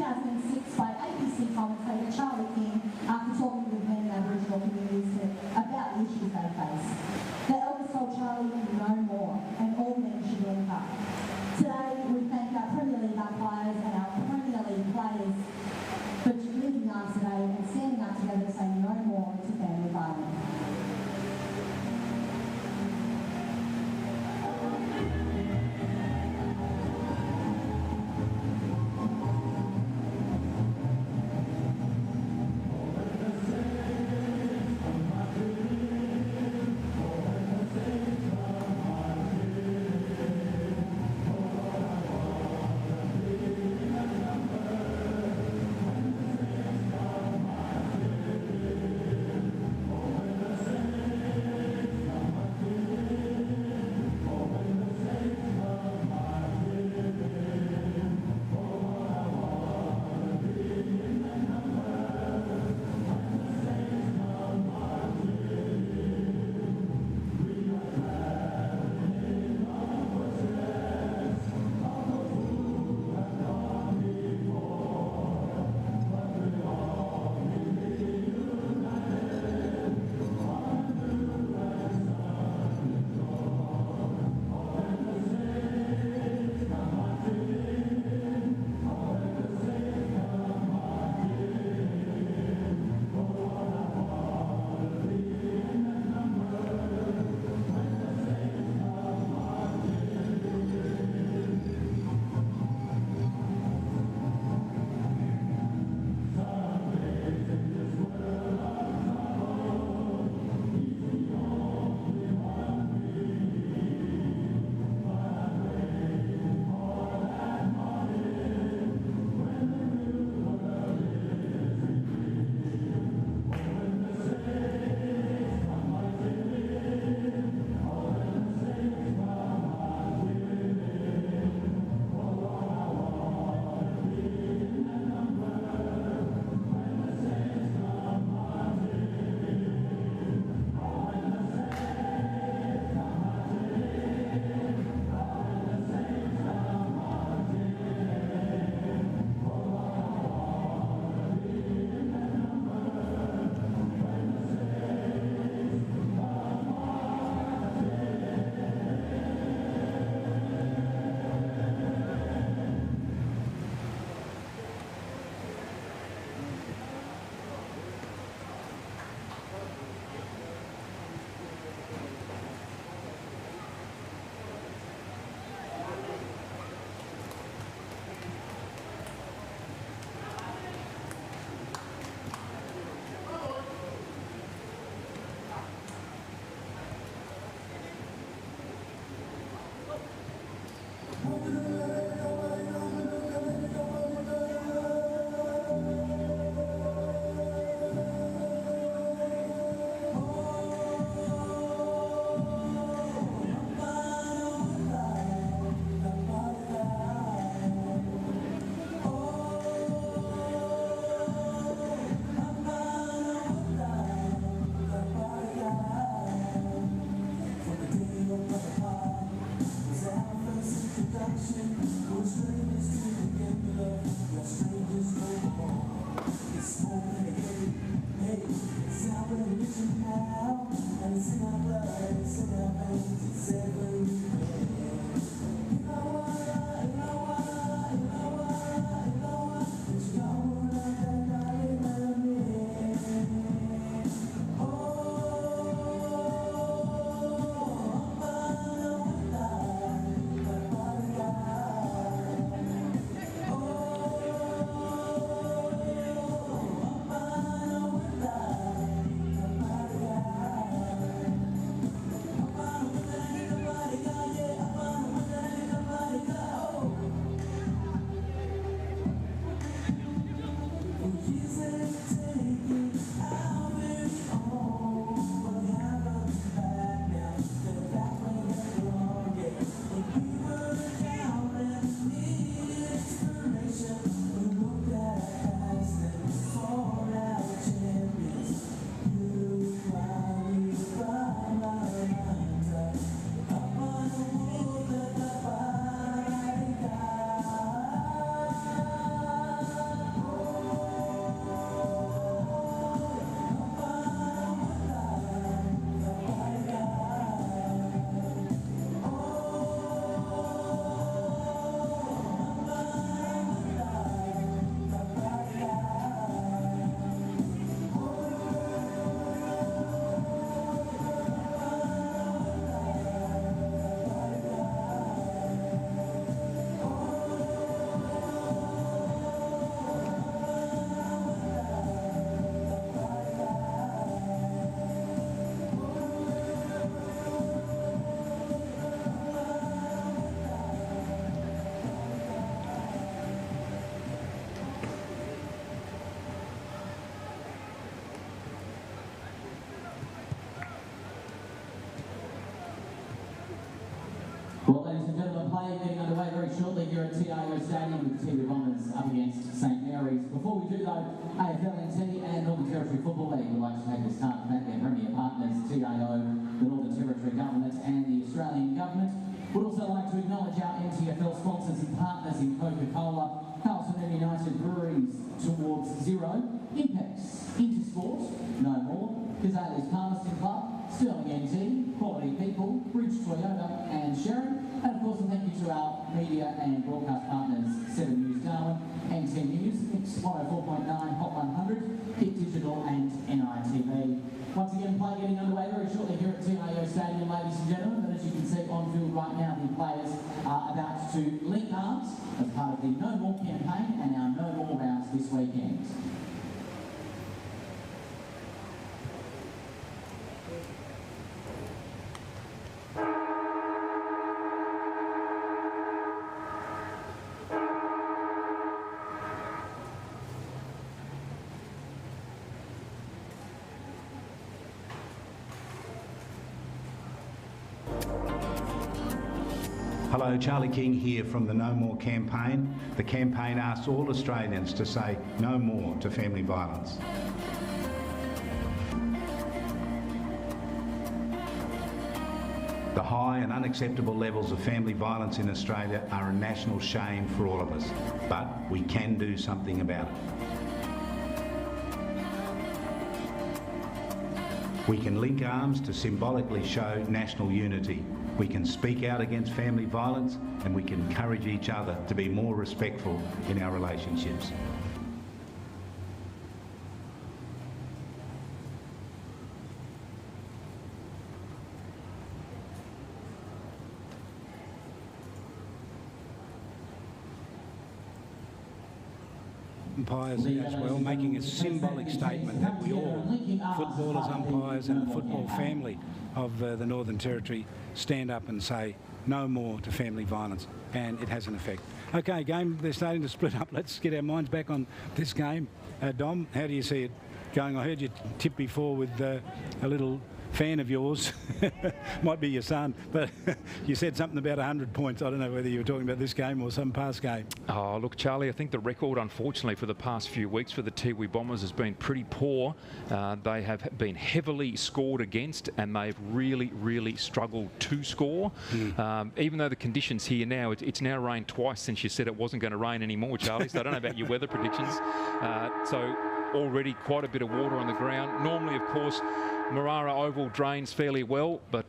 2006 by ABC commentator Charlie King after talking with many Aboriginal communities about the issues they face. The elders told Charlie to know more and all men should link up. Today we thank our Premier League umpires and our Premier League players for linking arms today and standing up together saying no more to family violence. Well, ladies and gentlemen, play getting underway very shortly here at TIO Stadium with the Tiwi Bombers up against St Mary's. Before we do though, AFL, NT and Northern Territory Football League would like to take this time to thank their premier partners, TIO, the Northern Territory Government and the Australian Government. We'd also like to acknowledge our NTFL sponsors and partners in Coca-Cola, Carlton and United Breweries, Towards Zero, Impex, Intersport, No More, Kazali's Palmerston Club, Sterling NT, Quality People, Bridge Toyota and Sharon. And of course a thank you to our media and broadcast partners, 7 News Darwin, NT News, Mix 104.9, Hot 100, Hit Digital and NITV. Once again, play getting underway very shortly here at TIO Stadium, ladies and gentlemen. But as you can see on field right now, the players are about to link arms as part of the No More campaign and our No More rounds this weekend. Hello, Charlie King here from the No More campaign. The campaign asks all Australians to say no more to family violence. The high and unacceptable levels of family violence in Australia are a national shame for all of us, but we can do something about it. We can link arms to symbolically show national unity. We can speak out against family violence and we can encourage each other to be more respectful in our relationships. Umpires as well, making a symbolic statement that we all, footballers, umpires and the football family of the Northern Territory, stand up and say no more to family violence, and it has an effect. Okay, game, they're starting to split up. Let's get our minds back on this game. Dom, how do you see it going? I heard you tip before with a little fan of yours, might be your son, but you said something about 100 points. I don't know whether you were talking about this game or some past game. Oh, look, Charlie, I think the record, unfortunately, for the past few weeks for the Tiwi Bombers has been pretty poor. They have been heavily scored against and they've really, really struggled to score. Even though the conditions here now, it's now rained twice since you said it wasn't going to rain anymore, Charlie, so I don't know about your weather predictions. So already quite a bit of water on the ground. Normally, of course, Marara Oval drains fairly well, but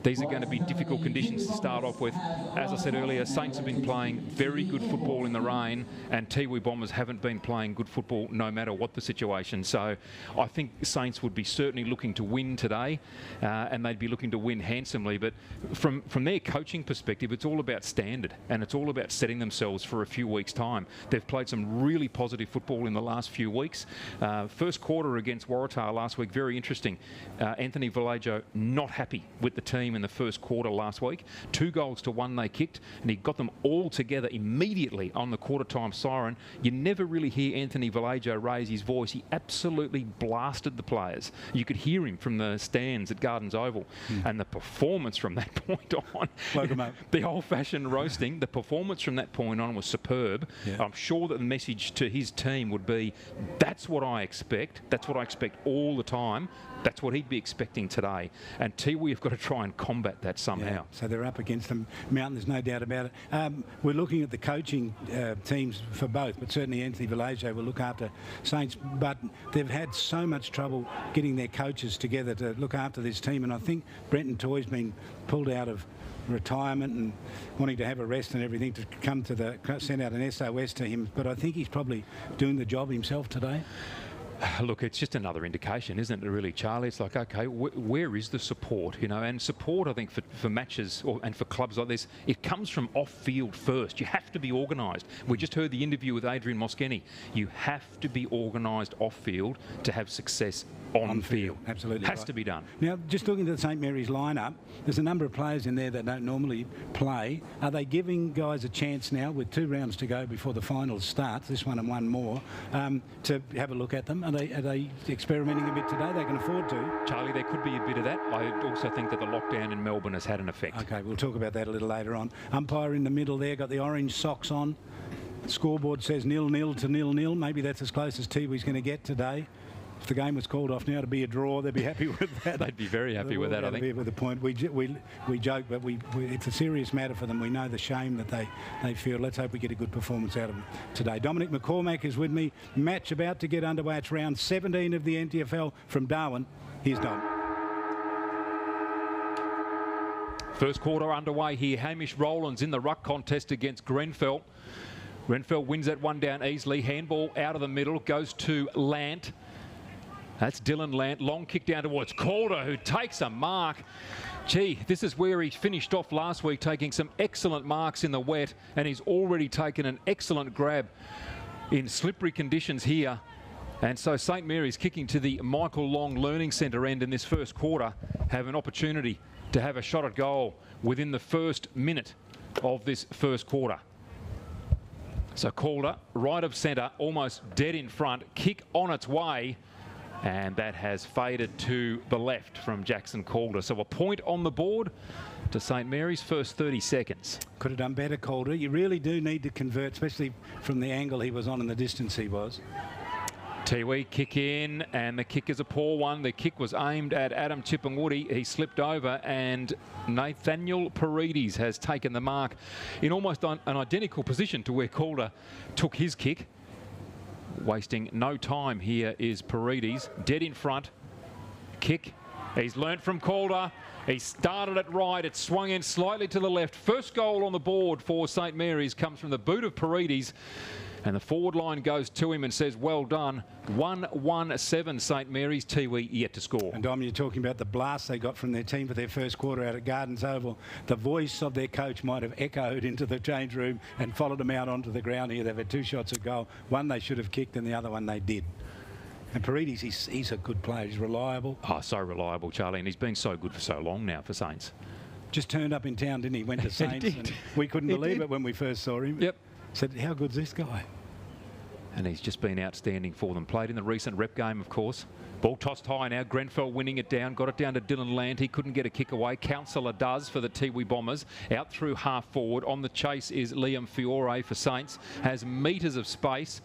these are going to be difficult conditions to start off with. As I said earlier, Saints have been playing very good football in the rain, and Tiwi Bombers haven't been playing good football no matter what the situation. So I think Saints would be certainly looking to win today, and they'd be looking to win handsomely. But from their coaching perspective, it's all about standard, and it's all about setting themselves for a few weeks' time. They've played some really positive football in the last few weeks. First quarter against Waratah last week, very interesting. Anthony Vallejo not happy with the team in the first quarter last week. 2-1 they kicked, and he got them all together immediately on the quarter-time siren. You never really hear Anthony Vallejo raise his voice. He absolutely blasted the players. You could hear him from the stands at Gardens Oval. And the performance from that point on, the old-fashioned roasting, the performance from that point on was superb. Yeah. I'm sure that the message to his team would be, that's what I expect. That's what I expect all the time. That's what he'd be expecting today. And Tiwi have got to try and combat that somehow. Yeah, so they're up against the mountain, there's no doubt about it. We're looking at the coaching teams for both, but certainly Anthony Vallejo will look after Saints. But they've had so much trouble getting their coaches together to look after this team. And I think Brenton Toy's been pulled out of retirement and wanting to have a rest and everything to come to send out an SOS to him. But I think he's probably doing the job himself today. Look, it's just another indication, isn't it, really, Charlie? It's like, okay, where is the support, you know? And support, I think, for matches and for clubs like this, it comes from off-field first. You have to be organised. We just heard the interview with Adrian Moskeni. You have to be organised off-field to have success on field. Absolutely Has right. to be done. Now, just looking at the St Mary's lineup, there's a number of players in there that don't normally play. Are they giving guys a chance now, with 2 rounds to go before the finals starts, this one and one more, to have a look at them? Are they experimenting a bit today? They can afford to. Charlie, there could be a bit of that. I also think that the lockdown in Melbourne has had an effect. Okay, we'll talk about that a little later on. Umpire in the middle there, got the orange socks on. Scoreboard says 0-0 to 0-0. Maybe that's as close as Tiwi's going to get today. If the game was called off now to be a draw, they'd be happy with that. They'd be very happy with that, I think. With the point. We joke, but it's a serious matter for them. We know the shame that they feel. Let's hope we get a good performance out of them today. Dominic McCormack is with me. Match about to get underway. It's round 17 of the NTFL from Darwin. Here's Dom. First quarter underway here. Hamish Rowlands in the ruck contest against Grenfell. Grenfell wins that one down easily. Handball out of the middle, goes to Lant. That's Dylan Lant. Long kick down towards Calder, who takes a mark. Gee, this is where he finished off last week, taking some excellent marks in the wet, and he's already taken an excellent grab in slippery conditions here. And so St Mary's, kicking to the Michael Long Learning Centre end in this first quarter, have an opportunity to have a shot at goal within the first minute of this first quarter. So Calder, right of centre, almost dead in front, kick on its way, and that has faded to the left from Jackson Calder. So a point on the board to St Mary's, first 30 seconds. Could have done better, Calder. You really do need to convert, especially from the angle he was on and the distance he was. Tiwi kick in, and the kick is a poor one. The kick was aimed at Adam Chippenwoody. He slipped over, and Nathaniel Paredes has taken the mark in almost an identical position to where Calder took his kick. Wasting no time here is Paredes, dead in front. Kick. He's learnt from Calder. He started it right. It swung in slightly to the left. First goal on the board for St Mary's comes from the boot of Paredes. And the forward line goes to him and says, well done. 1-1-7 St Mary's. Tiwi yet to score. And Dom, you're talking about the blast they got from their team for their first quarter out at Gardens Oval. The voice of their coach might have echoed into the change room and followed them out onto the ground here. They've had 2 shots at goal. One they should have kicked and the other one they did. And Paredes, he's a good player. He's reliable. Oh, so reliable, Charlie. And he's been so good for so long now for Saints. Just turned up in town, didn't he? Went to Saints. And we couldn't believe it when we first saw him. Yep. Said, how good's this guy? And he's just been outstanding for them. Played in the recent rep game, of course. Ball tossed high now. Grenfell winning it down. Got it down to Dylan Lant. He couldn't get a kick away. Counsellor does for the Tiwi Bombers. Out through half forward. On the chase is Liam Fiore for Saints. Has metres of space.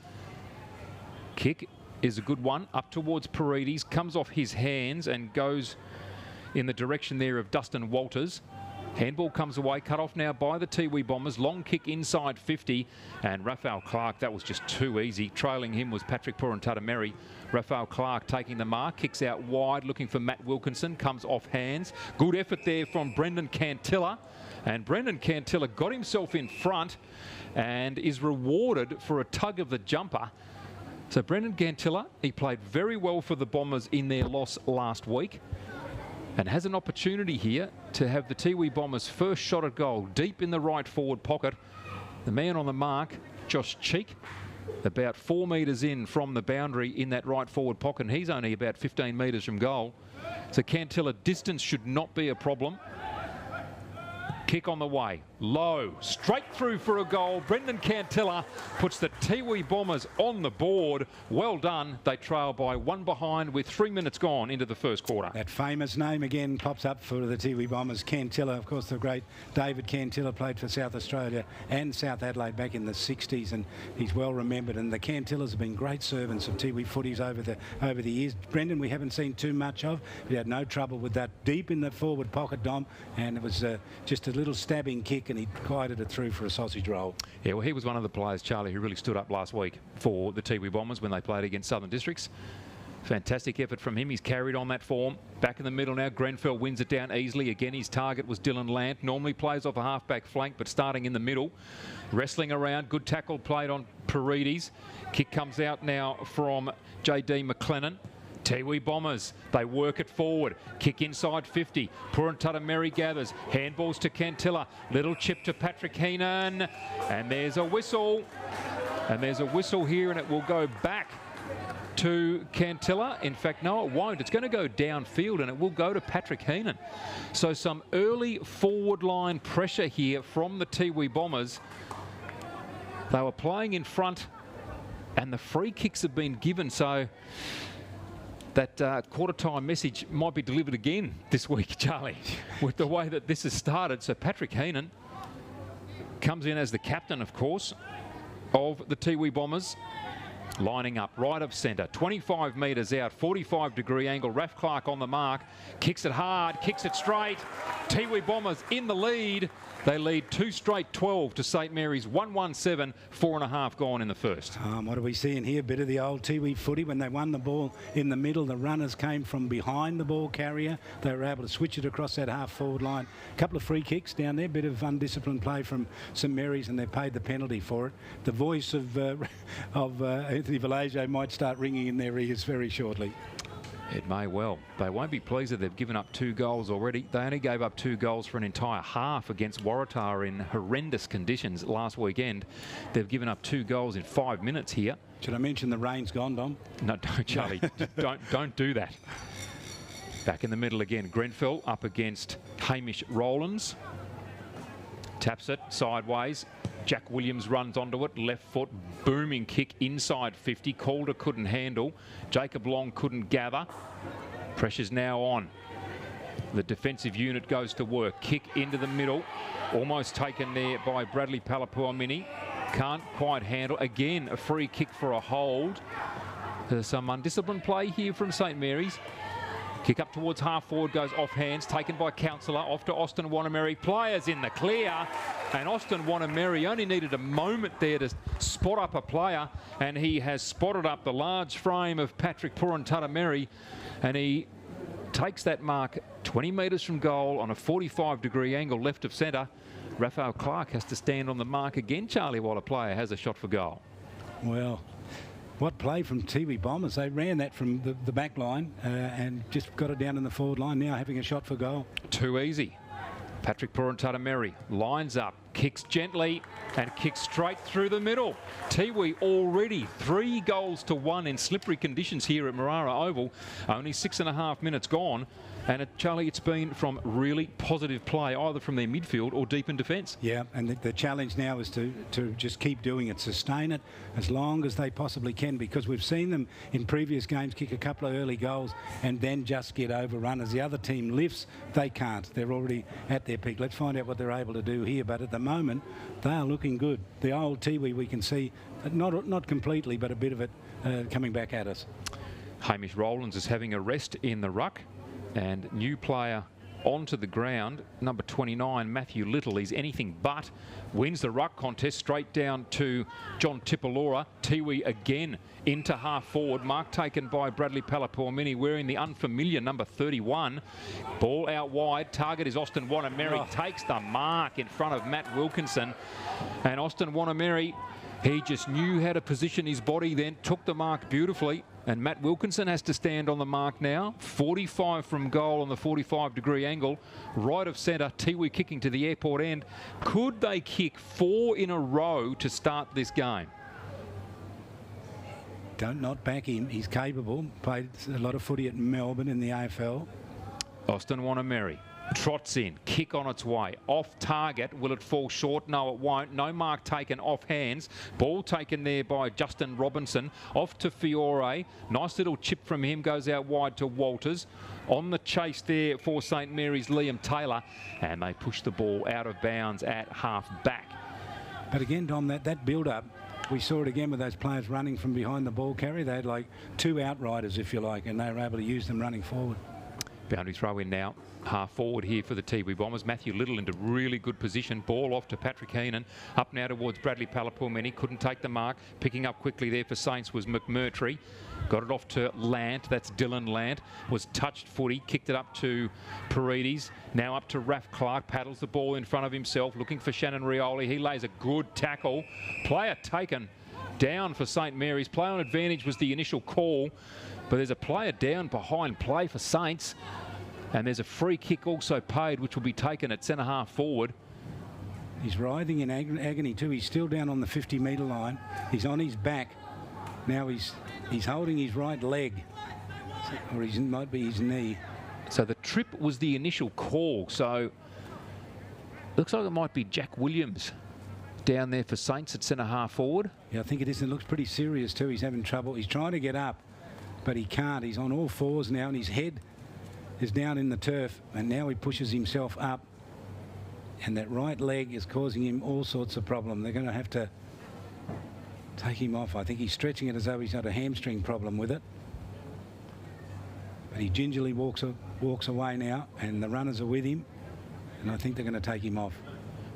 Kick is a good one. Up towards Paredes. Comes off his hands and goes in the direction there of Dustin Walters. Handball comes away, cut off now by the Tiwi Bombers. Long kick inside 50, and Raphael Clark, that was just too easy. Trailing him was Patrick Puruntatameri. Raphael Clark taking the mark, kicks out wide, looking for Matt Wilkinson, comes off hands. Good effort there from Brendan Cantilla, and Brendan Cantilla got himself in front and is rewarded for a tug of the jumper. So Brendan Cantilla, he played very well for the Bombers in their loss last week, and has an opportunity here to have the Tiwi Bombers' first shot at goal deep in the right forward pocket. The man on the mark, Josh Cheek, about 4 metres in from the boundary in that right forward pocket, and he's only about 15 metres from goal. So Cantilla, distance should not be a problem. Kick on the way, low, straight through for a goal. Brendan Cantilla puts the Tiwi Bombers on the board. Well done. They trail by 1 behind with 3 minutes gone into the first quarter. That famous name again pops up for the Tiwi Bombers. Cantilla, of course, the great David Cantilla, played for South Australia and South Adelaide back in the 60s, and he's well remembered. And the Cantillas have been great servants of Tiwi footies over the years. Brendan, we haven't seen too much of. He had no trouble with that deep in the forward pocket, Dom, and it was just a little stabbing kick, and he guided it through for a sausage roll. Yeah, well, he was one of the players, Charlie, who really stood up last week for the Tiwi Bombers when they played against Southern Districts. Fantastic effort from him. He's carried on that form. Back in the middle now, Grenfell wins it down easily. Again, his target was Dylan Lant. Normally plays off a half-back flank, but starting in the middle. Wrestling around. Good tackle played on Paredes. Kick comes out now from J.D. McLennan. Tiwi Bombers, they work it forward. Kick inside 50. Puruntatameri gathers. Handballs to Cantilla. Little chip to Patrick Heenan. And there's a whistle. And there's a whistle here, and it will go back to Cantilla. In fact, no, it won't. It's going to go downfield and it will go to Patrick Heenan. So some early forward line pressure here from the Tiwi Bombers. They were playing in front and the free kicks have been given. So that quarter-time message might be delivered again this week, Charlie, with the way that this has started. So Patrick Heenan comes in as the captain, of course, of the Tiwi Bombers. Lining up right of centre, 25 metres out, 45-degree angle. Raf Clark on the mark, kicks it hard, kicks it straight. Tiwi Bombers in the lead. They lead 2 straight 12 to St Mary's, 1-1-7, 4.5 gone in the first. What are we seeing here? A bit of the old Tiwi footy. When they won the ball in the middle, the runners came from behind the ball carrier. They were able to switch it across that half-forward line. A couple of free kicks down there, bit of undisciplined play from St Mary's, and they paid the penalty for it. The voice of Anthony Vallejo might start ringing in their ears very shortly. It may well. They won't be pleased that they've given up 2 goals already. They only gave up 2 goals for an entire half against Waratah in horrendous conditions last weekend. They've given up 2 goals in 5 minutes here. Should I mention the rain's gone, Dom? No, don't, Charlie. don't do that. Back in the middle again. Grenfell up against Hamish Rowlands. Taps it sideways. Jack Williams runs onto it, left foot, booming kick inside 50. Calder couldn't handle. Jacob Long couldn't gather. Pressure's now on. The defensive unit goes to work. Kick into the middle. Almost taken there by Bradley Palapuamini. Can't quite handle. Again, a free kick for a hold. There's some undisciplined play here from St Mary's. Kick up towards half forward, goes off hands, taken by Councillor, off to Austin Wanameri. Players in the clear, and Austin Wanameri only needed a moment there to spot up a player, and he has spotted up the large frame of Patrick Purantatameri, and he takes that mark 20 metres from goal on a 45-degree angle left of centre. Raphael Clark has to stand on the mark again, Charlie, while a player has a shot for goal. Well, what play from Tiwi Bombers. They ran that from the back line and just got it down in the forward line, now having a shot for goal. Too easy. Patrick Purantatameri lines up, kicks gently and kicks straight through the middle. Tiwi already 3 goals to 1 in slippery conditions here at Marara Oval. Only 6.5 minutes gone. And Charlie, it's been from really positive play, either from their midfield or deep in defence. Yeah, and the challenge now is to just keep doing it, sustain it as long as they possibly can, because we've seen them in previous games kick a couple of early goals and then just get overrun. As the other team lifts, they can't. They're already at their peak. Let's find out what they're able to do here. But at the moment, they are looking good. The old Tiwi, we can see, not completely, but a bit of it coming back at us. Hamish Rowlands is having a rest in the ruck. And new player onto the ground, number 29, Matthew Little. He's anything but. Wins the ruck contest straight down to John Tipalora. Tiwi again into half forward. Mark taken by Bradley Palapuamini, wearing the unfamiliar number 31. Ball out wide. Target is Austin Wanameri. Takes the mark in front of Matt Wilkinson. And Austin Wanameri, he just knew how to position his body then, took the mark beautifully. And Matt Wilkinson has to stand on the mark now. 45 from goal on the 45-degree angle. Right of centre, Tiwi kicking to the airport end. Could they kick 4 in a row to start this game? Don't not back him. He's capable. Played a lot of footy at Melbourne in the AFL. Austin Wanameri trots in, kick on its way, off target. Will it fall short? No, it won't. No mark taken off hands. Ball taken there by Justin Robinson. Off to Fiore. Nice little chip from him, goes out wide to Walters. On the chase there for St Mary's, Liam Taylor. And they push the ball out of bounds at half back. But again, Dom, that build-up, we saw it again with those players running from behind the ball carrier. They had like 2 outriders, if you like, and they were able to use them running forward. Boundary throw in now. Half forward here for the Tiwi Bombers. Matthew Little into really good position. Ball off to Patrick Heenan. Up now towards Bradley Palapuamini. Couldn't take the mark. Picking up quickly there for Saints was McMurtry. Got it off to Lant. That's Dylan Lant. Was touched footy. Kicked it up to Paredes. Now up to Raf Clark. Paddles the ball in front of himself. Looking for Shannon Rioli. He lays a good tackle. Player taken down for St Mary's. Play on advantage was the initial call. But there's a player down behind play for Saints. And there's a free kick also paid, which will be taken at centre half forward. He's writhing in agony too. He's still down on the 50-metre line. He's on his back. Now he's holding his right leg, or it might be his knee. So the trip was the initial call. So looks like it might be Jack Williams down there for Saints at centre half forward. Yeah, I think it is. It looks pretty serious too. He's having trouble. He's trying to get up, but he can't. He's on all fours now, and his head is down in the turf, and now he pushes himself up, and that right leg is causing him all sorts of problem. They're going to have to take him off. I think he's stretching it as though he's got a hamstring problem with it. But he gingerly walks away now, and the runners are with him, and I think they're going to take him off.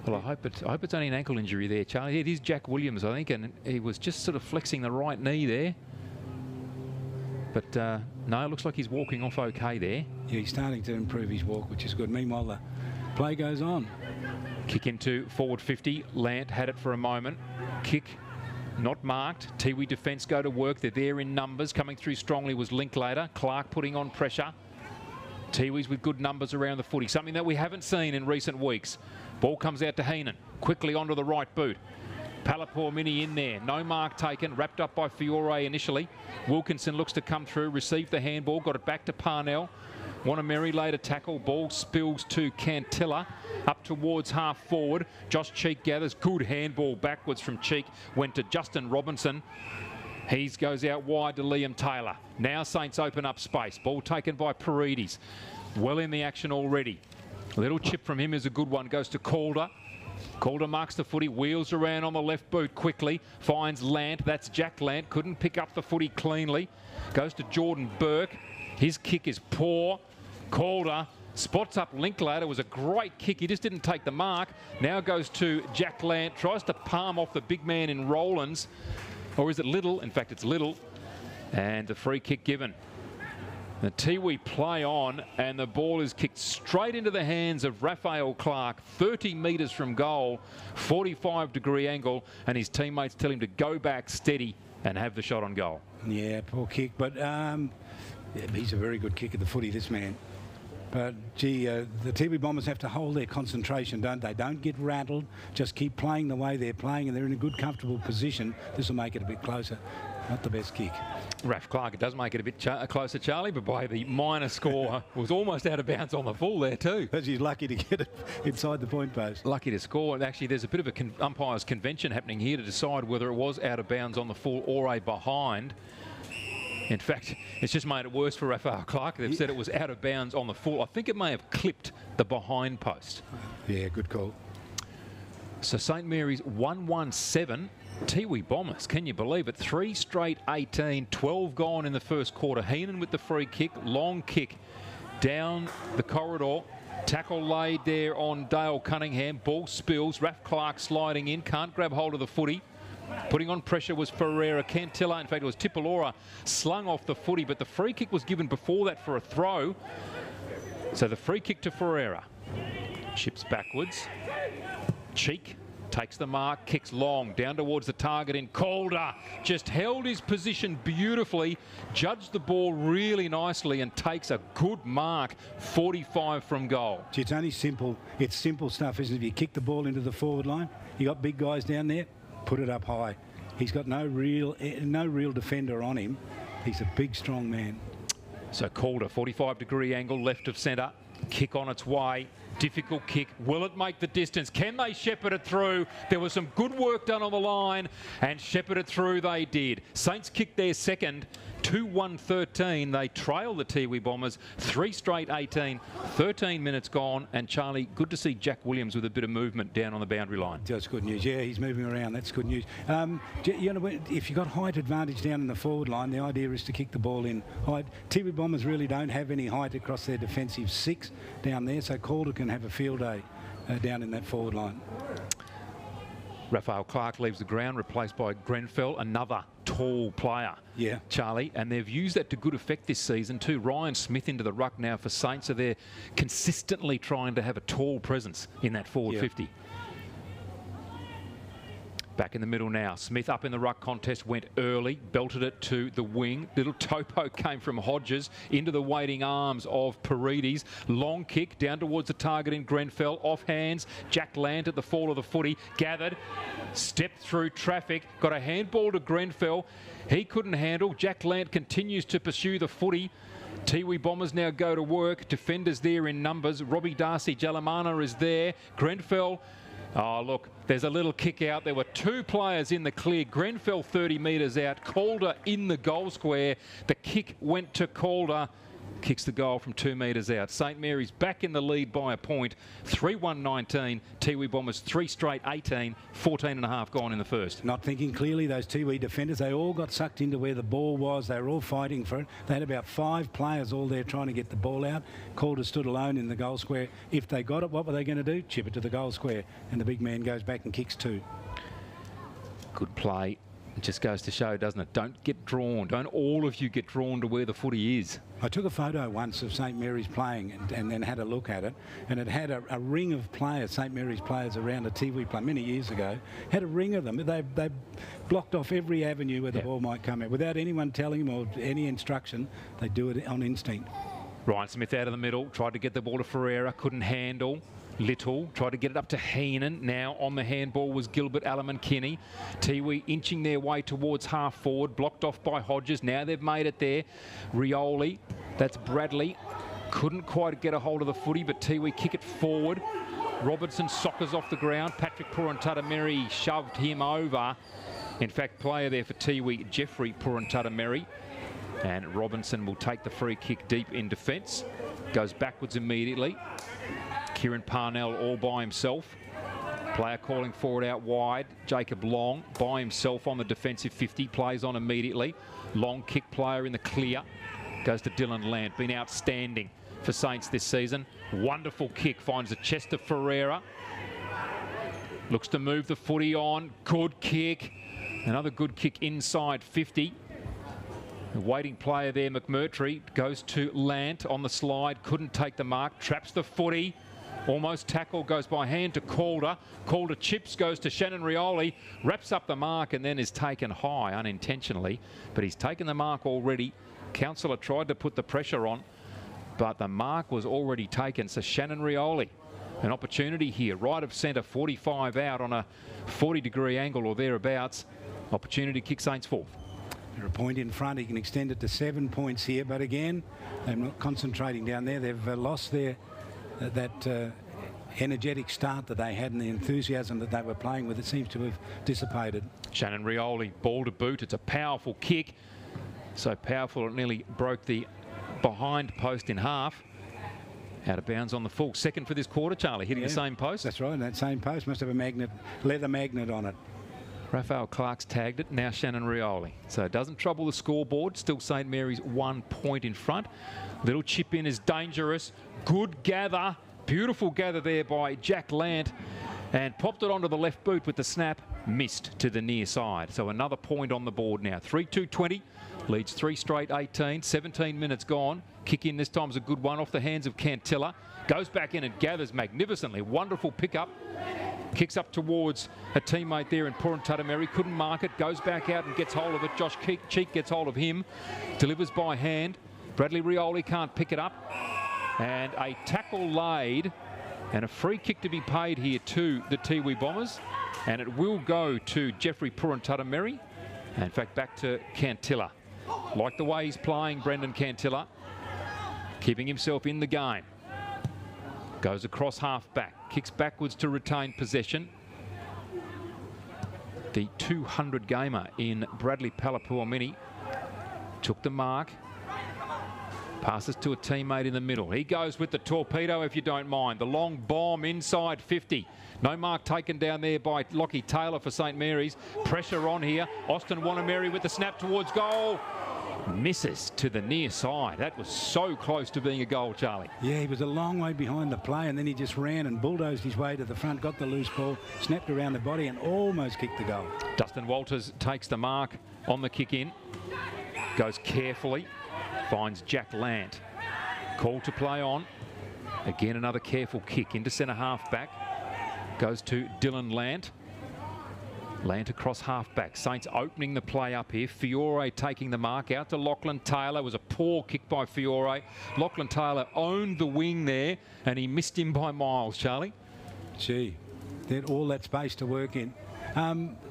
Well, I hope it's only an ankle injury there, Charlie. It is Jack Williams, I think, and he was just sort of flexing the right knee there. But no, it looks like he's walking off okay there. Yeah, he's starting to improve his walk, which is good. Meanwhile, the play goes on. Kick into forward 50. Lant had it for a moment. Kick not marked. Tiwi defence go to work. They're there in numbers. Coming through strongly was Linklater. Clark putting on pressure. Tiwi's with good numbers around the footy, something that we haven't seen in recent weeks. Ball comes out to Heenan. Quickly onto the right boot. Palapur Mini in there. No mark taken. Wrapped up by Fiore initially. Wilkinson looks to come through. Received the handball. Got it back to Parnell. Wanameri later tackle. Ball spills to Cantilla. Up towards half forward. Josh Cheek gathers. Good handball backwards from Cheek. Went to Justin Robinson. He goes out wide to Liam Taylor. Now Saints open up space. Ball taken by Paredes. Well in the action already. A little chip from him is a good one. Goes to Calder. Calder marks the footy, wheels around on the left boot quickly, finds Lant. That's Jack Lant. Couldn't pick up the footy cleanly. Goes to Jordan Burke. His kick is poor. Calder spots up Linklater. It was a great kick. He just didn't take the mark. Now goes to Jack Lant. Tries to palm off the big man in Rowlands. Or is it Little? In fact, it's Little. And the free kick given. The Tiwi play on, and the ball is kicked straight into the hands of Raphael Clark, 30 metres from goal, 45-degree angle, and his teammates tell him to go back steady and have the shot on goal. Yeah, poor kick, but yeah, he's a very good kick at the footy, this man. But, gee, the Tiwi Bombers have to hold their concentration, don't they? Don't get rattled. Just keep playing the way they're playing, and they're in a good, comfortable position. This will make it a bit closer. Not the best kick. Raph Clark, it does make it a bit closer, Charlie, but by the minor score, was almost out of bounds on the full there too. Because he's lucky to get it inside the point post. Lucky to score. And actually, there's a bit of a umpire's convention happening here to decide whether it was out of bounds on the full or a behind. In fact, it's just made it worse for Raphael Clark. They've said it was out of bounds on the full. I think it may have clipped the behind post. Yeah, good call. So St Mary's 1-1-7. Tiwi Bombers, can you believe it? 3 straight 18, 12 gone in the first quarter. Heenan with the free kick, long kick down the corridor. Tackle laid there on Dale Cunningham. Ball spills. Raph Clark sliding in, can't grab hold of the footy. Putting on pressure was Ferreira. Cantilla, in fact, it was Tipalora, slung off the footy, but the free kick was given before that for a throw. So the free kick to Ferreira. Chips backwards. Cheek takes the mark, kicks long, down towards the target in Calder. Just held his position beautifully, judged the ball really nicely and takes a good mark, 45 from goal. Gee, it's only simple. It's simple stuff, isn't it? If you kick the ball into the forward line, you got big guys down there, put it up high. He's got no real defender on him. He's a big, strong man. So Calder, 45-degree angle, left of centre, kick on its way. Difficult kick. Will it make the distance? Can they shepherd it through? There was some good work done on the line, and shepherd it through they did. Saints kicked their second, 2-1-13. They trail the Tiwi Bombers 3 straight 18, 13 minutes gone. And Charlie, good to see Jack Williams with a bit of movement down on the boundary line. That's good news. Yeah, he's moving around. That's good news. You know, if you've got height advantage down in the forward line, the idea is to kick the ball in height. Tiwi Bombers really don't have any height across their defensive 6 down there, so Calder can have a field day down in that forward line. Raphael Clark leaves the ground, replaced by Grenfell, another tall player. Yeah. Charlie, and they've used that to good effect this season too. Ryan Smith into the ruck now for Saints, so they're consistently trying to have a tall presence in that forward 50. Back in the middle now. Smith up in the ruck contest, went early, belted it to the wing. Little topo came from Hodges into the waiting arms of Paredes. Long kick down towards the target in Grenfell. Off hands. Jack Lant at the fall of the footy. Gathered. Stepped through traffic. Got a handball to Grenfell. He couldn't handle. Jack Lant continues to pursue the footy. Tiwi Bombers now go to work. Defenders there in numbers. Robbie Darcy Jalamana is there. Grenfell. Oh, look, there's a little kick out. There were two players in the clear. Grenfell 30 metres out. Calder in the goal square. The kick went to Calder. Kicks the goal from 2 metres out. St Mary's back in the lead by a point. 3-1-19. Tiwi Bombers 3 straight 18. 14 and a half gone in the first. Not thinking clearly, those Tiwi defenders. They all got sucked into where the ball was. They were all fighting for it. They had about 5 players all there trying to get the ball out. Calder stood alone in the goal square. If they got it, what were they going to do? Chip it to the goal square. And the big man goes back and kicks 2. Good play. It just goes to show, doesn't it? Don't get drawn. Don't all of you get drawn to where the footy is. I took a photo once of St Mary's playing and then had a look at it, and it had a ring of players, St Mary's players around a Tiwi play many years ago, had a ring of them. They blocked off every avenue where the ball might come out. Without anyone telling them or any instruction, they do it on instinct. Ryan Smith out of the middle, tried to get the ball to Ferreira, couldn't handle. Little tried to get it up to Heenan. Now on the handball was Gilbert Alaman-Kinney. Tiwi inching their way towards half forward, blocked off by Hodges. Now they've made it there. Rioli, that's Bradley. Couldn't quite get a hold of the footy, but Tiwi kick it forward. Robertson soccers off the ground. Patrick Purantatameri shoved him over. In fact, player there for Tiwi, Jeffrey Purantatameri. And Robinson will take the free kick deep in defence. Goes backwards immediately. Kieran Parnell all by himself. Player calling forward out wide. Jacob Long by himself on the defensive 50. Plays on immediately. Long kick player in the clear. Goes to Dylan Lant. Been outstanding for Saints this season. Wonderful kick. Finds the chest of Ferreira. Looks to move the footy on. Good kick. Another good kick inside 50. The waiting player there, McMurtry, goes to Lant on the slide. Couldn't take the mark. Traps the footy. Almost tackle, goes by hand to Calder. Calder chips, goes to Shannon Rioli, wraps up the mark and then is taken high unintentionally. But he's taken the mark already. Councillor tried to put the pressure on, but the mark was already taken. So Shannon Rioli, an opportunity here, right of centre, 45 out on a 40-degree angle or thereabouts. Opportunity to kick Saints fourth. They're a point in front. He can extend it to 7 points here, but again, they're not concentrating down there. They've lost their that energetic start that they had and the enthusiasm that they were playing with. It seems to have dissipated. Shannon Rioli, ball to boot. It's a powerful kick. So powerful it nearly broke the behind post in half. Out of bounds on the full. Second for this quarter, Charlie, hitting the same post. That's right, and that same post must have a magnet, leather magnet on it. Raphael Clark's tagged it, now Shannon Rioli. So it doesn't trouble the scoreboard. Still St Mary's 1 point in front. Little chip in is dangerous. Good gather. Beautiful gather there by Jack Lant. And popped it onto the left boot with the snap. Missed to the near side. So another point on the board now. 3-2-20. Leads 3 straight 18. 17 minutes gone. Kick in this time is a good one off the hands of Cantilla. Goes back in and gathers magnificently. Wonderful pickup. Kicks up towards a teammate there in Purantatameri. Couldn't mark it. Goes back out and gets hold of it. Josh Cheek gets hold of him. Delivers by hand. Bradley Rioli can't pick it up. And a tackle laid. And a free kick to be paid here to the Tiwi Bombers. And it will go to Jeffrey Purantatameri. In fact, back to Cantilla. Like the way he's playing, Brendan Cantilla. Keeping himself in the game. Goes across half back. Kicks backwards to retain possession. The 200 gamer in Bradley Palapuamini took the mark. Passes to a teammate in the middle. He goes with the torpedo, if you don't mind. The long bomb inside 50. No mark taken down there by Lockie Taylor for St Mary's. Pressure on here. Austin Wanameri with the snap towards goal. Misses to the near side. That was so close to being a goal, Charlie. Yeah, he was a long way behind the play and then he just ran and bulldozed his way to the front, got the loose ball, snapped around the body and almost kicked the goal. Dustin Walters takes the mark on the kick in. Goes carefully. Finds Jack Lant. Call to play on. Again, another careful kick into centre half back. Goes to Dylan Lant. Lant across half-back. Saints opening the play up here. Fiore taking the mark out to Lachlan Taylor. It was a poor kick by Fiore. Lachlan Taylor owned the wing there and he missed him by miles, Charlie. Gee, they had all that space to work in.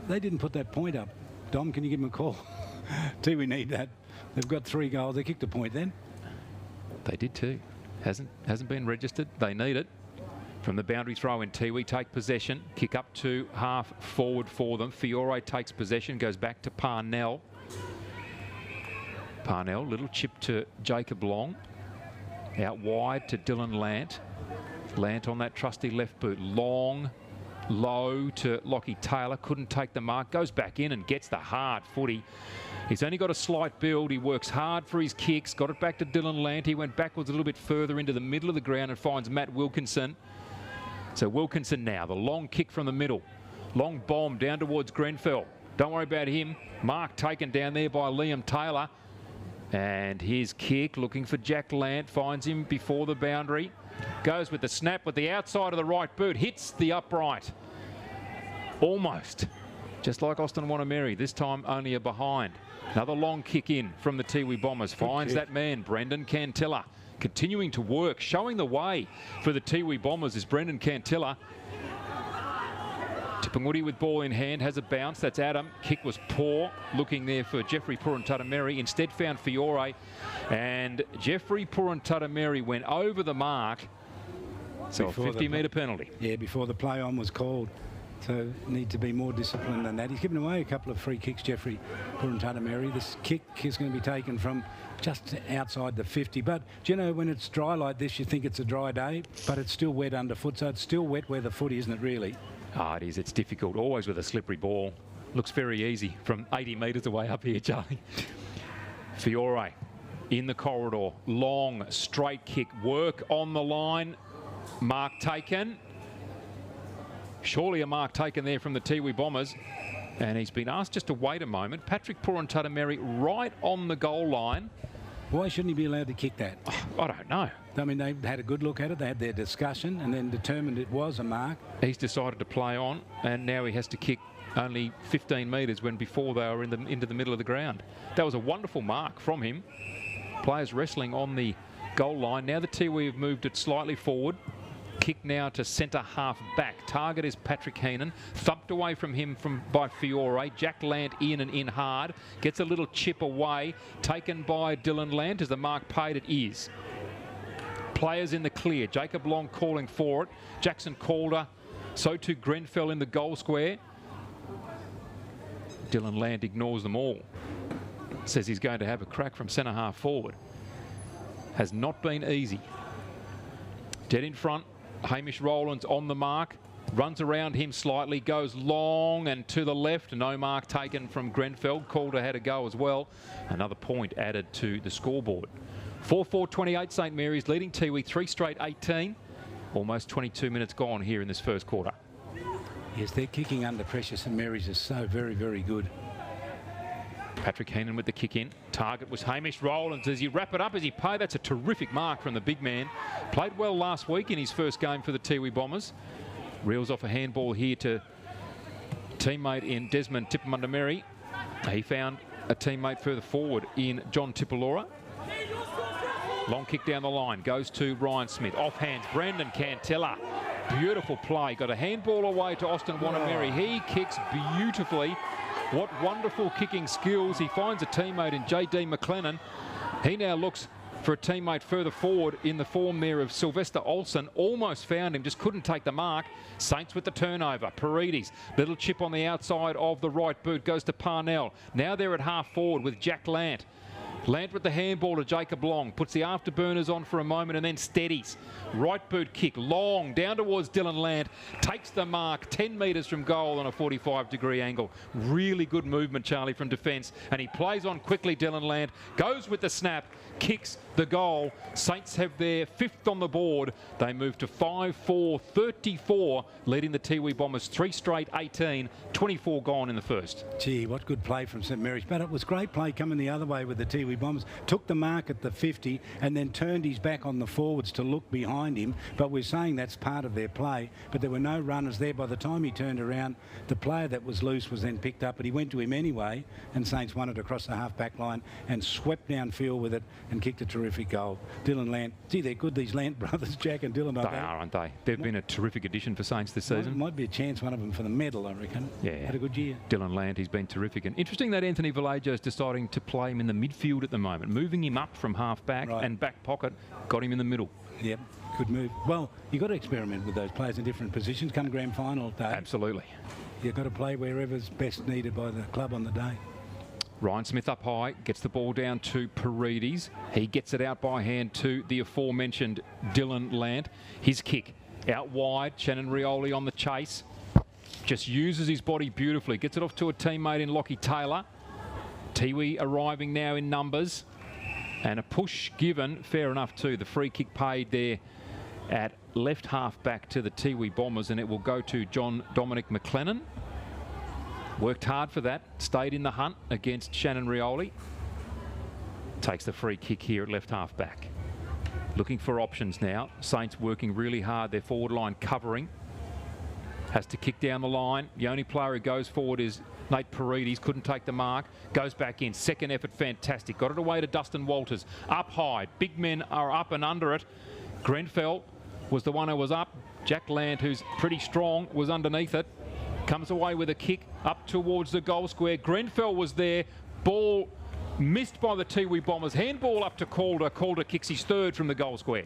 They didn't put that point up. Dom, can you give them a call? Tiwi need that. They've got 3 goals. They kicked a point then. They did too. Hasn't been registered. They need it. From the boundary throw in, Tiwi take possession. Kick up to half forward for them. Fiore takes possession, goes back to Parnell. Parnell, little chip to Jacob Long. Out wide to Dylan Lant. Lant on that trusty left boot. Long, low to Lockie Taylor. Couldn't take the mark. Goes back in and gets the hard footy. He's only got a slight build. He works hard for his kicks. Got it back to Dylan Lant. He went backwards a little bit further into the middle of the ground and finds Matt Wilkinson. So Wilkinson now, the long kick from the middle. Long bomb down towards Grenfell. Don't worry about him. Mark taken down there by Liam Taylor. And his kick, looking for Jack Lant, finds him before the boundary. Goes with the snap with the outside of the right boot. Hits the upright. Almost. Just like Austin Wanameri, this time only a behind. Another long kick in from the Tiwi Bombers. Finds that man, Brendan Cantilla. Continuing to work, showing the way for the Tiwi Bombers is Brendan Cantilla. Tipungwuti with ball in hand, has a bounce. That's Adam. Kick was poor. Looking there for Jeffrey Puruntatameri. Instead found Fiore. And Jeffrey Puruntatameri went over the mark. So a 50-metre penalty. Yeah, before the play on was called. So need to be more disciplined than that. He's given away a couple of free kicks, Jeffrey Puruntatameri. This kick is going to be taken from just outside the 50. But, do you know, when it's dry like this, you think it's a dry day, but it's still wet underfoot. So it's still wet where the foot, isn't it, really? Ah, it is. It's difficult. Always with a slippery ball. Looks very easy from 80 metres away up here, Charlie. Fiore in the corridor. Long, straight kick. Work on the line. Mark taken. Surely a mark taken there from the Tiwi Bombers. And he's been asked just to wait a moment. Patrick Puruntatameri right on the goal line. Why shouldn't he be allowed to kick that? I don't know. I mean, they had a good look at it. They had their discussion and then determined it was a mark. He's decided to play on, and now he has to kick only 15 metres when before they were into the middle of the ground. That was a wonderful mark from him. Players wrestling on the goal line. Now the Tiwi have moved it slightly forward. Kick now to centre half back. Target is Patrick Heenan. Thumped away from him by Fiore. Jack Lant in and in hard. Gets a little chip away. Taken by Dylan Lant. Is the mark paid? It is. Players in the clear. Jacob Long calling for it. Jackson Calder. So too Grenfell in the goal square. Dylan Lant ignores them all. Says he's going to have a crack from centre half forward. Has not been easy. Dead in front. Hamish Rowland's on the mark. Runs around him slightly. Goes long and to the left. No mark taken from Grenfell. Calder had a go as well. Another point added to the scoreboard. 4-4-28 St Mary's leading Tiwi 3 straight 18. Almost 22 minutes gone here in this first quarter. Yes, they're kicking under pressure. St Mary's is so very, very good. Patrick Heenan with the kick in. Target was Hamish Rowlands. As you wrap it up, as he pay, that's a terrific mark from the big man. Played well last week in his first game for the Tiwi Bombers. Reels off a handball here to teammate in Desmond Tipamundameri. He found a teammate further forward in John Tipalora. Long kick down the line. Goes to Ryan Smith. Off hands, Brendan Cantilla. Beautiful play. Got a handball away to Austin Wanameri. He kicks beautifully. What wonderful kicking skills. He finds a teammate in J.D. McLennan. He now looks for a teammate further forward in the form there of Sylvester Olsen. Almost found him, just couldn't take the mark. Saints with the turnover. Paredes, little chip on the outside of the right boot, goes to Parnell. Now they're at half forward with Jack Lant. Lant with the handball to Jacob Long. Puts the afterburners on for a moment and then steadies. Right boot kick. Long down towards Dylan Lant. Takes the mark 10 metres from goal on a 45-degree angle. Really good movement, Charlie, from defence. And he plays on quickly, Dylan Lant. Goes with the snap. Kicks the goal. Saints have their 5th on the board. They move to 5-4-34, leading the Tiwi Bombers 3 straight 18. 24 gone in the first. Gee, what good play from St Mary's. But it was great play coming the other way with the Tiwi Tiwi Bombers, took the mark at the 50 and then turned his back on the forwards to look behind him. But we're saying that's part of their play. But there were no runners there. By the time he turned around, the player that was loose was then picked up, but he went to him anyway, and Saints won it across the half-back line and swept downfield with it and kicked a terrific goal. Dylan Lant. Gee, they're good, these Lant brothers, Jack and Dylan. They are, aren't they? They've been a terrific addition for Saints this season. Might be a chance, one of them, for the medal, I reckon. Yeah. Had a good year. Dylan Lant, he's been terrific. And interesting that Anthony Vallejo is deciding to play him in the midfield at the moment, moving him up from half-back and back pocket, got him in the middle. Yep, good move. Well, you've got to experiment with those players in different positions come grand final day. Absolutely. You've got to play wherever's best needed by the club on the day. Ryan Smith up high, gets the ball down to Paredes. He gets it out by hand to the aforementioned Dylan Lant. His kick out wide. Shannon Rioli on the chase. Just uses his body beautifully. Gets it off to a teammate in Lockie Taylor. Tiwi arriving now in numbers. And a push given, fair enough too. The free kick paid there at left half back to the Tiwi Bombers, and it will go to John Dominic McLennan. Worked hard for that, stayed in the hunt against Shannon Rioli. Takes the free kick here at left half back. Looking for options now. Saints working really hard, their forward line covering. Has to kick down the line. The only player who goes forward is Nate Paredes. Couldn't take the mark. Goes back in. Second effort, fantastic. Got it away to Dustin Walters. Up high. Big men are up and under it. Grenfell was the one who was up. Jack Land, who's pretty strong, was underneath it. Comes away with a kick up towards the goal square. Grenfell was there. Ball missed by the Tiwi Bombers. Handball up to Calder. Calder kicks his third from the goal square.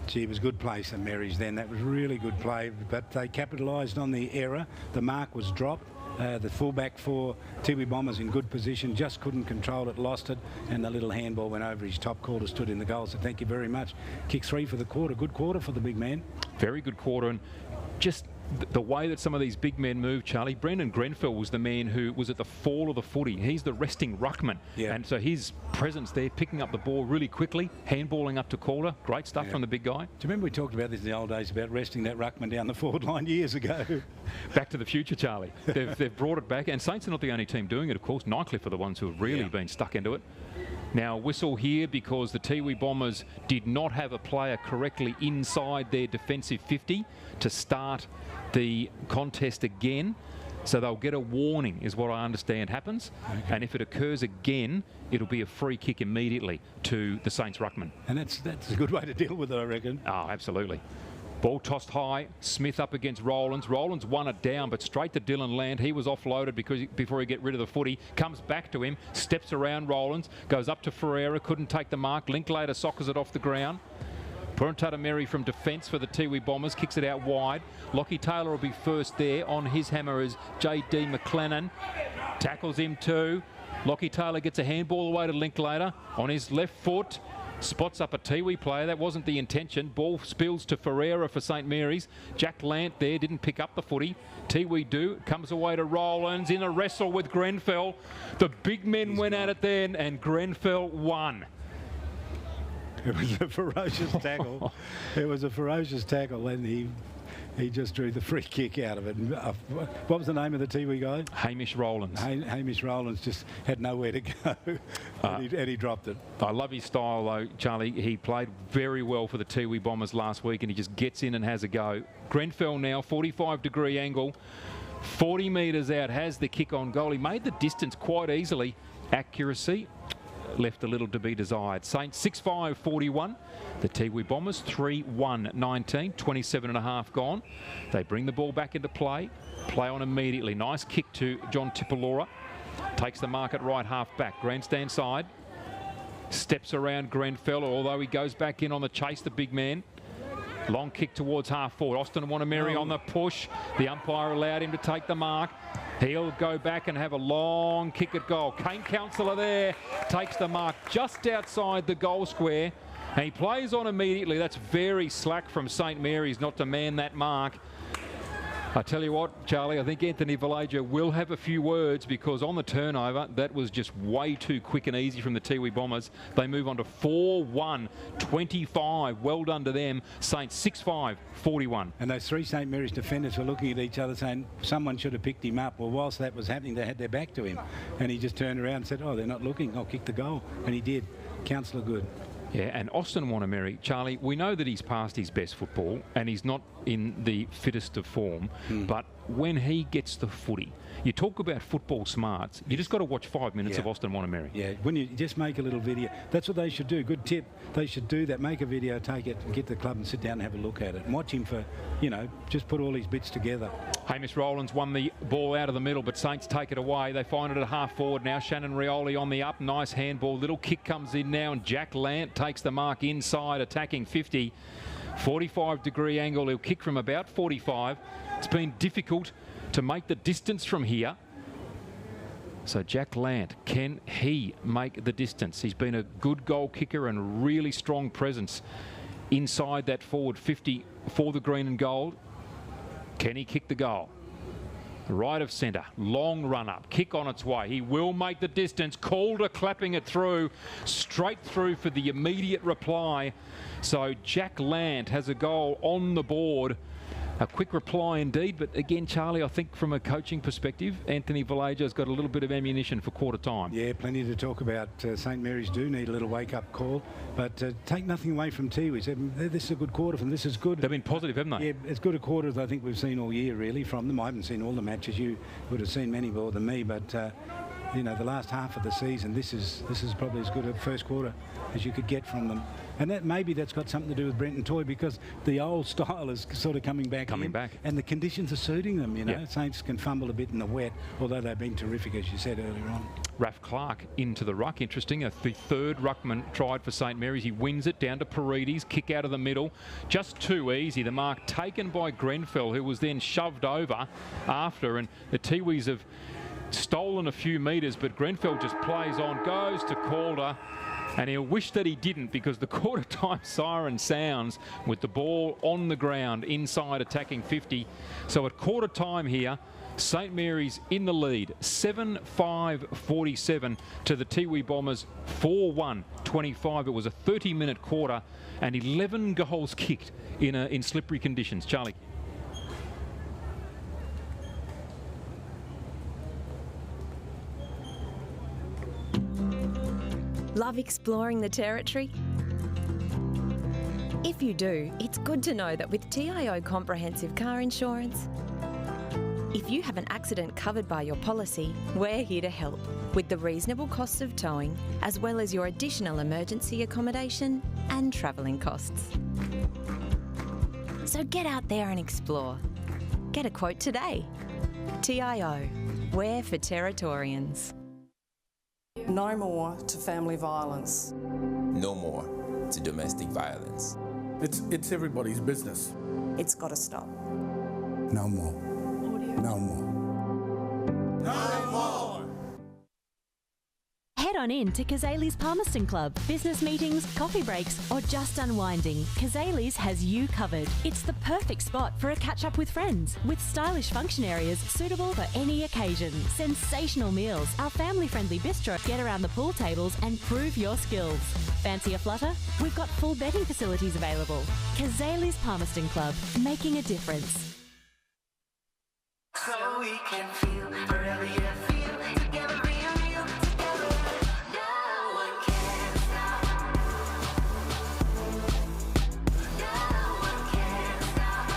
Gee, it was good play, St Mary's then. That was really good play, but they capitalised on the error. The mark was dropped. The fullback for Tiwi Bombers in good position, just couldn't control it, lost it, and the little handball went over his top. Calder stood in the goal, so thank you very much. Kick 3 for the quarter. Good quarter for the big man. Very good quarter, and just the way that some of these big men move, Charlie. Brendan Grenfell was the man who was at the fall of the footy. He's the resting ruckman. Yeah. And so his presence there, picking up the ball really quickly, handballing up to Calder. Great stuff from the big guy. Do you remember we talked about this in the old days, about resting that ruckman down the forward line years ago? Back to the future, Charlie. They've brought it back. And Saints are not the only team doing it, of course. Nightcliff are the ones who have really been stuck into it. Now, whistle here because the Tiwi Bombers did not have a player correctly inside their defensive 50 to start the contest again. So they'll get a warning, is what I understand happens. Okay. And if it occurs again, it'll be a free kick immediately to the Saints ruckman. And that's a good way to deal with it, I reckon. Oh, absolutely. Ball tossed high. Smith up against Rowlands. Rowlands won it down, but straight to Dylan Land. He was offloaded before he get rid of the footy. Comes back to him, steps around Rowlands, goes up to Ferreira, couldn't take the mark. Linklater soccers it off the ground. Puruntata Mary from defence for the Tiwi Bombers, kicks it out wide. Lockie Taylor will be first there. On his hammer is J.D. McLennan. Tackles him too. Lockie Taylor gets a handball away to Linklater. On his left foot, spots up a Tiwi player. That wasn't the intention. Ball spills to Ferreira for St Mary's. Jack Lant there, didn't pick up the footy. Tiwi do. Comes away to Rowlands in a wrestle with Grenfell. The big men went at it then, and Grenfell won. It was a ferocious tackle. It was a ferocious tackle, and he just drew the free kick out of it. What was the name of the Tiwi guy? Hamish Rowlands. Hamish Rowlands just had nowhere to go, and he dropped it. I love his style, though, Charlie. He played very well for the Tiwi Bombers last week, and he just gets in and has a go. Grenfell now, 45-degree angle, 40 metres out, has the kick on goal. He made the distance quite easily. Accuracy left a little to be desired. Saints 6-5-41. The Tiwi Bombers 3-1-19. 27 and a half gone. They bring the ball back into play. Play on immediately. Nice kick to John Tipalora. Takes the mark at right half back. Grandstand side. Steps around Grenfell, although he goes back in on the chase, the big man. Long kick towards half forward. Austin Wanameri on the push. The umpire allowed him to take the mark. He'll go back and have a long kick at goal. Kane Councillor there takes the mark just outside the goal square. And he plays on immediately. That's very slack from St Mary's not to man that mark. I tell you what, Charlie, I think Anthony Valaja will have a few words, because on the turnover, that was just way too quick and easy from the Tiwi Bombers. They move on to 4-1, 25. Well done to them. Saints 6-5, 41. And those three St Mary's defenders were looking at each other saying someone should have picked him up. Well, whilst that was happening, they had their back to him. And he just turned around and said, oh, they're not looking, I'll kick the goal. And he did. Councillor Good. Yeah, and Austin Wanameri, Charlie, we know that he's past his best football and he's not in the fittest of form, but when he gets the footy, you talk about football smarts, you just got to watch 5 minutes of Austin Wanameri. Yeah, when you just make a little video, that's what they should do. Good tip. They should do that. Make a video, take it, get the club and sit down and have a look at it. And watch him for, you know, just put all his bits together. Hamish Rowlands won the ball out of the middle, but Saints take it away. They find it at half forward now. Shannon Rioli on the up. Nice handball. Little kick comes in now, and Jack Lant takes the mark inside, attacking 50. 45-degree angle. He'll kick from about 45. It's been difficult to make the distance from here. So Jack Lant, can he make the distance? He's been a good goal kicker and really strong presence inside that forward 50 for the green and gold. Can he kick the goal? Right of centre, long run up, kick on its way. He will make the distance. Calder clapping it through, straight through for the immediate reply. So Jack Lant has a goal on the board. A quick reply indeed, but again, Charlie, I think from a coaching perspective, Anthony Valaja's got a little bit of ammunition for quarter time. Yeah, plenty to talk about. St Mary's do need a little wake-up call, but take nothing away from Tiwi. This is a good quarter from them. This is good. They've been positive, haven't they? Yeah, as good a quarter as I think we've seen all year, really, from them. I haven't seen all the matches. You would have seen many more than me, but you know, the last half of the season, this is probably as good a first quarter as you could get from them. And that maybe that's got something to do with Brenton Toy, because the old style is sort of coming back. And the conditions are suiting them, you know. Yeah. Saints can fumble a bit in the wet, although they've been terrific, as you said earlier on. Raf Clark into the ruck. Interesting. The third ruckman tried for St Mary's. He wins it down to Paredes. Kick out of the middle. Just too easy. The mark taken by Grenfell, who was then shoved over after. And the Tiwis have stolen a few metres, but Grenfell just plays on, goes to Calder. And he'll wish that he didn't, because the quarter time siren sounds with the ball on the ground inside attacking 50. So at quarter time here, St Mary's in the lead, 7-5-47 to the Tiwi Bombers, 4-1-25. It was a 30-minute quarter and 11 goals kicked in slippery conditions. Charlie. Love exploring the territory? If you do, it's good to know that with TIO Comprehensive Car Insurance, if you have an accident covered by your policy, we're here to help with the reasonable costs of towing, as well as your additional emergency accommodation and travelling costs. So get out there and explore. Get a quote today. TIO, we're for Territorians. No more to family violence. No more to domestic violence. It's everybody's business. It's got to stop. No more. No more. No more! Head on in to Kazali's Palmerston Club. Business meetings, coffee breaks, or just unwinding, Kazali's has you covered. It's the perfect spot for a catch-up with friends, with stylish function areas suitable for any occasion. Sensational meals, our family-friendly bistro. Get around the pool tables and prove your skills. Fancy a flutter? We've got full betting facilities available. Kazali's Palmerston Club, making a difference. So we can feel forever, yeah, feel together, real together. No one can stop. No one can stop.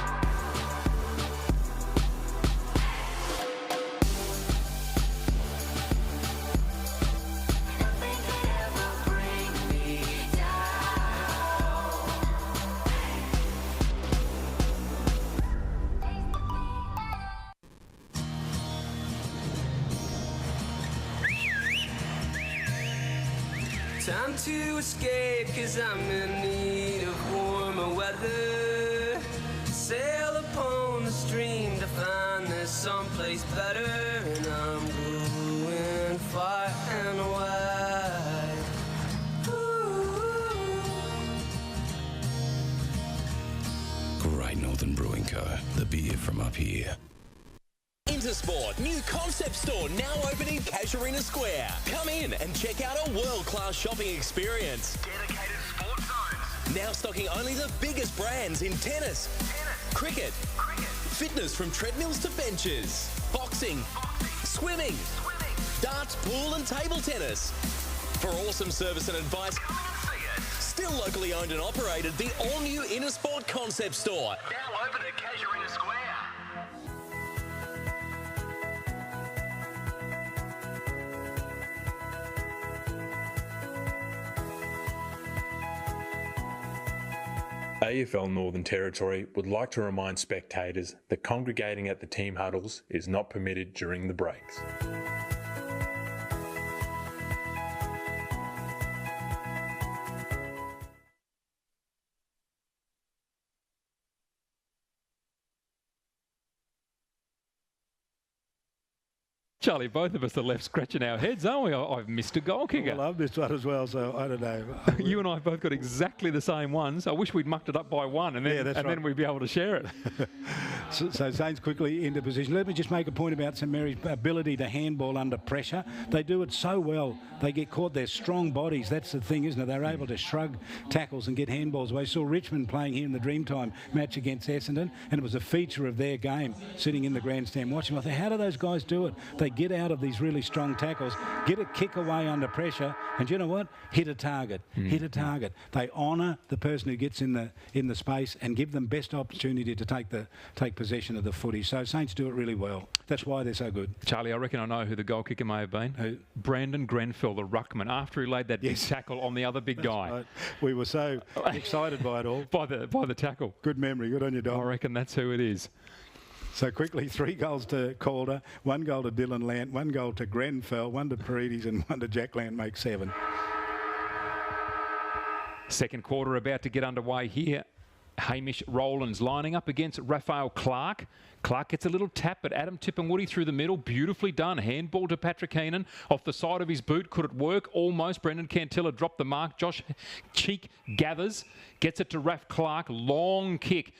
Nothing can ever bring me down. Time to escape, 'cause I'm in need of warmer weather. Sail upon the stream to find there's someplace better. And I'm going far and wide. Great Northern Brewing Co. The beer from up here. Intersport, new concept store now open in Casuarina Square. Come in and check out a world-class shopping experience. Dedicated sports zones. Now stocking only the biggest brands in tennis, cricket, fitness from treadmills to benches, boxing, swimming, darts, pool and table tennis. For awesome service and advice, still locally owned and operated, the all-new Intersport concept store. Now open at Casuarina Square. AFL Northern Territory would like to remind spectators that congregating at the team huddles is not permitted during the breaks. Charlie, both of us are left scratching our heads, aren't we? I've missed a goal kicker. Well, I've missed one as well, so I don't know. You and I have both got exactly the same ones. I wish we'd mucked it up by one, and then, then we'd be able to share it. So Saints quickly into position. Let me just make a point about St Mary's ability to handball under pressure. They do it so well. They get caught. They're strong bodies. That's the thing, isn't it? They're able to shrug tackles and get handballs away. Saw Richmond playing here in the Dreamtime match against Essendon, and it was a feature of their game, sitting in the grandstand watching. I thought, how do those guys do it? They get out of these really strong tackles, get a kick away under pressure, and you know what? Hit a target. Hit a target. They honour the person who gets in the space and give them best opportunity to take possession of the footy. So Saints do it really well. That's why they're so good. Charlie, I reckon I know who the goal kicker may have been. Who? Brandon Grenfell, the ruckman, after he laid that big tackle on the other big guy. Right. We were so excited by it all. By the tackle. Good memory. Good on you, Dom. I reckon that's who it is. So quickly, 3 goals to Calder, 1 goal to Dylan Lant, 1 goal to Grenfell, 1 to Paredes and 1 to Jack Lant, makes 7. Second quarter about to get underway here. Hamish Rowlands lining up against Raphael Clark. Clark gets a little tap, but Adam Tipungwuti through the middle. Beautifully done. Handball to Patrick Heenan. Off the side of his boot. Could it work? Almost. Brendan Cantilla dropped the mark. Josh Cheek gathers. Gets it to Raph Clark. Long kick.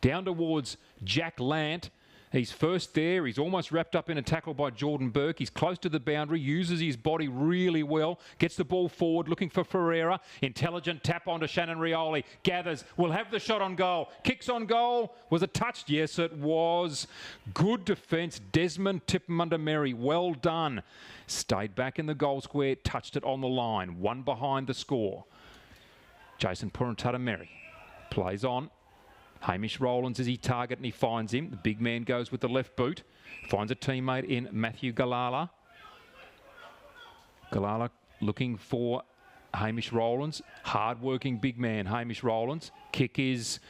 Down towards Jack Lant. He's first there. He's almost wrapped up in a tackle by Jordan Burke. He's close to the boundary, uses his body really well, gets the ball forward, looking for Ferreira. Intelligent tap onto Shannon Rioli. Gathers, will have the shot on goal. Kicks on goal. Was it touched? Yes, it was. Good defence. Desmond Tipmundamerry. Well done. Stayed back in the goal square, touched it on the line. 1 behind the score. Jason Puruntatameri plays on. Hamish Rowlands is his target and he finds him. The big man goes with the left boot. Finds a teammate in Matthew Galala. Galala looking for Hamish Rowlands. Hard-working big man, Hamish Rowlands. Kick is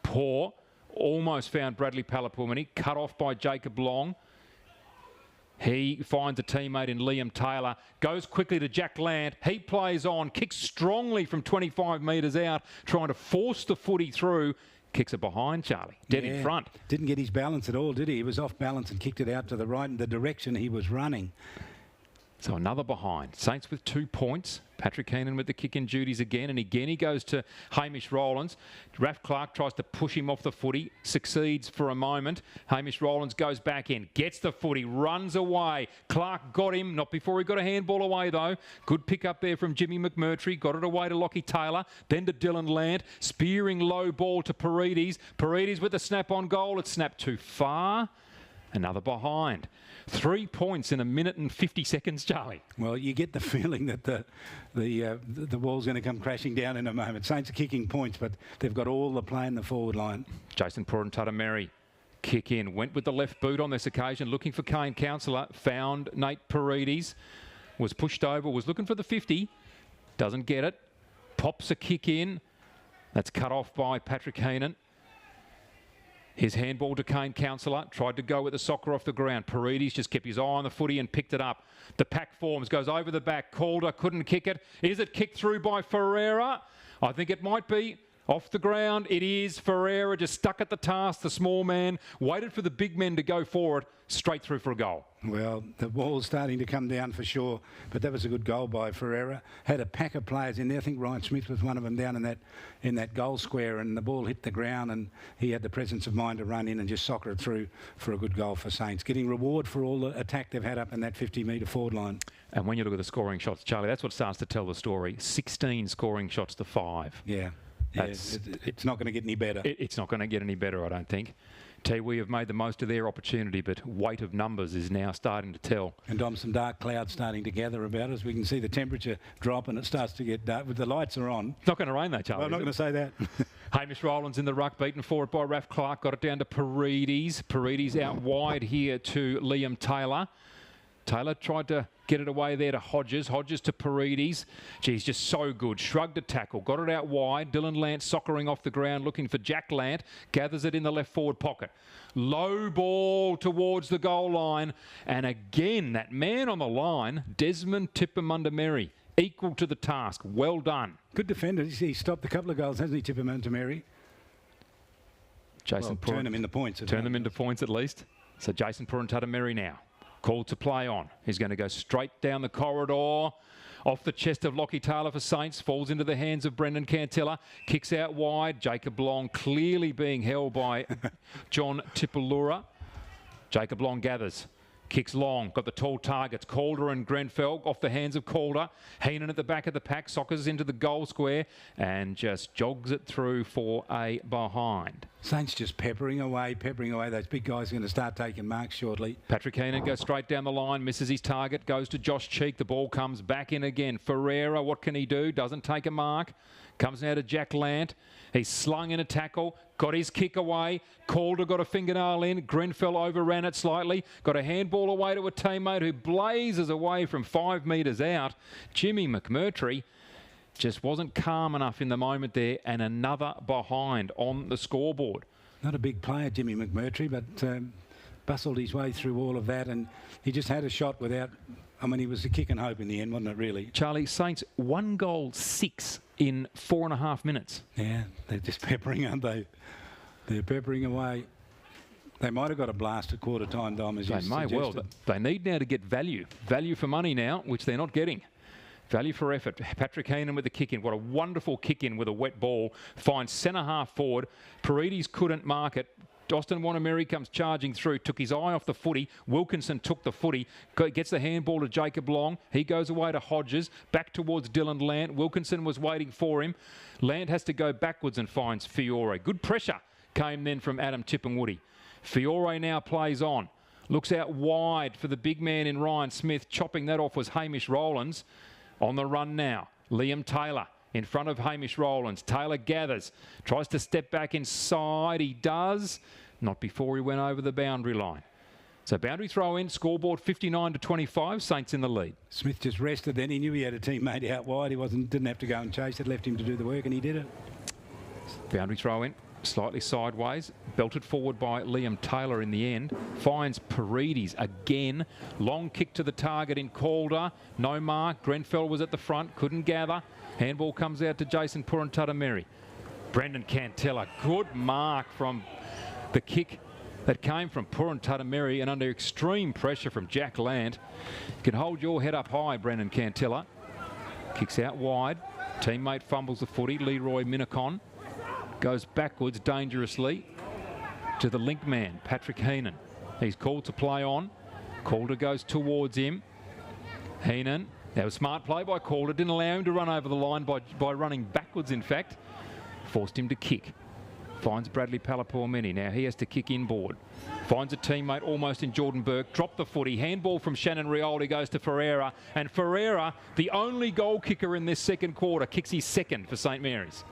poor. Almost found Bradley Palapumani. Cut off by Jacob Long. He finds a teammate in Liam Taylor. Goes quickly to Jack Lant. He plays on. Kicks strongly from 25 metres out. Trying to force the footy through. Kicks it behind, Charlie. Dead in front. Didn't get his balance at all, did he? He was off balance and kicked it out to the right in the direction he was running. So another behind. Saints with 2 points. Patrick Heenan with the kick-in duties again. And again he goes to Hamish Rowlands. Raph Clark tries to push him off the footy. Succeeds for a moment. Hamish Rowlands goes back in. Gets the footy. Runs away. Clark got him. Not before he got a handball away though. Good pick up there from Jimmy McMurtry. Got it away to Lockie Taylor. Then to Dylan Lant. Spearing low ball to Paredes. Paredes with the snap on goal. It snapped too far. Another behind. 3 points in a minute and 50 seconds, Charlie. Well, you get the feeling that the wall's going to come crashing down in a moment. Saints are kicking points, but they've got all the play in the forward line. Jason Puruntatameri kick in. Went with the left boot on this occasion, looking for Kane Counsellor. Found Nate Paredes. Was pushed over, was looking for the 50. Doesn't get it. Pops a kick in. That's cut off by Patrick Heenan. His handball to Kane Counsellor. Tried to go with the soccer off the ground. Paredes just kept his eye on the footy and picked it up. The pack forms. Goes over the back. Calder couldn't kick it. Is it kicked through by Ferreira? I think it might be. Off the ground, it is. Ferreira just stuck at the task, the small man, waited for the big men to go for it, straight through for a goal. Well, the ball's starting to come down for sure, but that was a good goal by Ferreira. Had a pack of players in there. I think Ryan Smith was one of them down in that goal square, and the ball hit the ground, and he had the presence of mind to run in and just soccer it through for a good goal for Saints, getting reward for all the attack they've had up in that 50-metre forward line. And when you look at the scoring shots, Charlie, that's what starts to tell the story. 16 scoring shots to 5. Yeah. It's not going to get any better. It's not going to get any better, I don't think. Tiwi have made the most of their opportunity, but weight of numbers is now starting to tell. And some dark clouds starting to gather about us. We can see the temperature drop and it starts to get dark. But the lights are on. It's not going to rain though, Charlie. Well, I'm not going to say that. Hamish Rowland's in the ruck, beaten forward by Raf Clark. Got it down to Paredes. Paredes out wide here to Liam Taylor. Taylor tried to get it away there to Hodges. Hodges to Paredes. Geez, just so good. Shrugged a tackle. Got it out wide. Dylan Lant soccering off the ground, looking for Jack Lant. Gathers it in the left forward pocket. Low ball towards the goal line. And again, that man on the line, Desmond Tipper-Mundamerry, equal to the task. Well done. Good defender. He stopped a couple of goals, hasn't he, Tipper-Mundamerry? Jason turn them into points. Turn them into points at least. So Jason Purantatameri now. Called to play on. He's going to go straight down the corridor. Off the chest of Lockie Taylor for Saints. Falls into the hands of Brendan Cantilla. Kicks out wide. Jacob Long clearly being held by John Tipalura. Jacob Long gathers. Kicks long. Got the tall targets. Calder and Grenfell off the hands of Calder. Heenan at the back of the pack. Soccers into the goal square and just jogs it through for a behind. Saints just peppering away. Those big guys are going to start taking marks shortly. Patrick Heenan goes straight down the line. Misses his target. Goes to Josh Cheek. The ball comes back in again. Ferreira, what can he do? Doesn't take a mark. Comes now to Jack Lant. He's slung in a tackle. Got his kick away. Calder got a fingernail in. Grenfell overran it slightly. Got a handball away to a teammate who blazes away from 5 metres out. Jimmy McMurtry just wasn't calm enough in the moment there, and another behind on the scoreboard. Not a big player, Jimmy McMurtry, but bustled his way through all of that, and he just had a shot without... I mean, he was a kick and hope in the end, wasn't it, really? Charlie, Saints 1 goal 6 in 4.5 minutes. Yeah, they're just peppering, aren't they? They're peppering away. They might have got a blast at quarter time, Dom, as you suggested. They may well. They need now to get value. Value for money now, which they're not getting. Value for effort. Patrick Heenan with the kick in. What a wonderful kick in with a wet ball. Finds centre half forward. Paredes couldn't mark it. Austin Wanameri comes charging through, took his eye off the footy. Wilkinson took the footy, gets the handball to Jacob Long. He goes away to Hodges, back towards Dylan Lant. Wilkinson was waiting for him. Lant has to go backwards and finds Fiore. Good pressure came then from Adam Tipungwoody. Fiore now plays on. Looks out wide for the big man in Ryan Smith. Chopping that off was Hamish Rowlands. On the run now, Liam Taylor in front of Hamish Rowlands. Taylor gathers, tries to step back inside. He does, not before he went over the boundary line. So boundary throw in, scoreboard 59-25, Saints in the lead. Smith just rested then. He knew he had a teammate out wide. He didn't have to go and chase it, left him to do the work, and he did it. Boundary throw in, slightly sideways, belted forward by Liam Taylor in the end. Finds Paredes again. Long kick to the target in Calder. No mark. Grenfell was at the front, couldn't gather. Handball comes out to Jason Purantatameri. Brendan Cantilla, good mark from the kick that came from Purantatameri and under extreme pressure from Jack Lant. You can hold your head up high, Brendan Cantilla. Kicks out wide. Teammate fumbles the footy. Leroy Minnicon goes backwards dangerously to the link man, Patrick Heenan. He's called to play on. Calder goes towards him. Heenan. Now, a smart play by Calder. Didn't allow him to run over the line by running backwards, in fact. Forced him to kick. Finds Bradley Palapauameni. Now he has to kick inboard. Finds a teammate almost in Jordan Burke. Dropped the footy. Handball from Shannon Rioldi goes to Ferreira. And Ferreira, the only goal kicker in this second quarter, kicks his second for St Mary's.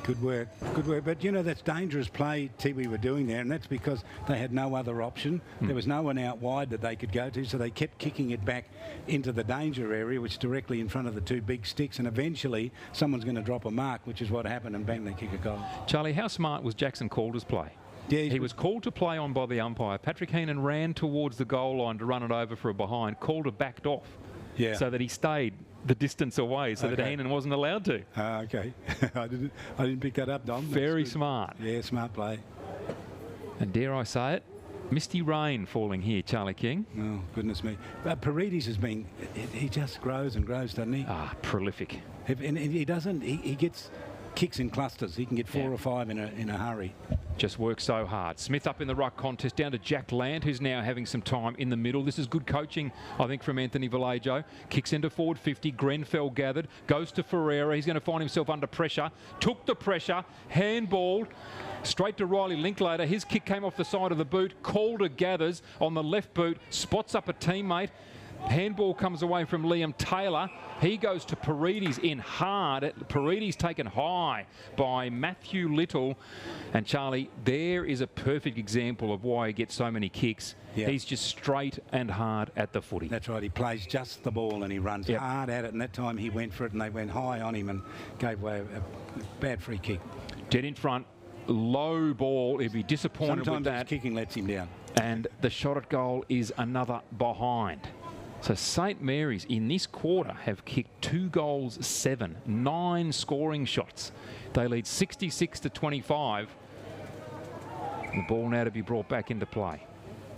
Good work, good work. But, you know, that's dangerous play Tiwi were doing there, and that's because they had no other option. There was no one out wide that they could go to, so they kept kicking it back into the danger area, which is directly in front of the 2 big sticks, and eventually someone's going to drop a mark, which is what happened, and bang, they kick a goal. Charlie, how smart was Jackson Calder's play? Yeah, he was called to play on by the umpire. Patrick Heenan ran towards the goal line to run it over for a behind. Calder backed off so that he stayed the distance away so that Hannon wasn't allowed to. Okay. I didn't pick that up, Dom. Very smart. Yeah, smart play. And dare I say it, misty rain falling here, Charlie King. Oh, goodness me. But Paredes has been, he just grows and grows, doesn't he? Ah, prolific. And he doesn't, he gets kicks in clusters. He can get 4 or 5 in a hurry. Just works so hard. Smith up in the ruck contest, down to Jack Land, who's now having some time in the middle. This is good coaching, I think, from Anthony Vallejo. Kicks into forward 50. Grenfell gathered. Goes to Ferreira. He's going to find himself under pressure. Took the pressure. Handballed. Straight to Riley Linklater. His kick came off the side of the boot. Calder gathers on the left boot. Spots up a teammate. Handball comes away from Liam Taylor. He goes to Paredes in hard. Paredes taken high by Matthew Little. And Charlie, there is a perfect example of why he gets so many kicks. Yeah. He's just straight and hard at the footy. That's right. He plays just the ball and he runs hard at it. And that time he went for it and they went high on him and gave away a bad free kick. Dead in front. Low ball. He'd be disappointed Sometimes with that. his kicking lets him down. And the shot at goal is another behind. So St Mary's in this quarter have kicked 2 goals, 7, 9 scoring shots. They lead 66-25. The ball now to be brought back into play.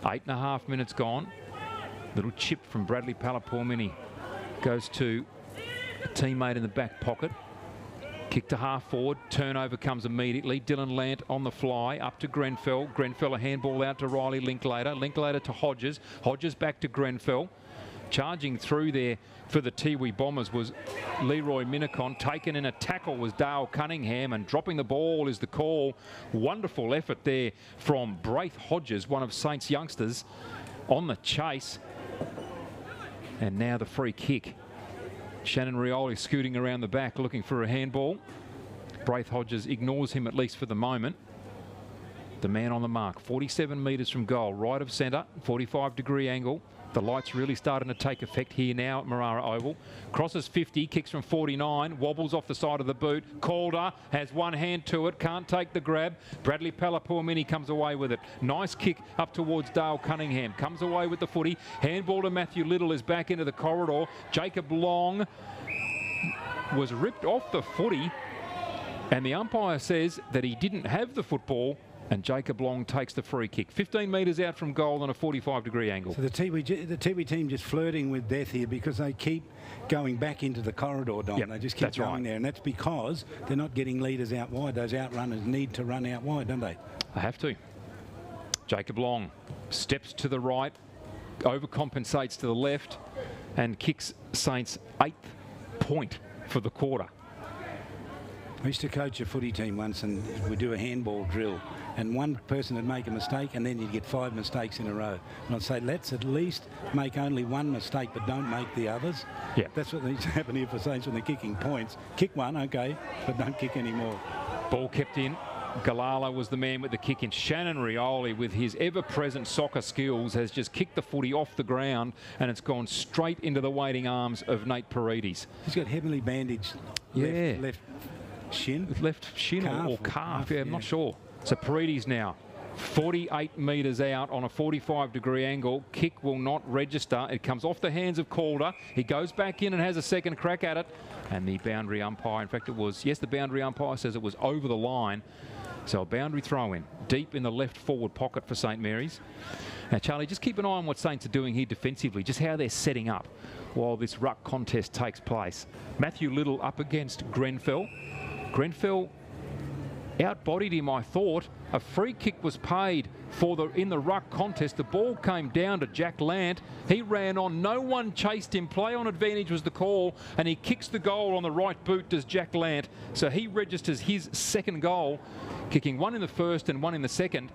8.5 minutes gone. Little chip from Bradley Palapurmini goes to a teammate in the back pocket. Kick to half forward. Turnover comes immediately. Dylan Lant on the fly. Up to Grenfell. Grenfell a handball out to Riley Linklater. Linklater to Hodges. Hodges back to Grenfell. Charging through there for the Tiwi Bombers was Leroy Minnicon. Taken in a tackle was Dale Cunningham, and dropping the ball is the call. Wonderful effort there from Braith Hodges, one of Saints' youngsters, on the chase. And now the free kick. Shannon Rioli scooting around the back looking for a handball. Braith Hodges ignores him, at least for the moment. The man on the mark, 47 metres from goal, right of centre, 45-degree angle. The light's really starting to take effect here now at Marara Oval. Crosses 50, kicks from 49, wobbles off the side of the boot. Calder has one hand to it, can't take the grab. Bradley Palapurmini comes away with it. Nice kick up towards Dale Cunningham. Comes away with the footy. Handball to Matthew Little is back into the corridor. Jacob Long was ripped off the footy, and the umpire says that he didn't have the football. And Jacob Long takes the free kick. 15 metres out from goal on a 45-degree angle. So the Tiwi team just flirting with death here because they keep going back into the corridor, Dom. Yep, they just keep going there. And that's because they're not getting leaders out wide. Those outrunners need to run out wide, don't they? They have to. Jacob Long steps to the right, overcompensates to the left, and kicks Saints' 8th point for the quarter. I used to coach a footy team once, and we'd do a handball drill. And one person would make a mistake, and then you'd get 5 mistakes in a row. And I'd say, let's at least make only one mistake, but don't make the others. Yeah. That's what needs to happen here for Saints when they're kicking points. Kick one, okay, but don't kick any more. Ball kept in. Galala was the man with the kick in. Shannon Rioli, with his ever-present soccer skills, has just kicked the footy off the ground, and it's gone straight into the waiting arms of Nate Paredes. He's got heavily bandaged left shin. Left shin or calf, yeah, I'm not sure. So Paredes now 48 metres out on a 45-degree angle. Kick will not register. It comes off the hands of Calder. He goes back in and has a second crack at it. And the boundary umpire, in fact it was, yes, the boundary umpire says it was over the line. So a boundary throw in, deep in the left forward pocket for St Mary's. Now Charlie, just keep an eye on what Saints are doing here defensively, just how they're setting up while this ruck contest takes place. Matthew Little up against Grenfell. Grenfell outbodied him, I thought. A free kick was paid in the ruck contest. The ball came down to Jack Lant. He ran on. No one chased him. Play on advantage was the call, and he kicks the goal on the right boot, does Jack Lant. So he registers his second goal, kicking one in the first and one in the second.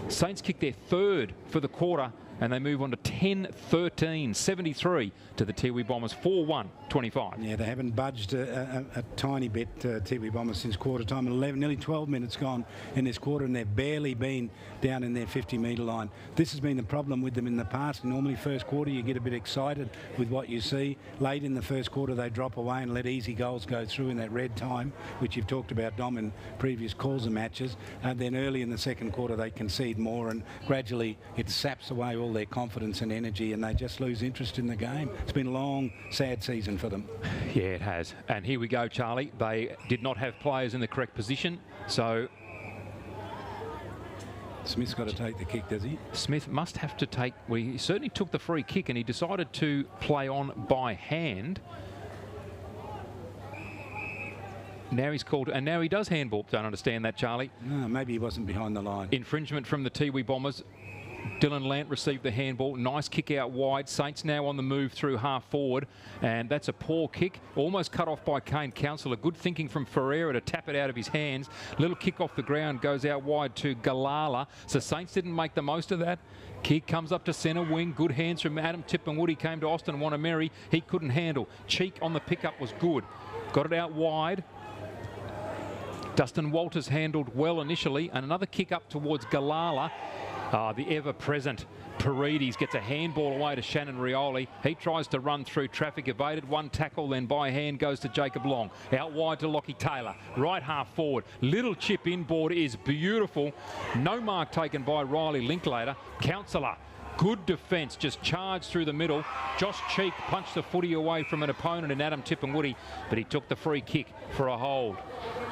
Saints kick their third for the quarter, and they move on to 10-13, 73 to the Tiwi Bombers, 4-1-25. Yeah, they haven't budged a tiny bit, Tiwi Bombers, since quarter time. 11, nearly 12 minutes gone in this quarter, and they've barely been down in their 50-metre line. This has been the problem with them in the past. Normally first quarter you get a bit excited with what you see. Late in the first quarter they drop away and let easy goals go through in that red time, which you've talked about, Dom, in previous calls and matches. Then early in the second quarter they concede more, and gradually it saps away all all their confidence and energy, and they just lose interest in the game. It's been a long, sad season for them. Yeah, it has. And here we go, Charlie. They did not have players in the correct position, so... Smith's got to take the kick, does he? Smith must have to take... Well, he certainly took the free kick, and he decided to play on by hand. Now he's called, and now he does handball. Don't understand that, Charlie. No, maybe he wasn't behind the line. Infringement from the Tiwi Bombers. Dylan Lant received the handball. Nice kick out wide. Saints now on the move through half forward, and that's a poor kick. Almost cut off by Kane Counsellor. Good thinking from Ferreira to tap it out of his hands. Little kick off the ground, goes out wide to Galala. So Saints didn't make the most of that. Kick comes up to centre wing. Good hands from Adam Tipungwuti. Came to Austin Wanameri. He couldn't handle. Cheek on the pickup was good. Got it out wide. Dustin Walters handled well initially, and another kick up towards Galala. The ever-present Paredes gets a handball away to Shannon Rioli. He tries to run through traffic, evaded one tackle, then by hand goes to Jacob Long. Out wide to Lockie Taylor. Right half forward. Little chip inboard is beautiful. No mark taken by Riley Linklater. Counsellor. Good defence, just charged through the middle. Josh Cheek punched the footy away from an opponent in Adam Tipungwuti, but he took the free kick for a hold.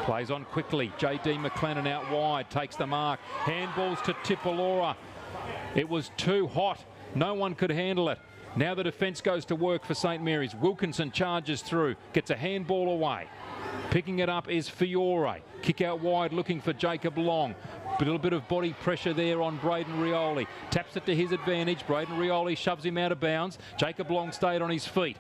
Plays on quickly. J.D. McLennan out wide, takes the mark. Handballs to Tipalora. It was too hot. No one could handle it. Now the defence goes to work for St Mary's. Wilkinson charges through, gets a handball away. Picking it up is Fiore. Kick out wide looking for Jacob Long. A little bit of body pressure there on Braden Rioli. Taps it to his advantage. Braden Rioli shoves him out of bounds. Jacob Long stayed on his feet.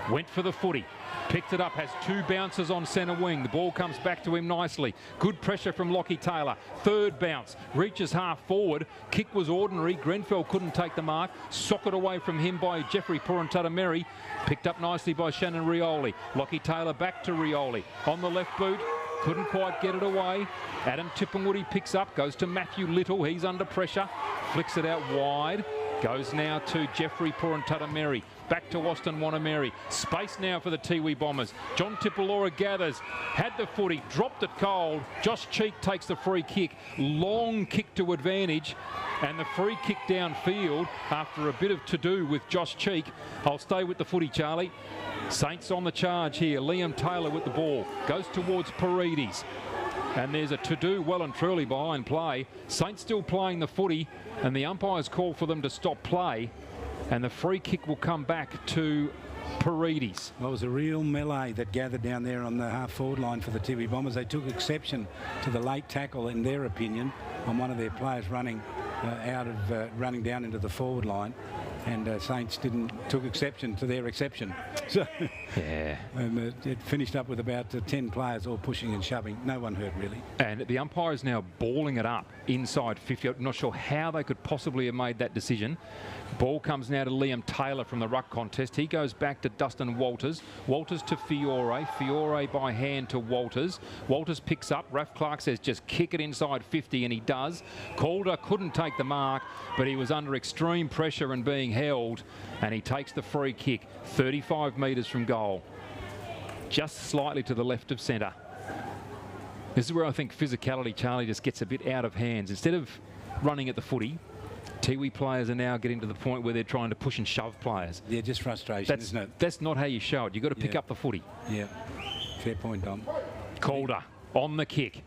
Went for the footy. Picked it up, has two bounces on centre wing. The ball comes back to him nicely. Good pressure from Lockie Taylor. Third bounce. Reaches half forward. Kick was ordinary. Grenfell couldn't take the mark. Socket away from him by Jeffrey Puruntatameri. Picked up nicely by Shannon Rioli. Lockie Taylor back to Rioli. On the left boot. Couldn't quite get it away. Adam Tipungwuti picks up, goes to Matthew Little. He's under pressure. Flicks it out wide. Goes now to Jeffrey Puruntatameri. Back to Austin Wanameri. Space now for the Tiwi Bombers. John Tipalora gathers. Had the footy. Dropped it cold. Josh Cheek takes the free kick. Long kick to advantage. And the free kick downfield after a bit of to-do with Josh Cheek. I'll stay with the footy, Charlie. Saints on the charge here. Liam Taylor with the ball. Goes towards Paredes. And there's a to-do well and truly behind play. Saints still playing the footy, and the umpires call for them to stop play. And the free kick will come back to Paredes. Well, it was a real melee that gathered down there on the half-forward line for the Tiwi Bombers. They took exception to the late tackle, in their opinion, on one of their players running running down into the forward line. And Saints took exception to their exception. So, yeah. And it finished up with about 10 players all pushing and shoving. No one hurt, really. And the umpire is now balling it up inside 50. I'm not sure how they could possibly have made that decision. Ball comes now to Liam Taylor from the ruck contest. He goes back to Dustin Walters. Walters to Fiore. Fiore by hand to Walters. Walters picks up. Ralph Clark says just kick it inside 50, and he does. Calder couldn't take the mark, but he was under extreme pressure and being held, and he takes the free kick 35 metres from goal. Just slightly to the left of centre. This is where I think physicality, Charlie, just gets a bit out of hands. Instead of running at the footy, Tiwi players are now getting to the point where they're trying to push and shove players. Yeah, just frustration, isn't it? That's not how you show it. You've got to pick up the footy. Yeah, fair point, Dom. Calder on the kick.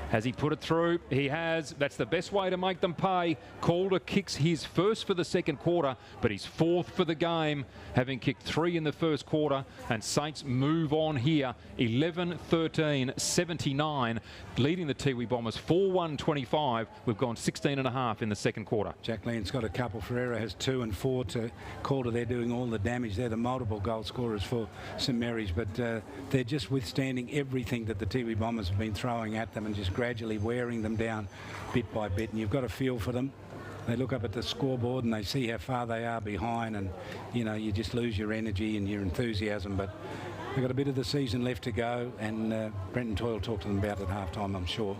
Has he put it through? He has. That's the best way to make them pay. Calder kicks his first for the second quarter, but he's fourth for the game, having kicked 3 in the first quarter. And Saints move on here. 11-13-79, leading the Tiwi Bombers 4-1-25. We've gone 16.5 in the second quarter. Jack Lean's got a couple. Ferreira has 2 and 4 to Calder. They're doing all the damage. They're the multiple goal scorers for St Mary's, but they're just withstanding everything that the Tiwi Bombers have been throwing at them and just gradually wearing them down bit by bit. And you've got a feel for them. They look up at the scoreboard and they see how far they are behind, and you know, you just lose your energy and your enthusiasm. But they've got a bit of the season left to go, and Brenton Toyle talked to them about it at half time, I'm sure.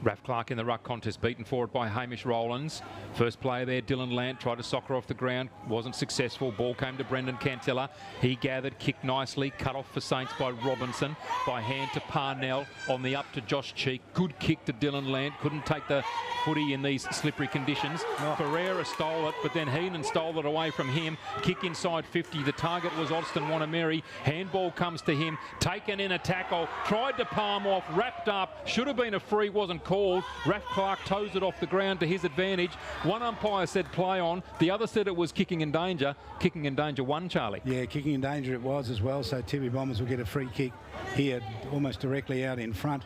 Raph Clark in the ruck contest, beaten for it by Hamish Rowlands. First player there, Dylan Lant, tried to soccer off the ground, wasn't successful. Ball came to Brendan Cantilla. He gathered, kicked nicely, cut off for Saints by Robinson. By hand to Parnell, on the up to Josh Cheek. Good kick to Dylan Lant, couldn't take the footy in these slippery conditions. Ferreira stole it, but then Heenan stole it away from him. Kick inside 50, the target was Austin Wanameri. Handball comes to him, taken in a tackle, tried to palm off, wrapped up, should have been a free, wasn't called. Raph Clark toes it off the ground to his advantage. One umpire said play on, the other said it was kicking in danger. Kicking in danger won, Charlie. Yeah, kicking in danger it was as well, so Tiwi Bombers will get a free kick here, almost directly out in front.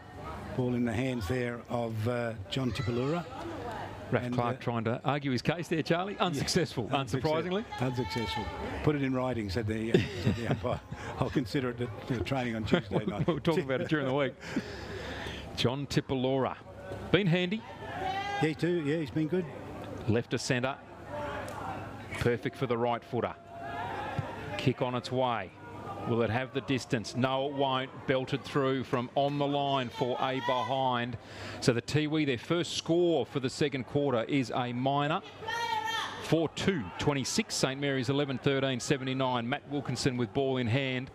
Ball in the hands there of John Tipalura. Raph Clark trying to argue his case there, Charlie. Unsuccessful, unsurprisingly. Unsuccessful. Put it in writing, said the umpire. I'll consider it at training on Tuesday night. We'll talk about it during the week. John Tipalura. Been handy. Yeah, too. Yeah, he's been good. Left to centre. Perfect for the right footer. Kick on its way. Will it have the distance? No, it won't. Belted through from on the line for a behind. So the Tiwi, their first score for the second quarter is a minor. 4-2, 26. St Mary's 11-13, 79. Matt Wilkinson with ball in hand.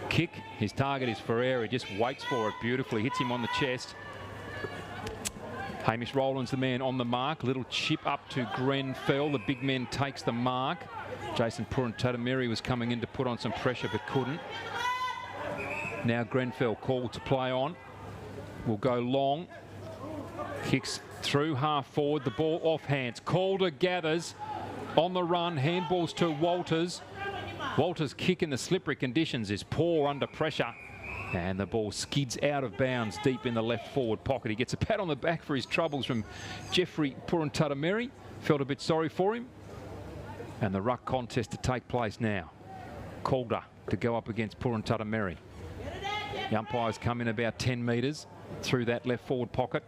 Kick. His target is Ferreira. He just waits for it beautifully. Hits him on the chest. Hamish Rowlands, the man on the mark. Little chip up to Grenfell. The big man takes the mark. Jason Purantatamiri was coming in to put on some pressure but couldn't. Now Grenfell called to play on. Will go long. Kicks through half forward. The ball off hands. Calder gathers on the run. Handballs to Walters. Walters' kick in the slippery conditions is poor under pressure. And the ball skids out of bounds deep in the left forward pocket. He gets a pat on the back for his troubles from Jeffrey Purantatamiri. Felt a bit sorry for him. And the ruck contest to take place now. Calder to go up against Purantatamiri. The umpires come in about 10 metres through that left forward pocket.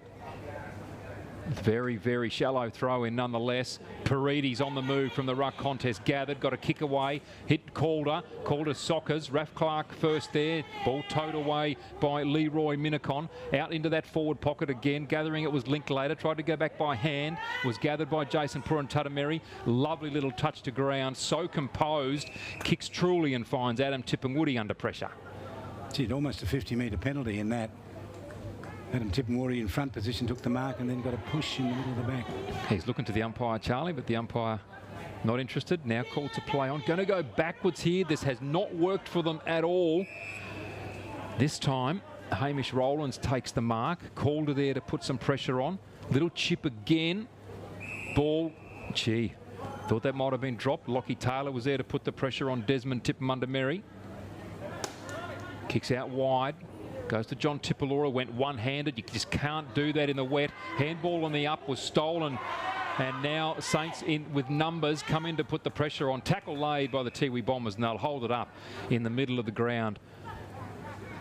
Very, very shallow throw in nonetheless. Paredes on the move from the ruck contest. Gathered, got a kick away. Hit Calder. Calder soccers. Raph Clark first there. Ball towed away by Leroy Minnicon. Out into that forward pocket again. Gathering it was Linklater. Tried to go back by hand. Was gathered by Jason Purantatamiri. Lovely little touch to ground. So composed. Kicks truly and finds Adam Tipungwuti under pressure. Gee, almost a 50-metre penalty in that. Adam Tipungwuti in front position, took the mark and then got a push in the middle of the back. He's looking to the umpire, Charlie, but the umpire not interested. Now called to play on. Going to go backwards here. This has not worked for them at all. This time, Hamish Rowlands takes the mark. Calder there to put some pressure on. Little chip again. Ball, gee, thought that might have been dropped. Lockie Taylor was there to put the pressure on Desmond Tipmundamerry. Kicks out wide. Goes to John Tipalura, went one-handed. You just can't do that in the wet. Handball on the up was stolen. And now Saints in with numbers come in to put the pressure on. Tackle laid by the Tiwi Bombers, and they'll hold it up in the middle of the ground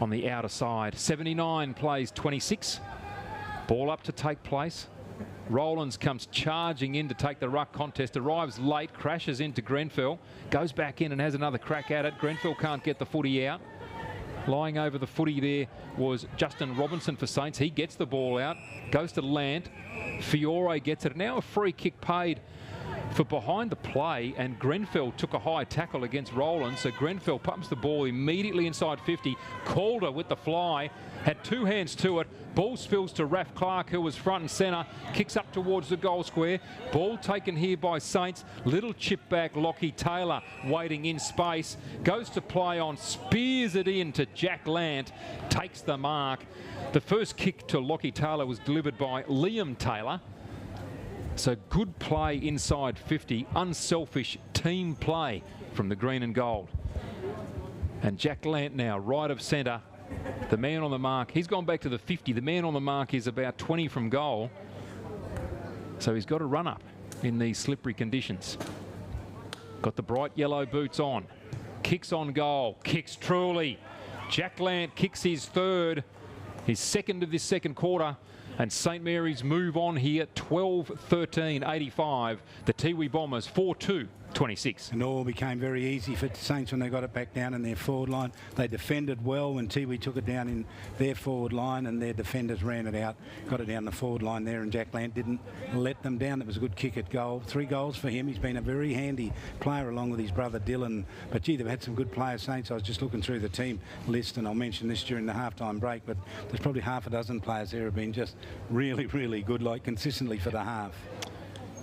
on the outer side. 79 plays 26. Ball up to take place. Rowlands comes charging in to take the ruck contest. Arrives late, crashes into Grenfell. Goes back in and has another crack at it. Grenfell can't get the footy out. Lying over the footy there was Justin Robinson for Saints. He gets the ball out, goes to Lant. Fiore gets it. Now a free kick paid for behind the play, and Grenfell took a high tackle against Rowlands. So Grenfell pumps the ball immediately inside 50. Calder with the fly, had two hands to it. Ball spills to Raph Clark, who was front and centre. Kicks up towards the goal square. Ball taken here by Saints. Little chip back, Lockie Taylor waiting in space. Goes to play on, spears it in to Jack Lant. Takes the mark. The first kick to Lockie Taylor was delivered by Liam Taylor. So good play inside 50. Unselfish team play from the green and gold. And Jack Lant now right of centre. The man on the mark, he's gone back to the 50. The man on the mark is about 20 from goal. So he's got a run up in these slippery conditions. Got the bright yellow boots on. Kicks on goal. Kicks truly. Jack Lant kicks his third. His second of this second quarter. And St Mary's move on here. 12-13, 85. The Tiwi Bombers 4-2 26. And all became very easy for Saints when they got it back down in their forward line. They defended well when Tiwi took it down in their forward line, and their defenders ran it out, got it down the forward line there, and Jack Lant didn't let them down. It was a good kick at goal. 3 goals for him. He's been a very handy player along with his brother Dylan. But gee, they've had some good players, Saints. I was just looking through the team list, and I'll mention this during the halftime break, but there's probably half a dozen players there have been just really, really good, like consistently for the half.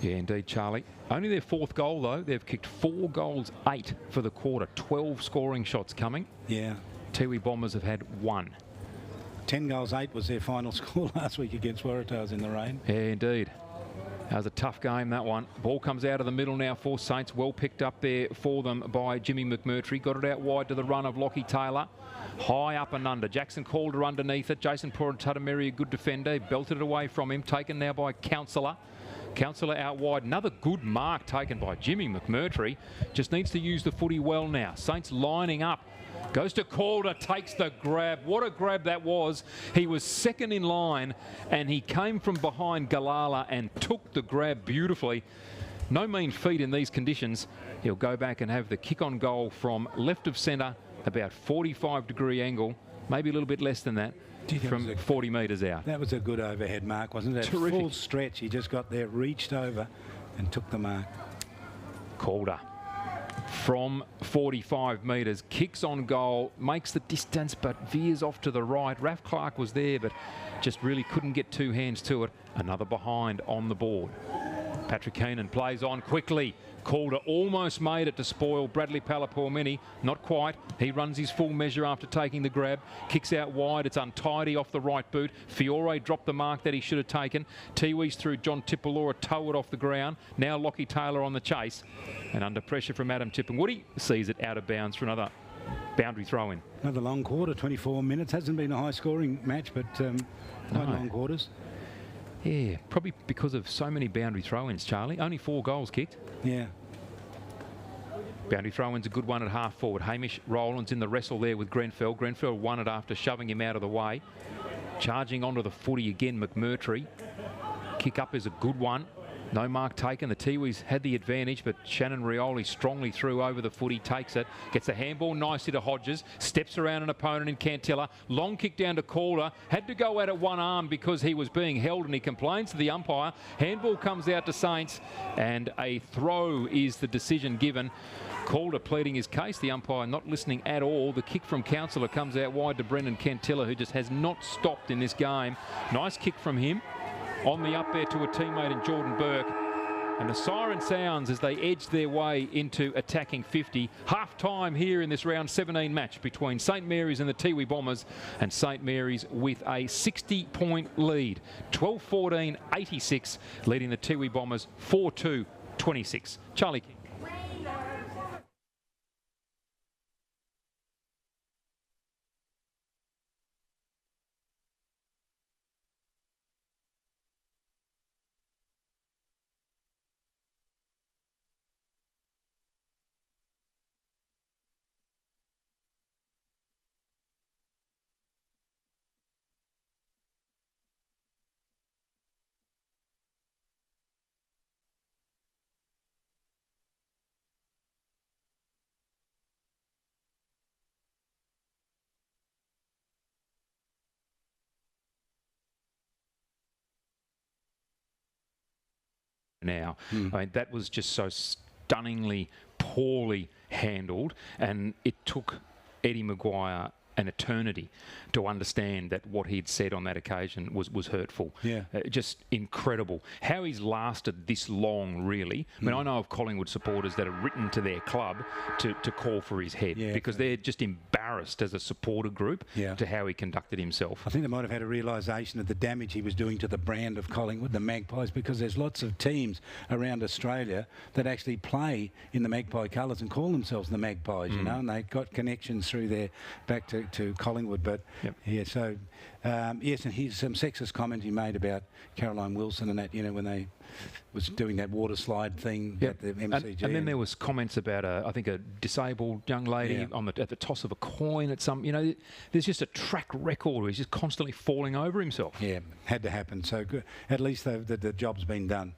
Yeah, indeed, Charlie. Only their 4th goal, though. They've kicked 4 goals, 8 for the quarter. 12 scoring shots coming. Yeah. Tiwi Bombers have had 1. 10 goals, 8 was their final score last week against Waratahs in the rain. Yeah, indeed. That was a tough game, that one. Ball comes out of the middle now for Saints. Well picked up there for them by Jimmy McMurtry. Got it out wide to the run of Lockie Taylor. High up and under. Jackson Calder underneath it. Jason Puratudameri, a good defender. He belted it away from him. Taken now by Counsellor. Counsellor out wide. Another good mark taken by Jimmy McMurtry. Just needs to use the footy well now. Saints lining up. Goes to Calder, takes the grab. What a grab that was. He was second in line and he came from behind Galala and took the grab beautifully. No mean feat in these conditions. He'll go back and have the kick on goal from left of centre, about 45-degree angle, maybe a little bit less than that, from 40 metres out. That was a good overhead mark, wasn't it? Terrific. Full stretch. He just got there, reached over and took the mark. Calder from 45 metres, kicks on goal, makes the distance but veers off to the right. Raf Clark was there but just really couldn't get 2 hands to it. Another behind on the board. Patrick Keenan plays on quickly. Calder almost made it to spoil Bradley Palapurmini. Not quite. He runs his full measure after taking the grab. Kicks out wide. It's untidy off the right boot. Fiore dropped the mark that he should have taken. Tiwi's through John Tipalora, toe it off the ground. Now Lockie Taylor on the chase. And under pressure from Adam Tippenwoody, sees it out of bounds for another boundary throw-in. Another long quarter, 24 minutes. Hasn't been a high-scoring match, but quite long quarters. Yeah, probably because of so many boundary throw-ins, Charlie. Only 4 goals kicked. Yeah. Boundary throw-in's a good one at half forward. Hamish Rowland's in the wrestle there with Grenfell. Grenfell won it after shoving him out of the way. Charging onto the footy again, McMurtry. Kick up is a good one. No mark taken. The Tiwis had the advantage, but Shannon Rioli strongly threw over the footy, takes it, gets the handball nicely to Hodges, steps around an opponent in Cantilla. Long kick down to Calder. Had to go out at one arm because he was being held, and he complains to the umpire. Handball comes out to Saints, and a throw is the decision given. Calder pleading his case, the umpire not listening at all. The kick from Counsellor comes out wide to Brendan Cantilla, who just has not stopped in this game. Nice kick from him. On the up there to a teammate in Jordan Burke. And the siren sounds as they edge their way into attacking 50. Half time here in this round 17 match between St Mary's and the Tiwi Bombers, and St Mary's with a 60-point lead. 12-14, 86, leading the Tiwi Bombers 4-2, 26. Charlie King. Now, I mean, that was just so stunningly poorly handled, and it took Eddie Maguire an eternity to understand that what he'd said on that occasion was hurtful. Yeah. Just incredible. How he's lasted this long, really. I mean, I know of Collingwood supporters that have written to their club to call for his head, because they're just embarrassed as a supporter group to how he conducted himself. I think they might have had a realisation of the damage he was doing to the brand of Collingwood, the Magpies, because there's lots of teams around Australia that actually play in the Magpie colours and call themselves the Magpies, you know, and they've got connections through there back to Collingwood. But yeah, so yes, and here's some sexist comment he made about Caroline Wilson and that, you know, when they was doing that water slide thing at the MCG. And then there was comments about I think a disabled young lady at the toss of a coin at some, you know, there's just a track record where he's just constantly falling over himself. Yeah, had to happen. So good. At least the job's been done.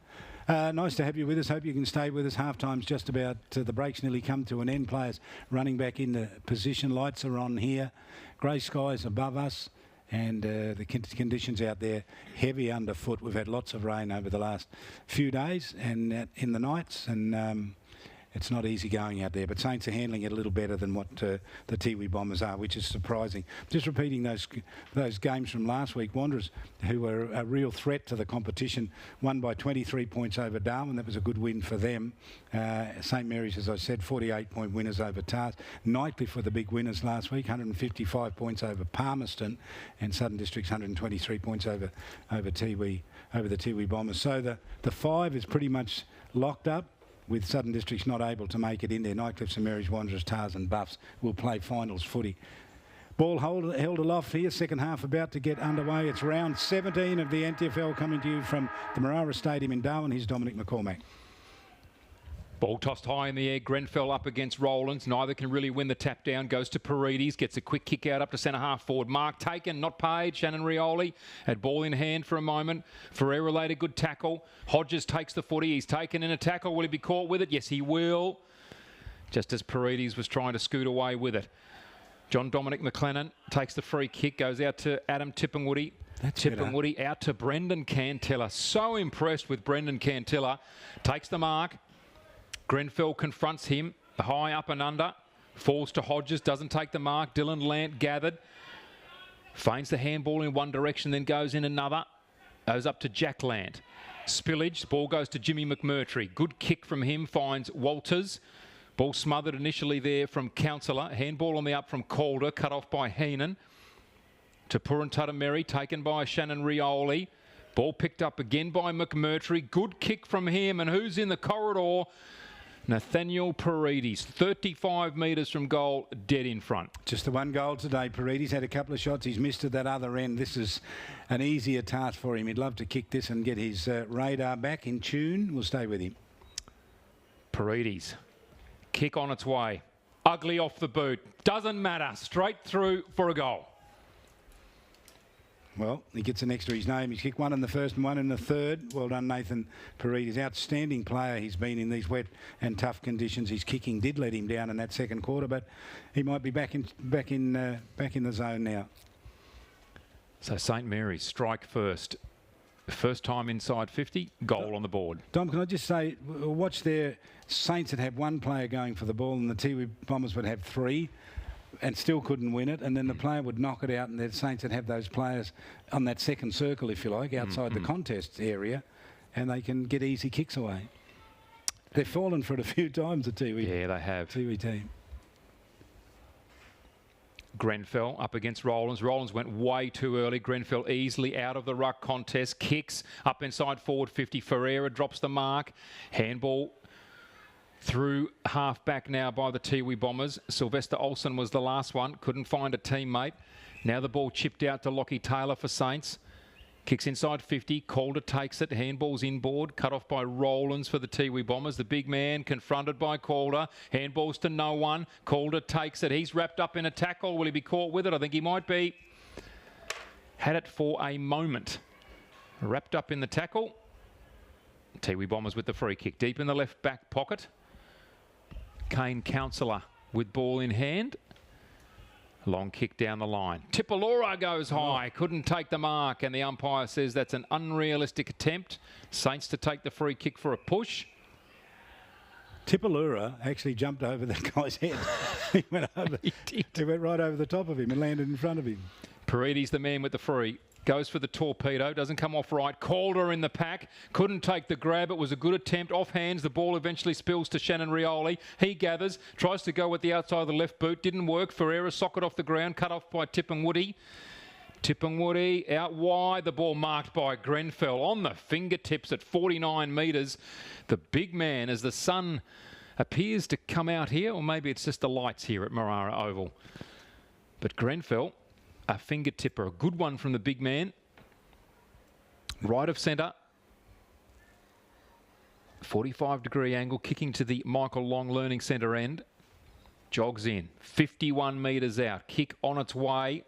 Nice to have you with us. Hope you can stay with us. Half-time's just about, the break's nearly come to an end. Players running back into position. Lights are on here. Grey skies above us. And the conditions out there, heavy underfoot. We've had lots of rain over the last few days and in the nights. And it's not easy going out there, but Saints are handling it a little better than what the Tiwi Bombers are, which is surprising. Just repeating those games from last week, Wanderers, who were a real threat to the competition, won by 23 points over Darwin. That was a good win for them. St Mary's, as I said, 48-point winners over Tars. Knightley for the big winners last week, 155 points over Palmerston, and Southern District's 123 points over the Tiwi Bombers. So the 5 is pretty much locked up, with Southern Districts not able to make it in there. Nightcliff, St Mary's, Wanderers, Tars and Buffs will play finals footy. Ball held aloft here, second half about to get underway. It's round 17 of the NTFL coming to you from the Marara Stadium in Darwin. Here's Dominic McCormack. Ball tossed high in the air. Grenfell up against Rowlands. Neither can really win the tap down. Goes to Paredes. Gets a quick kick out up to centre half forward. Mark taken, not paid. Shannon Rioli had ball in hand for a moment. Ferreira laid a good tackle. Hodges takes the footy. He's taken in a tackle. Will he be caught with it? Yes, he will. Just as Paredes was trying to scoot away with it. John Dominic McLennan takes the free kick. Goes out to Adam Tipungwuti. Tipungwuti out to Brendan Cantilla. So impressed with Brendan Cantilla. Takes the mark. Grenfell confronts him, high up and under, falls to Hodges, doesn't take the mark. Dylan Lant gathered, feigns the handball in one direction, then goes in another. Goes up to Jack Lant. Spillage, ball goes to Jimmy McMurtry. Good kick from him, finds Walters. Ball smothered initially there from Councillor. Handball on the up from Calder, cut off by Heenan. To Purantatameri, taken by Shannon Rioli. Ball picked up again by McMurtry. Good kick from him, and who's in the corridor? Nathaniel Paredes, 35 metres from goal, dead in front. Just the one goal today. Paredes had a couple of shots. He's missed at that other end. This is an easier task for him. He'd love to kick this and get his radar back in tune. We'll stay with him. Paredes, kick on its way. Ugly off the boot. Doesn't matter. Straight through for a goal. Well, he gets an extra his name. He's kicked one in the first and one in the third. Well done, Nathan Paredes. Outstanding player he's been in these wet and tough conditions. His kicking did let him down in that second quarter, but he might be back in the zone now. So St Mary's strike first. First time inside 50, goal on the board. Dom, can I just say, watch their Saints that have one player going for the ball and the Tiwi Bombers would have 3. And still couldn't win it, and then the player would knock it out, and the Saints would have those players on that second circle, if you like, outside the contest area, and they can get easy kicks away. They've fallen for it a few times, the Tiwi. Yeah, they have. Tiwi team. Grenfell up against Rowlands. Rowlands went way too early. Grenfell easily out of the ruck contest. Kicks up inside forward 50. Ferreira drops the mark. Handball through half back now by the Tiwi Bombers. Sylvester Olsen was the last one. Couldn't find a teammate. Now the ball chipped out to Lockie Taylor for Saints. Kicks inside 50. Calder takes it. Handball's inboard. Cut off by Rowlands for the Tiwi Bombers. The big man confronted by Calder. Handball's to no one. Calder takes it. He's wrapped up in a tackle. Will he be caught with it? I think he might be. Had it for a moment. Wrapped up in the tackle. Tiwi Bombers with the free kick. Deep in the left back pocket. Kane Councillor with ball in hand. Long kick down the line. Tipalora goes high. Couldn't take the mark, and the umpire says that's an unrealistic attempt. Saints to take the free kick for a push. Tipalura actually jumped over that guy's head. He went over. He went right over the top of him and landed in front of him. Paredes, the man with the free. Goes for the torpedo, doesn't come off right. Calder in the pack, couldn't take the grab. It was a good attempt, off hands. The ball eventually spills to Shannon Rioli. He gathers, tries to go with the outside of the left boot, didn't work. Ferreira socket off the ground, cut off by Tipungwuti. Tipungwuti out wide, the ball marked by Grenfell on the fingertips at 49 metres. The big man, as the sun appears to come out here, or maybe it's just the lights here at Marara Oval. But Grenfell, a fingertipper, a good one from the big man. Right of centre. 45-degree angle, kicking to the Michael Long Learning Centre end. Jogs in. 51 metres out. Kick on its way.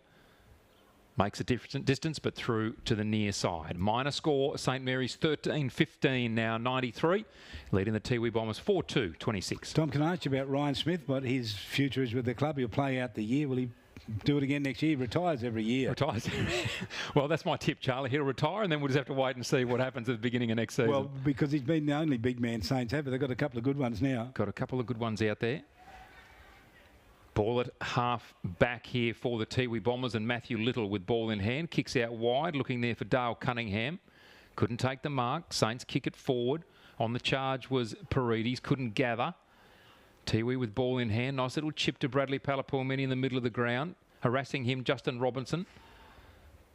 Makes a different distance, but through to the near side. Minor score, St Mary's 13-15, now 93. Leading the Tiwi Bombers 4-2-26. Tom, can I ask you about Ryan Smith, what his future is with the club? He'll play out the year. Will he do it again next year? He retires every year. Retires. Well, that's my tip, Charlie. He'll retire, and then we'll just have to wait and see what happens at the beginning of next season. Well, because he's been the only big man Saints have. They've got a couple of good ones now. Got a couple of good ones out there. Ball at half back here for the Tiwi Bombers, and Matthew Little with ball in hand. Kicks out wide, looking there for Dale Cunningham. Couldn't take the mark. Saints kick it forward. On the charge was Paredes. Couldn't gather. Tiwi with ball in hand. Nice little chip to Bradley Palapulmini in the middle of the ground. Harassing him, Justin Robinson.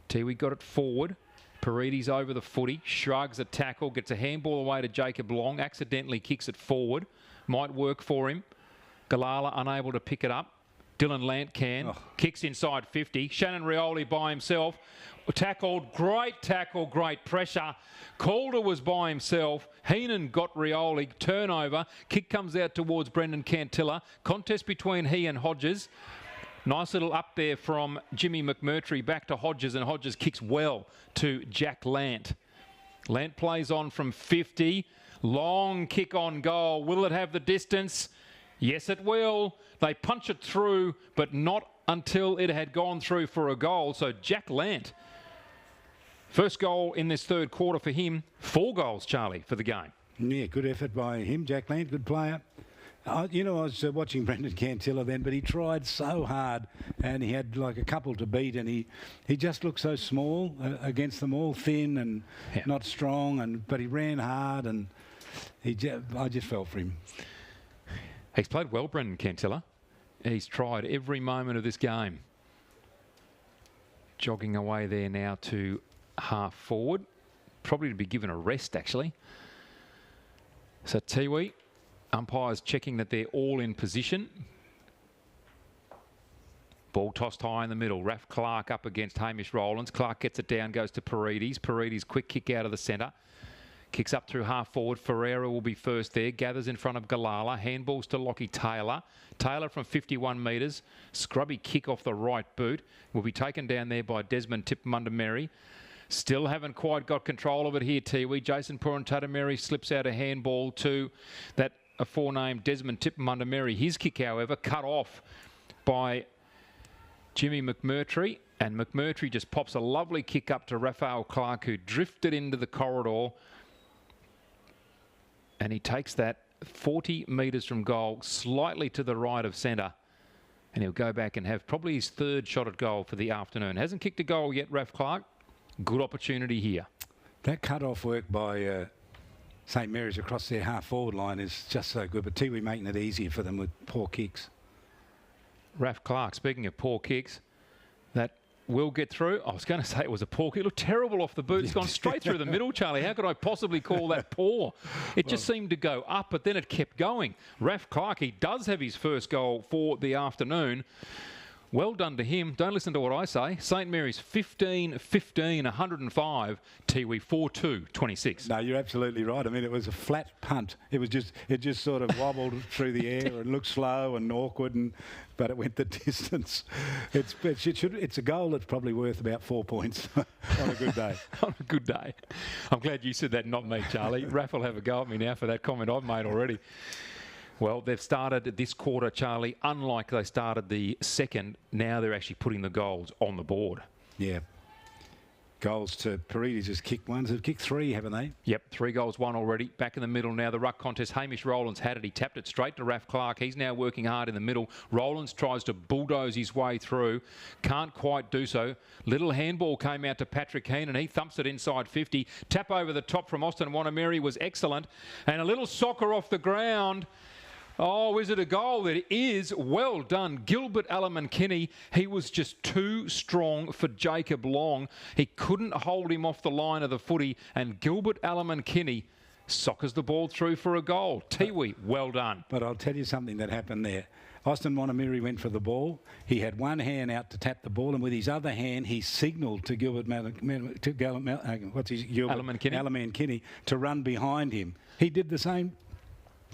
Tiwi got it forward. Paredes over the footy. Shrugs a tackle. Gets a handball away to Jacob Long. Accidentally kicks it forward. Might work for him. Galala unable to pick it up. Dylan Lant can. Kicks inside 50. Shannon Rioli by himself. Tackled. Great tackle. Great pressure. Calder was by himself. Heenan got Rioli. Turnover. Kick comes out towards Brendan Cantilla. Contest between he and Hodges. Nice little up there from Jimmy McMurtry back to Hodges, and Hodges kicks well to Jack Lant. Lant plays on from 50. Long kick on goal. Will it have the distance? Yes, it will. They punch it through, but not until it had gone through for a goal. So Jack Lant, first goal in this third quarter for him. 4 goals, Charlie, for the game. Yeah, good effort by him. Jack Lant, good player. You know, I was watching Brendan Cantilla then, but he tried so hard, and he had like a couple to beat, and he just looked so small against them all, thin and not strong, but he ran hard, and I just felt for him. He's played well, Brendan Cantilla. He's tried every moment of this game. Jogging away there now to half forward. Probably to be given a rest, actually. So Tiwi, umpires checking that they're all in position. Ball tossed high in the middle. Raf Clark up against Hamish Rowlands. Clark gets it down, goes to Paredes. Paredes, quick kick out of the centre. Kicks up through half forward. Ferreira will be first there. Gathers in front of Galala. Handballs to Lockie Taylor. Taylor from 51 metres. Scrubby kick off the right boot. Will be taken down there by Desmond Tipmundamerry. Still haven't quite got control of it here, Tiwi. Jason Purantatameri slips out a handball to that aforenamed Desmond Tipmundamerry. His kick, however, cut off by Jimmy McMurtry. And McMurtry just pops a lovely kick up to Raphael Clark, who drifted into the corridor. And he takes that 40 metres from goal, slightly to the right of centre. And he'll go back and have probably his third shot at goal for the afternoon. Hasn't kicked a goal yet, Raph Clark. Good opportunity here. That cut-off work by St Mary's across their half-forward line is just so good. But Tiwi making it easier for them with poor kicks. Raph Clark, speaking of poor kicks, that will get through. I was going to say it was a poor kick. It looked terrible off the boot. It's gone straight through the middle, Charlie. How could I possibly call that poor? It just seemed to go up, but then it kept going. Raph Clark, he does have his first goal for the afternoon. Well done to him. Don't listen to what I say. St Mary's 15-15, 105. Tiwi 4-2-26. No, you're absolutely right. I mean, it was a flat punt. It just sort of wobbled through the air and looked slow and awkward, but it went the distance. It's a goal that's probably worth about 4 points on a good day. On a good day. I'm glad you said that, not me, Charlie. Raph will have a go at me now for that comment I've made already. Well, they've started this quarter, Charlie, unlike they started the second. Now they're actually putting the goals on the board. Yeah. Goals to Paredes has kicked one. They've kicked 3, haven't they? Yep, 3 goals, 1 already. Back in the middle now, the ruck contest. Hamish Rowlands had it. He tapped it straight to Raph Clark. He's now working hard in the middle. Rowlands tries to bulldoze his way through. Can't quite do so. Little handball came out to Patrick Heenan. He thumps it inside 50. Tap over the top from Austin Wanameri was excellent. And a little soccer off the ground. Oh, is it a goal? It is. Well done. Gilbert Alaman-Kinney, he was just too strong for Jacob Long. He couldn't hold him off the line of the footy, and Gilbert Alaman-Kinney soccers the ball through for a goal. Tiwi, well done. But I'll tell you something that happened there. Austin Wanamiri went for the ball. He had one hand out to tap the ball, and with his other hand, he signalled to Gilbert Alaman-Kinney to run behind him. He did the same.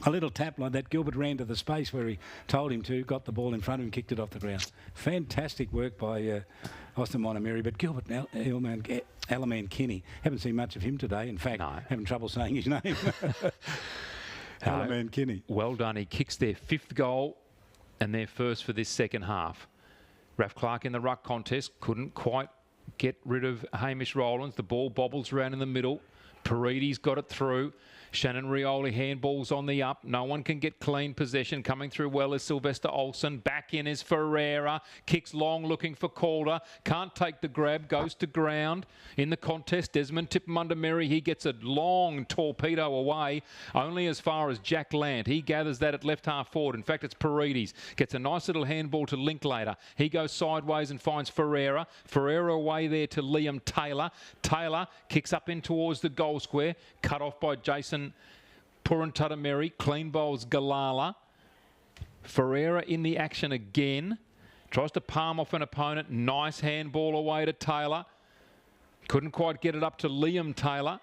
A little tap like that. Gilbert ran to the space where he told him to, got the ball in front of him, kicked it off the ground. Fantastic work by Austin Montgomery. But Gilbert Alaman Kinney, haven't seen much of him today. In fact, having trouble saying his name. Alaman Kinney. Well done. He kicks their 5th goal and their first for this second half. Raf Clark in the ruck contest couldn't quite get rid of Hamish Rowlands. The ball bobbles around in the middle. Paredes got it through. Shannon Rioli handballs on the up. No one can get clean possession. Coming through well is Sylvester Olsen. Back in is Ferreira. Kicks long looking for Calder. Can't take the grab. Goes to ground. In the contest, Desmond Tipmundamerry. He gets a long torpedo away. Only as far as Jack Land. He gathers that at left half forward. In fact, it's Paredes. Gets a nice little handball to Linklater. He goes sideways and finds Ferreira. Ferreira away there to Liam Taylor. Taylor kicks up in towards the goal square. Cut off by Jason Puruntutameri. Clean bowls Galala. Ferreira in the action again. Tries to palm off an opponent. Nice handball away to Taylor. Couldn't quite get it up to Liam Taylor.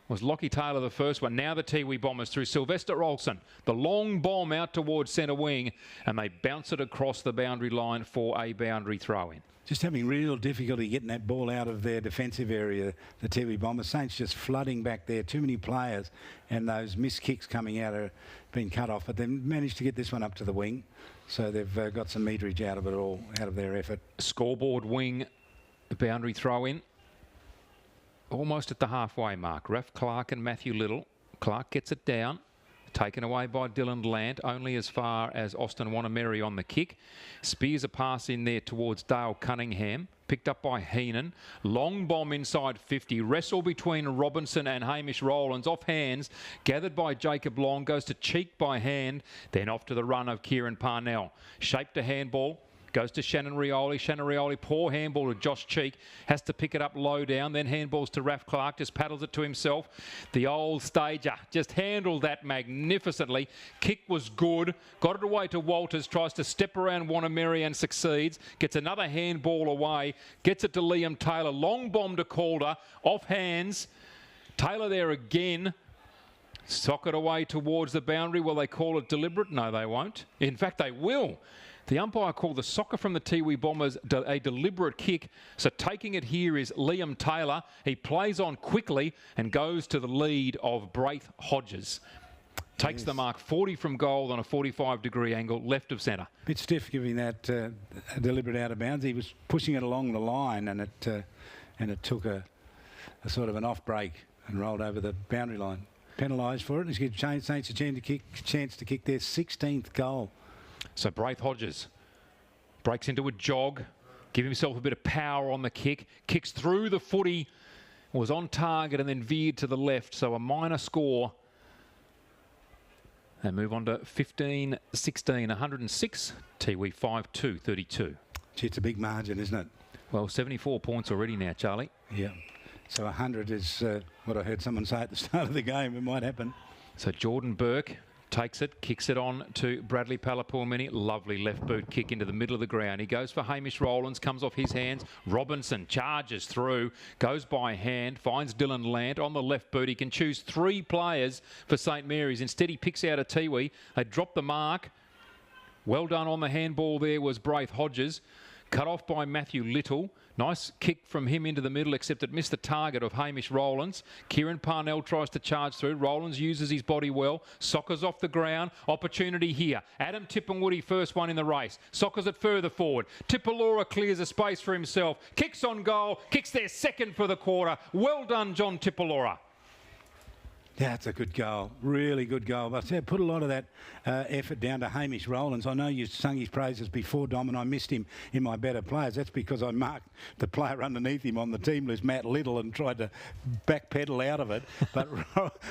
Was Lockie Taylor the first one. Now the Tiwi Bombers through Sylvester Olsen. The long bomb out towards centre wing, and they bounce it across the boundary line for a boundary throw-in. Just having real difficulty getting that ball out of their defensive area, the Tiwi Bombers. Saints just flooding back there. Too many players, and those missed kicks coming out are being cut off. But they've managed to get this one up to the wing, so they've got some meterage out of it all, out of their effort. Scoreboard wing, boundary throw-in. Almost at the halfway mark. Raf Clark and Matthew Little. Clark gets it down. Taken away by Dylan Lant, only as far as Austin Wanameri on the kick. Spears a pass in there towards Dale Cunningham. Picked up by Heenan. Long bomb inside 50. Wrestle between Robinson and Hamish Rowlands. Off hands. Gathered by Jacob Long. Goes to cheek by hand. Then off to the run of Kieran Parnell. Shaped a handball. Goes to Shannon Rioli. Shannon Rioli, poor handball to Josh Cheek. Has to pick it up low down. Then handballs to Raf Clark. Just paddles it to himself. The old stager just handled that magnificently. Kick was good. Got it away to Walters. Tries to step around Wanameri and succeeds. Gets another handball away. Gets it to Liam Taylor. Long bomb to Calder. Off hands. Taylor there again. Sock it away towards the boundary. Will they call it deliberate? No, they won't. In fact, they will. The umpire called the soccer from the Tiwi Bombers a deliberate kick. So taking it here is Liam Taylor. He plays on quickly and goes to the lead of Braith Hodges. Takes the mark 40 from goal on a 45-degree angle, left of centre. Bit stiff giving that a deliberate out of bounds. He was pushing it along the line, and it took a sort of an off break and rolled over the boundary line. Penalised for it. He's given Saints a chance to kick their 16th goal. So Braith Hodges breaks into a jog, give himself a bit of power on the kick, kicks through the footy, was on target and then veered to the left, so a minor score. And move on to 15-16, 106, Tiwi 5-2, 32. Gee, it's a big margin, isn't it? Well, 74 points already now, Charlie. Yeah. So 100 is what I heard someone say at the start of the game. It might happen. So Jordan Burke takes it, kicks it on to Bradley Palapurmini. Lovely left boot kick into the middle of the ground. He goes for Hamish Rowlands, comes off his hands. Robinson charges through, goes by hand, finds Dylan Lant on the left boot. He can choose 3 players for St Mary's. Instead, he picks out a Tiwi. They drop the mark. Well done on the handball there was Braith Hodges. Cut off by Matthew Little. Nice kick from him into the middle, except it missed the target of Hamish Rowlands. Kieran Parnell tries to charge through. Rowlands uses his body well. Soccers off the ground. Opportunity here. Adam Tipungwuti, first one in the race. Soccers it further forward. Tipalora clears a space for himself. Kicks on goal. Kicks their second for the quarter. Well done, John Tipalora. That's a good goal. Really good goal. But I put a lot of that effort down to Hamish Rowlands. I know you sung his praises before, Dom, and I missed him in my better players. That's because I marked the player underneath him on the team list, Matt Little, and tried to backpedal out of it. But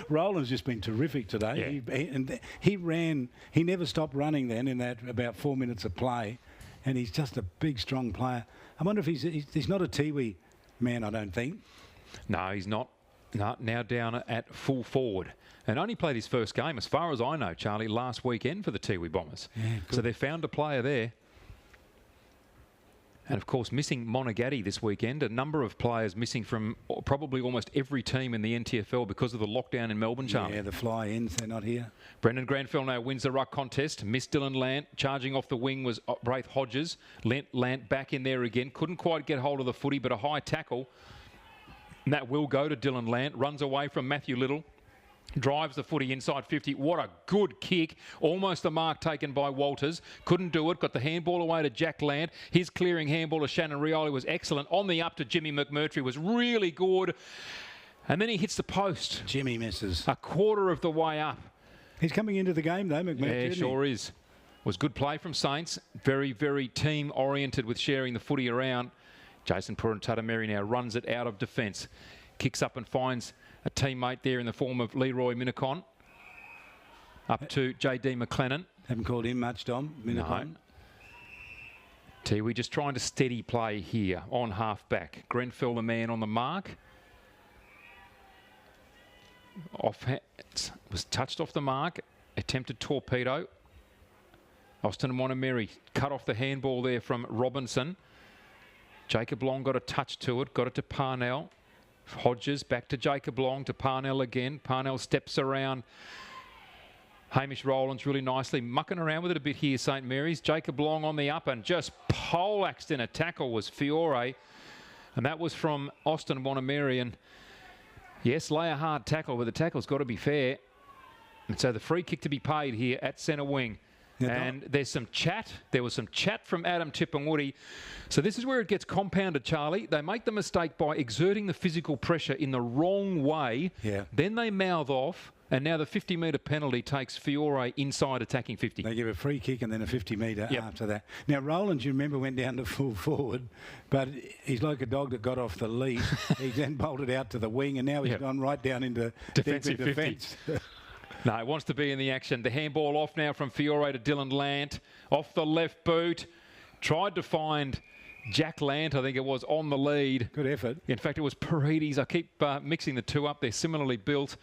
Rowland's just been terrific today. Yeah. He ran. He never stopped running then in that about 4 minutes of play, and he's just a big, strong player. I wonder if he's not a Tiwi man, I don't think. No, he's not. No, now down at full forward. And only played his first game, as far as I know, Charlie, last weekend for the Tiwi Bombers. Yeah, so they found a player there. And of course, missing Monagatti this weekend. A number of players missing from probably almost every team in the NTFL because of the lockdown in Melbourne, Charlie. Yeah, the fly-ins, they're not here. Brendan Granville now wins the ruck contest. Missed Dylan Lant. Charging off the wing was Braith Hodges. Lant back in there again. Couldn't quite get hold of the footy, but a high tackle. And that will go to Dylan Lant. Runs away from Matthew Little. Drives the footy inside 50. What a good kick. Almost a mark taken by Walters. Couldn't do it. Got the handball away to Jack Lant. His clearing handball to Shannon Rioli was excellent. On the up to Jimmy McMurtry was really good. And then he hits the post. Jimmy misses. A quarter of the way up. He's coming into the game though, McMurtry. Yeah, sure is. Was good play from Saints. Very, very team-oriented with sharing the footy around. Jason Purantatameri now runs it out of defence. Kicks up and finds a teammate there in the form of Leroy Minnicon. Up to J.D. McLennan. Haven't called him much, Dom. Minnicon. No. Tiwi just trying to steady play here on half-back. Grenfell the man on the mark. Was touched off the mark. Attempted torpedo. Austin Montgomery cut off the handball there from Robinson. Jacob Long got a touch to it. Got it to Parnell. Hodges back to Jacob Long, to Parnell again. Parnell steps around Hamish Rowlands really nicely, mucking around with it a bit here, St Mary's. Jacob Long on the up and just poleaxed in a tackle was Fiore. And that was from Austin Montgomery. And yes, lay a hard tackle, but the tackle's got to be fair. And so the free kick to be paid here at centre wing. And there's some chat. There was some chat from Adam Tipungwuti. So this is where it gets compounded, Charlie. They make the mistake by exerting the physical pressure in the wrong way. Yeah. Then they mouth off. And now the 50-metre penalty takes Fiore inside attacking 50. They give a free kick and then a 50-metre after that. Now, Rowlands, you remember, went down to full forward, but he's like a dog that got off the leash. He then bolted out to the wing, and now he's gone right down into defensive defence. No, he wants to be in the action. The handball off now from Fiore to Dylan Lant. Off the left boot. Tried to find Jack Lant, I think it was, on the lead. Good effort. In fact, it was Paredes. I keep mixing the two up. They're similarly built.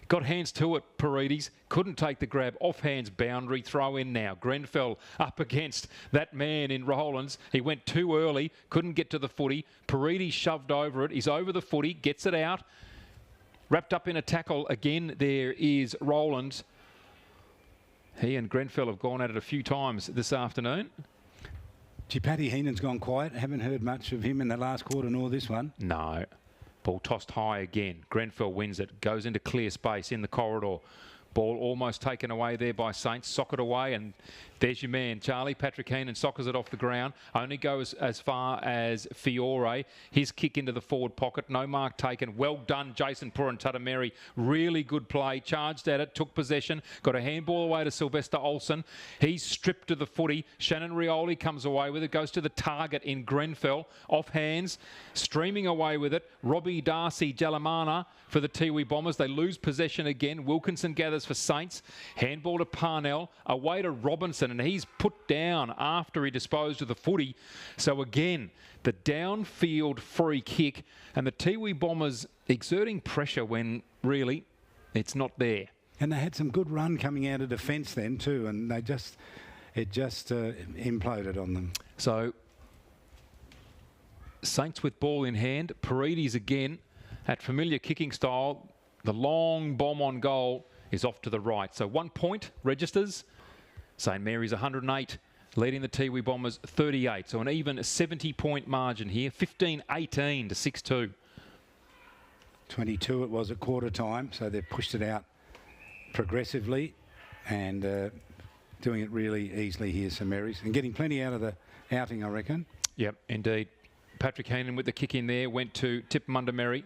Got hands to it, Paredes. Couldn't take the grab. Off hands boundary. Throw in now. Grenfell up against that man in Rowlands. He went too early. Couldn't get to the footy. Paredes shoved over it. He's over the footy. Gets it out. Wrapped up in a tackle again, there is Rowlands. He and Grenfell have gone at it a few times this afternoon. Gee, Paddy Heenan's gone quiet. Haven't heard much of him in the last quarter nor this one. No. Ball tossed high again. Grenfell wins it. Goes into clear space in the corridor. Ball almost taken away there by Saints. Sock it away, and there's your man, Charlie. Patrick Heenan sockers it off the ground. Only goes as far as Fiore. His kick into the forward pocket. No mark taken. Well done, Jason Purantatameri. Really good play. Charged at it. Took possession. Got a handball away to Sylvester Olsen. He's stripped to the footy. Shannon Rioli comes away with it. Goes to the target in Grenfell. Off hands. Streaming away with it. Robbie Darcy Jalamana for the Tiwi Bombers. They lose possession again. Wilkinson gathers for Saints. Handball to Parnell. Away to Robinson, and he's put down after he disposed of the footy. So again, the downfield free kick, and the Tiwi Bombers exerting pressure when really it's not there. And they had some good run coming out of defence then too, and it just imploded on them. So Saints with ball in hand. Paredes again at familiar kicking style. The long bomb on goal is off to the right. So 1 point registers. St Mary's 108, leading the Tiwi Bombers 38. So an even 70-point margin here. 15-18 to 6-2. 22 it was at quarter time, so they've pushed it out progressively and doing it really easily here, St Mary's, and getting plenty out of the outing, I reckon. Yep, indeed. Patrick Heenan with the kick in there, went to Tip Mundamerry.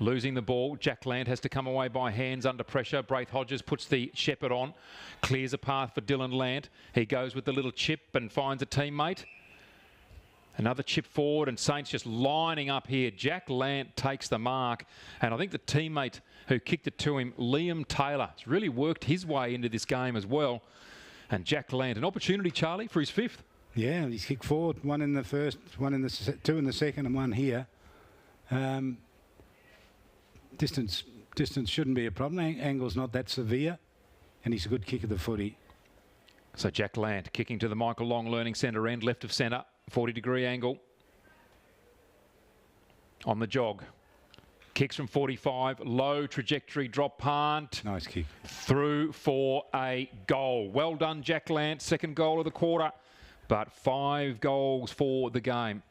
Losing the ball. Jack Lant has to come away by hands under pressure. Braith Hodges puts the shepherd on. Clears a path for Dylan Lant. He goes with the little chip and finds a teammate. Another chip forward, and Saints just lining up here. Jack Lant takes the mark. And I think the teammate who kicked it to him, Liam Taylor, has really worked his way into this game as well. And Jack Lant, an opportunity, Charlie, for his fifth. Yeah, he's kicked forward. One in the first, two in the second, and one here. Distance shouldn't be a problem. Angle's not that severe, and he's a good kick of the footy. So Jack Lant kicking to the Michael Long Learning Centre end, left of centre, 40-degree angle. on the jog. Kicks from 45, low trajectory drop punt. Nice kick. Through for a goal. Well done, Jack Lant. Second goal of the quarter, but 5 goals for the game.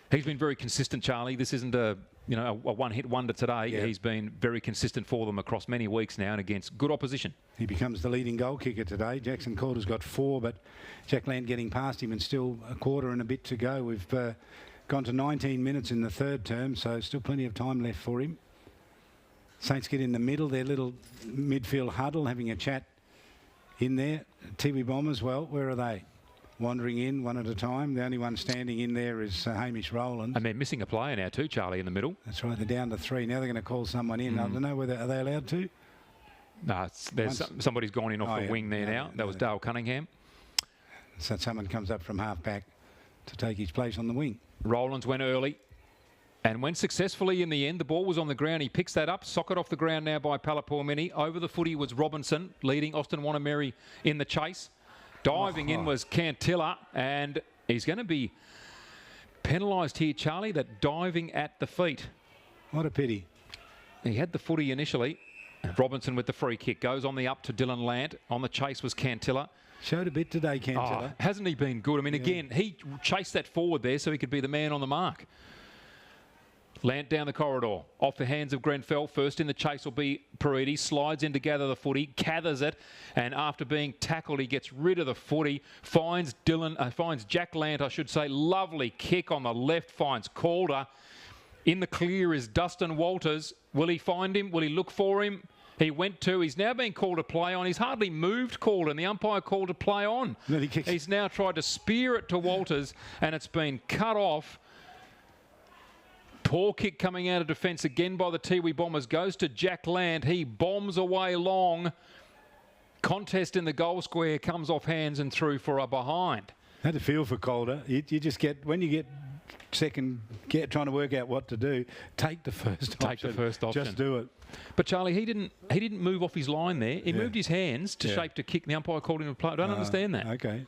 He's been very consistent, Charlie. This isn't a one-hit wonder today. Yeah. He's been very consistent for them across many weeks now and against good opposition. He becomes the leading goal kicker today. Jackson Calder's got 4, but Jack Lant getting past him and still a quarter and a bit to go. We've gone to 19 minutes in the third term, so still plenty of time left for him. Saints get in the middle, their little midfield huddle, having a chat in there. Tiwi Bombers, well, where are they? Wandering in one at a time. The only one standing in there is Hamish Rowland. And they're missing a player now too, Charlie, in the middle. That's right, they're down to 3. Now they're going to call someone in. I don't know whether, are they allowed to? No, somebody's gone in off the wing there now. That was Dale Cunningham. So someone comes up from half back to take his place on the wing. Rowlands went early and went successfully in the end. The ball was on the ground. He picks that up. Socket off the ground now by Palapurmini. Over the footy was Robinson, leading Austin Wanameri in the chase. Diving in was Cantilla, and he's going to be penalised here, Charlie, that diving at the feet. What a pity. He had the footy initially. Robinson with the free kick. Goes on the up to Dylan Lant. On the chase was Cantilla. Showed a bit today, Cantilla. Hasn't he been good? I mean, again, he chased that forward there so he could be the man on the mark. Lant down the corridor, off the hands of Grenfell. First in the chase will be Paridi. Slides in to gather the footy, gathers it, and after being tackled, he gets rid of the footy. Finds Jack Lant, I should say. Lovely kick on the left. Finds Calder. In the clear is Dustin Walters. Will he find him? Will he look for him? He went to. He's now being called to play on. He's hardly moved Calder, and the umpire called to play on. He's now tried to spear it to Walters, and it's been cut off. Poor kick coming out of defence again by the Tiwi Bombers. Goes to Jack Lant. He bombs away long. Contest in the goal square, comes off hands and through for a behind. Had a feel for Calder. You just get, when you get second, trying to work out what to do, take the first option. Take the first option. Just do it. But Charlie, he didn't move off his line there. He moved his hands to shape to kick. The umpire called him to play. I don't understand that. Okay.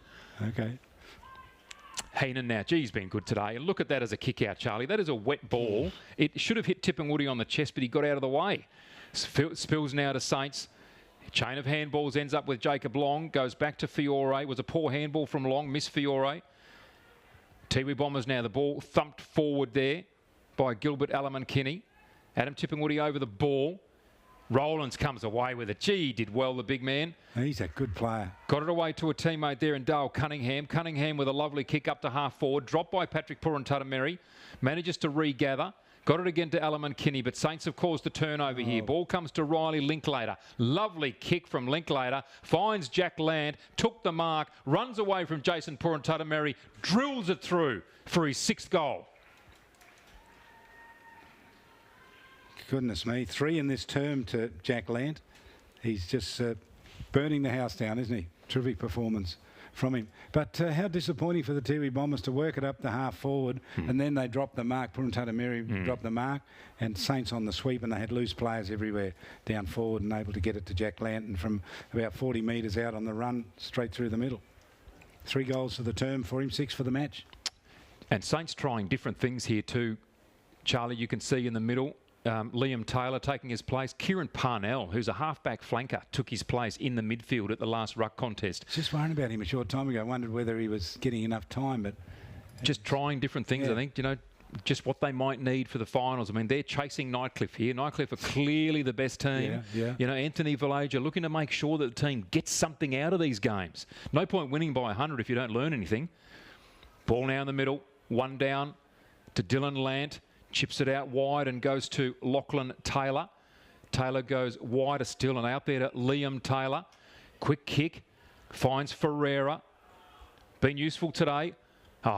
Heenan now. Gee, he's been good today. And look at that as a kick out, Charlie. That is a wet ball. It should have hit Tippingwoody on the chest, but he got out of the way. Spills now to Saints. Chain of handballs ends up with Jacob Long. Goes back to Fiore. Was a poor handball from Long. Miss Fiore. Tiwi Bombers now. The ball thumped forward there by Gilbert Alaman-Kinney. Adam Tippingwoody over the ball. Rowlands comes away with it. Gee, he did well, the big man. He's a good player. Got it away to a teammate there in Dale Cunningham. Cunningham with a lovely kick up to half forward. Dropped by Patrick Purantatameri. Manages to regather. Got it again to Alaman-Kinney, but Saints have caused the turnover here. Ball comes to Riley Linklater. Lovely kick from Linklater. Finds Jack Lant. Took the mark. Runs away from Jason Purantatameri. Drills it through for his 6th goal. Goodness me. 3 in this term to Jack Lant. He's just burning the house down, isn't he? Terrific performance from him. But how disappointing for the Tiwi Bombers to work it up the half forward and then they dropped the mark. Purantatameri dropped the mark and Saints on the sweep, and they had loose players everywhere down forward and able to get it to Jack Lant, and from about 40 metres out on the run straight through the middle. 3 goals for the term for him, 6 for the match. And Saints trying different things here too. Charlie, you can see in the middle, Liam Taylor taking his place. Kieran Parnell, who's a half-back flanker, took his place in the midfield at the last ruck contest. Just worrying about him a short time ago. I wondered whether he was getting enough time, but... Just trying different things, I think. You know, just what they might need for the finals. I mean, they're chasing Nightcliff here. Nightcliff are clearly the best team. You know, Anthony Valager looking to make sure that the team gets something out of these games. No point winning by 100 if you don't learn anything. Ball now in the middle. 1 down to Dylan Lant. Chips it out wide and goes to Lachlan Taylor. Taylor goes wider still and out there to Liam Taylor. Quick kick. Finds Ferreira. Been useful today.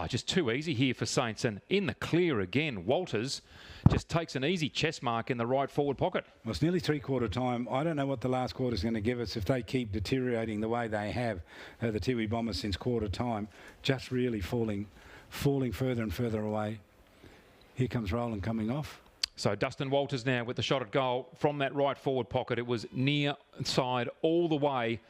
Just too easy here for Saints. And in the clear again, Walters just takes an easy chest mark in the right forward pocket. Well, it's nearly 3/4 time. I don't know what the last quarter is going to give us if they keep deteriorating the way they have, the Tiwi Bombers, since quarter time. Just really falling further and further away. Here comes Rowland coming off. So Dustin Walters now with the shot at goal from that right forward pocket. It was near side all the way.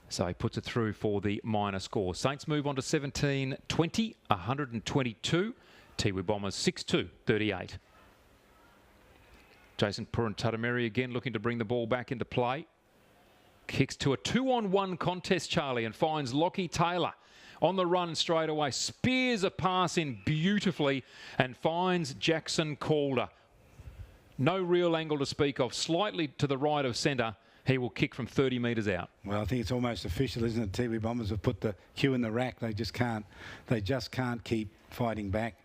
So he puts it through for the minor score. Saints move on to 17-20, 122. Tiwi Bombers 6-2, 38. Jason Purantatameri again looking to bring the ball back into play. Kicks to a 2-on-1 contest, Charlie, and finds Lockie Taylor on the run straight away. Spears a pass in beautifully and finds Jackson Calder. No real angle to speak of. Slightly to the right of centre. He will kick from 30 metres out. Well, I think it's almost official, isn't it? Tiwi Bombers have put the cue in the rack. They just can't keep fighting back.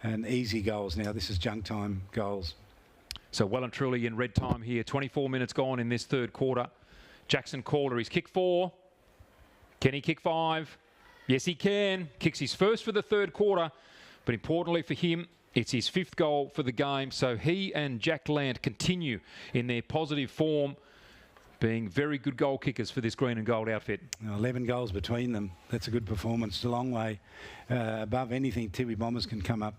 And easy goals now. This is junk time goals. So well and truly in red time here. 24 minutes gone in this third quarter. Jackson Calder, he's kicked 4. Can he kick 5? Yes, he can. Kicks his first for the third quarter. But importantly for him, it's his 5th goal for the game. So he and Jack Lant continue in their positive form, being very good goal kickers for this green and gold outfit. 11 goals between them. That's a good performance. It's a long way above anything Tiwi Bombers can come up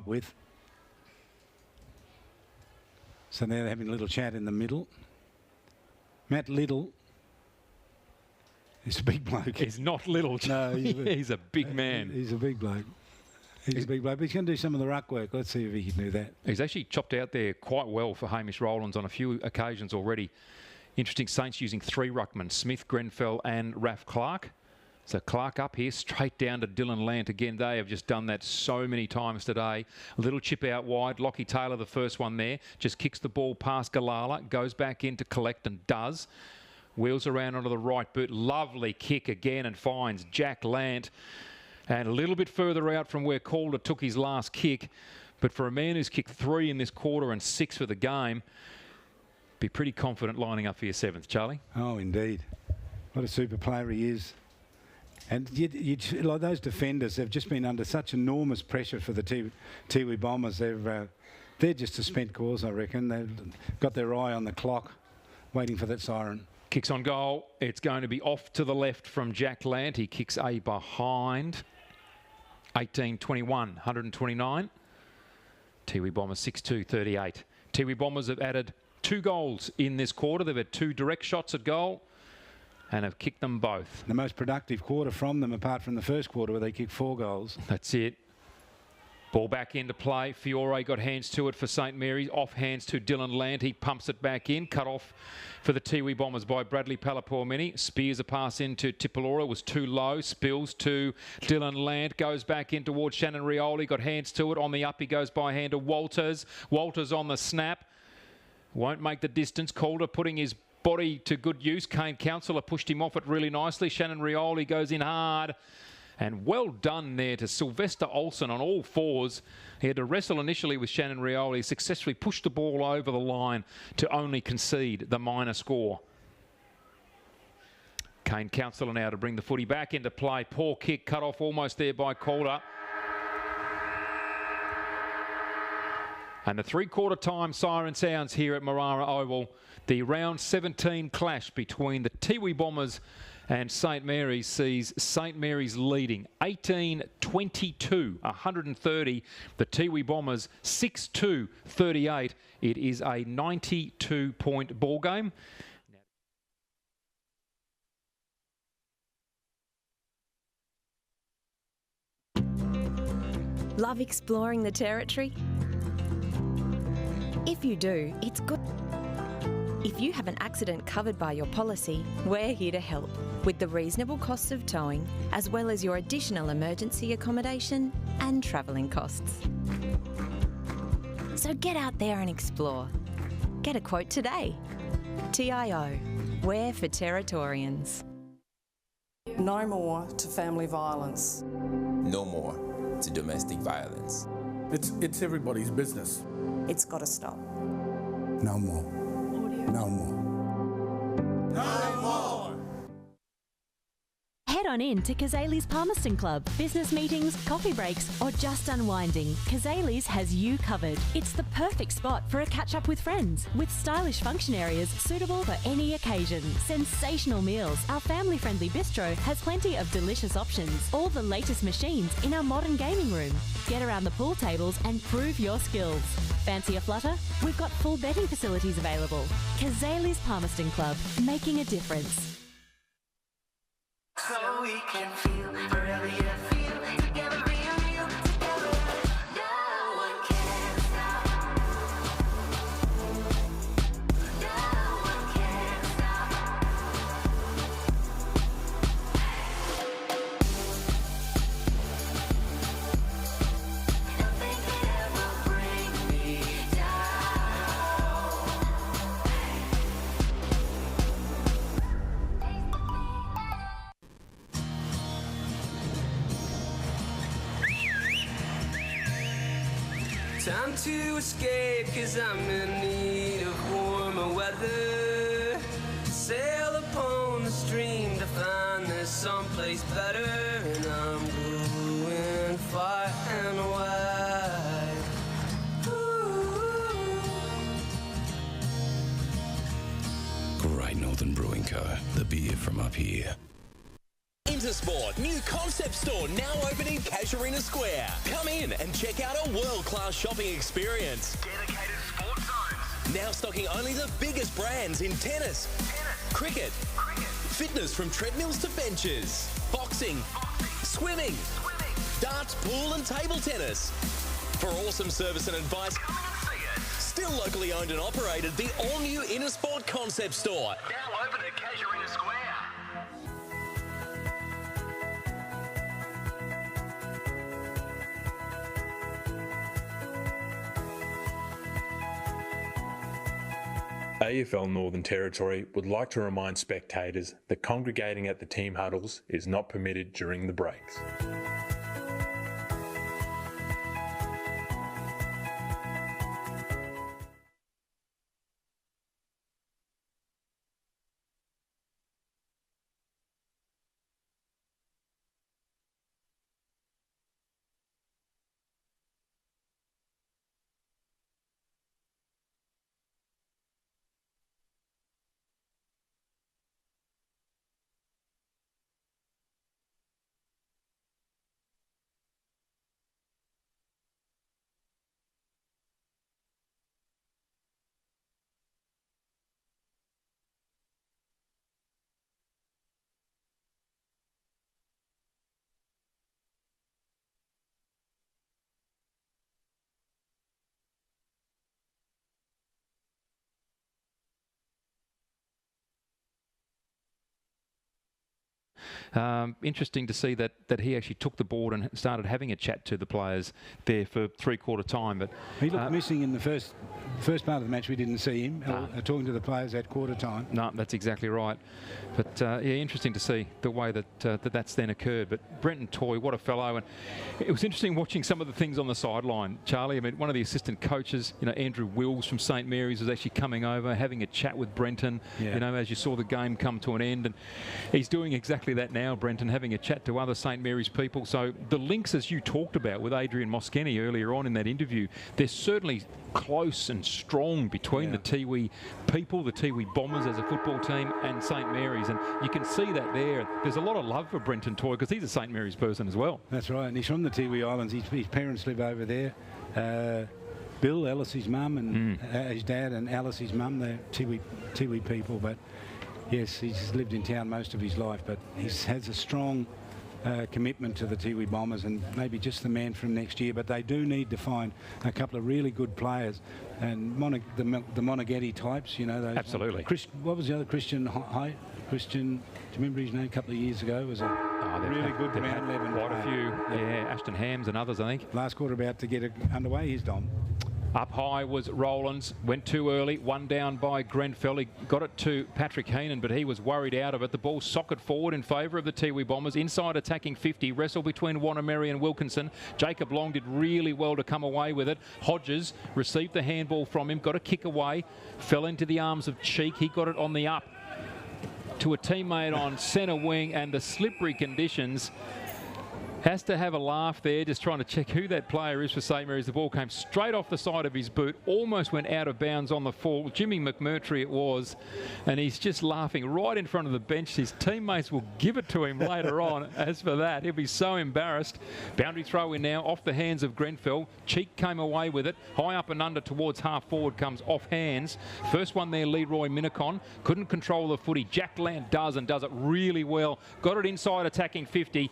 with. So now they're having a little chat in the middle. Matt Little is a big bloke. He's not little. No, he's a big man. He's a big bloke. He's a big bloke, but he's going to do some of the ruck work. Let's see if he can do that. He's actually chopped out there quite well for Hamish Rowlands on a few occasions already. Interesting, Saints using 3 ruckmen, Smith, Grenfell and Raf Clark. So Clark up here, straight down to Dylan Lant. Again, they have just done that so many times today. A little chip out wide. Lockie Taylor, the first one there, just kicks the ball past Galala, goes back in to collect and does. Wheels around onto the right boot. Lovely kick again and finds Jack Lant. And a little bit further out from where Calder took his last kick. But for a man who's kicked 3 in this quarter and 6 for the game, be pretty confident lining up for your 7th, Charlie. Oh, indeed. What a super player he is. And like those defenders, they've just been under such enormous pressure for the Tiwi Bombers. They're just a spent cause, I reckon. They've got their eye on the clock, waiting for that siren. Kicks on goal. It's going to be off to the left from Jack Lant. He kicks a behind. 18-21, 129. Tiwi Bombers 6-2, 38. Tiwi Bombers have added 2 goals in this quarter. They've had 2 direct shots at goal and have kicked them both. The most productive quarter from them, apart from the first quarter where they kicked 4 goals. That's it. Ball back into play. Fiore got hands to it for St Mary's. Off hands to Dylan Lant. He pumps it back in. Cut off for the Tiwi Bombers by Bradley Palapor-Mini. Spears a pass into Tipalora. Was too low. Spills to Dylan Lant. Goes back in towards Shannon Rioli. Got hands to it. On the up he goes by hand to Walters. Walters on the snap. Won't make the distance. Calder putting his body to good use. Kane Councillor pushed him off it really nicely. Shannon Rioli goes in hard. And well done there to Sylvester Olsen on all 4s. He had to wrestle initially with Shannon Rioli, successfully pushed the ball over the line to only concede the minor score. Kane Councillor now to bring the footy back into play. Poor kick, cut off almost there by Calder. And the 3-quarter time siren sounds here at Marara Oval. The round 17 clash between the Tiwi Bombers and St Mary's sees St Mary's leading 18-22, 130. The Tiwi Bombers 6-2, 38. It is a 92-point ball game. Love exploring the territory? If you do, it's good. If you have an accident covered by your policy, we're here to help with the reasonable costs of towing, as well as your additional emergency accommodation and travelling costs. So get out there and explore. Get a quote today. TIO, we're for Territorians. No more to family violence. No more to domestic violence. It's everybody's business. It's got to stop. No more. No more. No more! Head on in to Kazali's Palmerston Club. Business meetings, coffee breaks, or just unwinding, Kazali's has you covered. It's the perfect spot for a catch-up with friends, with stylish function areas suitable for any occasion. Sensational meals. Our family-friendly bistro has plenty of delicious options. All the latest machines in our modern gaming room. Get around the pool tables and prove your skills. Fancy a flutter? We've got full betting facilities available. Kazali's Palmerston Club, making a difference. So we can feel, forever you feel, together real, together. No one can stop. Time to escape, cause I'm in need of warmer weather. Sail upon the stream to find there's someplace better, and I'm going far and wide. Great Northern Brewing Co. The beer from up here. Intersport, new concept store now open in Casuarina Square. Come in and check out a world-class shopping experience. Dedicated sports zones. Now stocking only the biggest brands in tennis, cricket, fitness from treadmills to benches, boxing, swimming, darts, pool and table tennis. For awesome service and advice, still locally owned and operated, the all-new Intersport concept store. Now open at Casuarina Square. AFL Northern Territory would like to remind spectators that congregating at the team huddles is not permitted during the breaks. Interesting to see that he actually took the board and started having a chat to the players there for three-quarter time. But he looked missing in the first part of the match. We didn't see him talking to the players at quarter time. No, that's exactly right. But yeah, interesting to see the way that that's then occurred. But Brenton Toy, what a fellow! And it was interesting watching some of the things on the sideline, Charlie. I mean, one of the assistant coaches, Andrew Wills from St Mary's, was actually coming over, having a chat with Brenton. Yeah. As you saw the game come to an end, and he's doing exactly that now, Brenton, having a chat to other St Mary's people. So the links, as you talked about with Adrian Moskeni earlier on in that interview, they're certainly close and strong between the Tiwi people, the Tiwi Bombers as a football team, and St Mary's. And you can see that there. There's a lot of love for Brenton Toy because he's a St Mary's person as well. That's right, and he's from the Tiwi Islands. His parents live over there. Bill, Alice's mum, and his dad and Alice's mum, they're Tiwi people. But yes, he's lived in town most of his life, but he has a strong commitment to the Tiwi Bombers, and maybe just the man from next year. But they do need to find a couple of really good players, and the Monaghetti types, those. Absolutely. What was the other Christian? Christian, do you remember his name a couple of years ago? Was a really good round 11 quite a few. Yeah, Ashton Hams and others, I think. Last quarter about to get underway. He's Dom. Up high was Rowlands, went too early, one down by Grenfell. He got it to Patrick Heenan, but he was worried out of it. The ball socket forward in favour of the Tiwi Bombers. Inside attacking 50, wrestle between Wanameri and Wilkinson. Jacob Long did really well to come away with it. Hodges received the handball from him, got a kick away, fell into the arms of Cheek. He got it on the up to a teammate on centre wing, and the slippery conditions. Has to have a laugh there, just trying to check who that player is for St Mary's. The ball came straight off the side of his boot, almost went out of bounds on the fall. Jimmy McMurtry it was, and he's just laughing right in front of the bench. His teammates will give it to him later on. As for that, he'll be so embarrassed. Boundary throw in now, off the hands of Grenfell. Cheek came away with it. High up and under towards half forward comes off hands. First one there, Leroy Minnicon. Couldn't control the footy. Jack Land does, and does it really well. Got it inside attacking 50.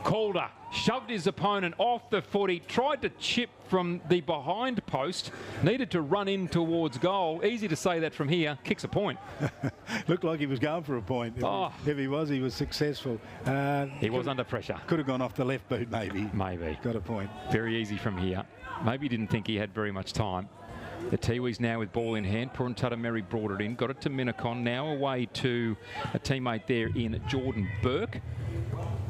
Calder shoved his opponent off the footy, tried to chip from the behind post, needed to run in towards goal. Easy to say that from here, kicks a point. Looked like he was going for a point. If he was successful. He was under pressure. Could have gone off the left boot maybe. Maybe. Got a point. Very easy from here. Maybe he didn't think he had very much time. The Tiwis now with ball in hand. Puruntara brought it in, got it to Minnicon, now away to a teammate there in Jordan Burke.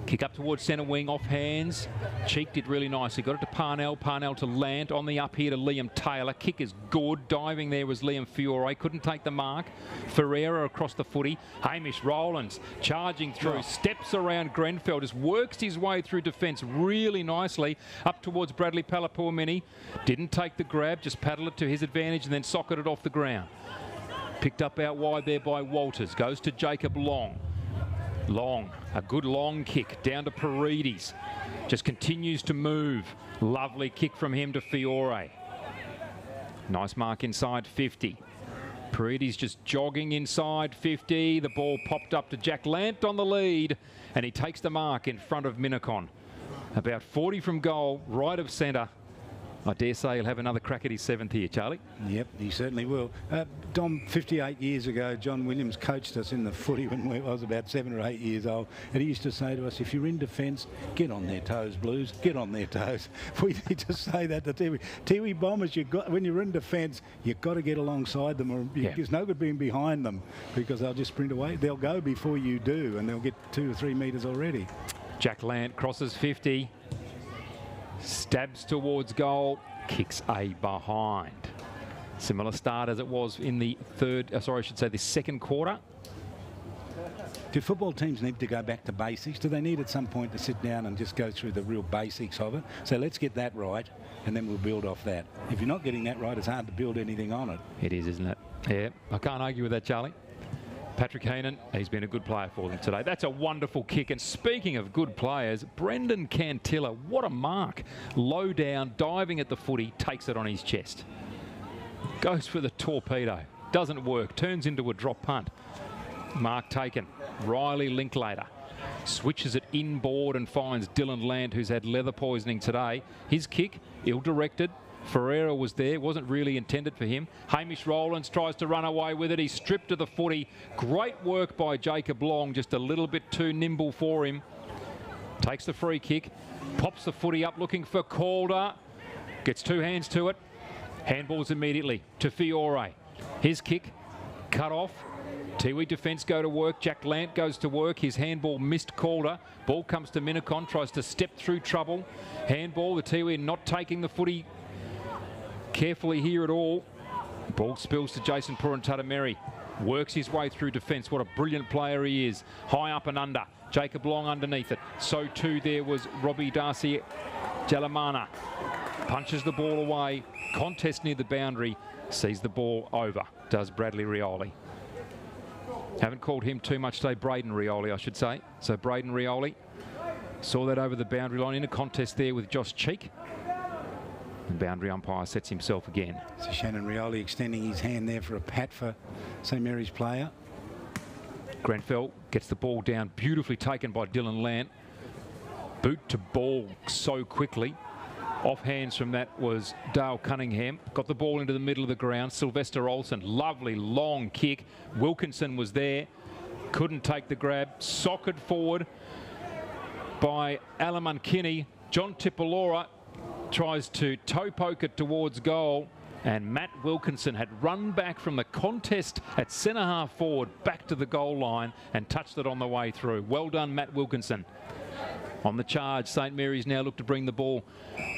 Kick up towards centre wing, off hands. Cheek did really nicely. Got it to Parnell. Parnell to Lant. On the up here to Liam Taylor. Kick is good. Diving there was Liam Fiore. Couldn't take the mark. Ferreira across the footy. Hamish Rowlands charging through. Steps around Grenfell. Just works his way through defence really nicely. Up towards Bradley Palapuamini. Didn't take the grab. Just paddled it to his advantage and then socketed it off the ground. Picked up out wide there by Walters. Goes to Jacob Long. Long, a good long kick down to Paredes. Just continues to move. Lovely kick from him to Fiore. Nice mark inside 50. Paredes just jogging inside 50. The ball popped up to Jack Lant on the lead, and he takes the mark in front of Minnicon. About 40 from goal, right of centre. I dare say he'll have another crack at his 7th here, Charlie. Yep, he certainly will. Dom, 58 years ago, John Williams coached us in the footy when I was about 7 or 8 years old, and he used to say to us, if you're in defence, get on their toes, Blues, get on their toes. We need to say that to Tiwi. Tiwi Bombers, when you're in defence, you've got to get alongside them, or it's no good being behind them, because they'll just sprint away. They'll go before you do, and they'll get 2 or 3 metres already. Jack Lant crosses 50. Stabs towards goal, kicks a behind. Similar start as it was in the the second quarter. Do football teams need to go back to basics? Do they need at some point to sit down and just go through the real basics of it? So let's get that right, and then we'll build off that. If you're not getting that right, it's hard to build anything on it. It is, isn't it? Yeah, I can't argue with that, Charlie. Patrick Heenan, he's been a good player for them today. That's a wonderful kick. And speaking of good players, Brendan Cantilla, what a mark. Low down, diving at the footy, takes it on his chest. Goes for the torpedo. Doesn't work. Turns into a drop punt. Mark taken. Riley Linklater switches it inboard and finds Dylan Land, who's had leather poisoning today. His kick, ill-directed. Ferreira was there, wasn't really intended for him. Hamish Rowlands tries to run away with it. He's stripped to the footy. Great work by Jacob Long, just a little bit too nimble for him. Takes the free kick, pops the footy up looking for Calder. Gets 2 hands to it. Handballs immediately to Fiore. His kick, cut off. Tiwi defence go to work. Jack Lant goes to work. His handball missed Calder. Ball comes to Minnicon, tries to step through trouble. Handball, the Tiwi not taking the footy carefully here at all. Ball spills to Jason Puruntatameri. Works his way through defence. What a brilliant player he is. High up and under. Jacob Long underneath it. So too there was Robbie Darcy Jalamana. Punches the ball away. Contest near the boundary. Sees the ball over. Does Bradley Rioli. Haven't called him too much today. Braden Rioli, I should say. So Braden Rioli saw that over the boundary line in a contest there with Josh Cheek. The boundary umpire sets himself again. So Shannon Rioli extending his hand there for a pat for St Mary's player. Grenfell gets the ball down, beautifully taken by Dylan Lant. Boot to ball so quickly. Off hands from that was Dale Cunningham. Got the ball into the middle of the ground. Sylvester Olsen, lovely long kick. Wilkinson was there. Couldn't take the grab. Socked forward by Alaman Kinney. John Tipolora tries to toe poke it towards goal, and Matt Wilkinson had run back from the contest at centre half forward back to the goal line and touched it on the way through. Well done, Matt Wilkinson. On the charge, St Mary's now look to bring the ball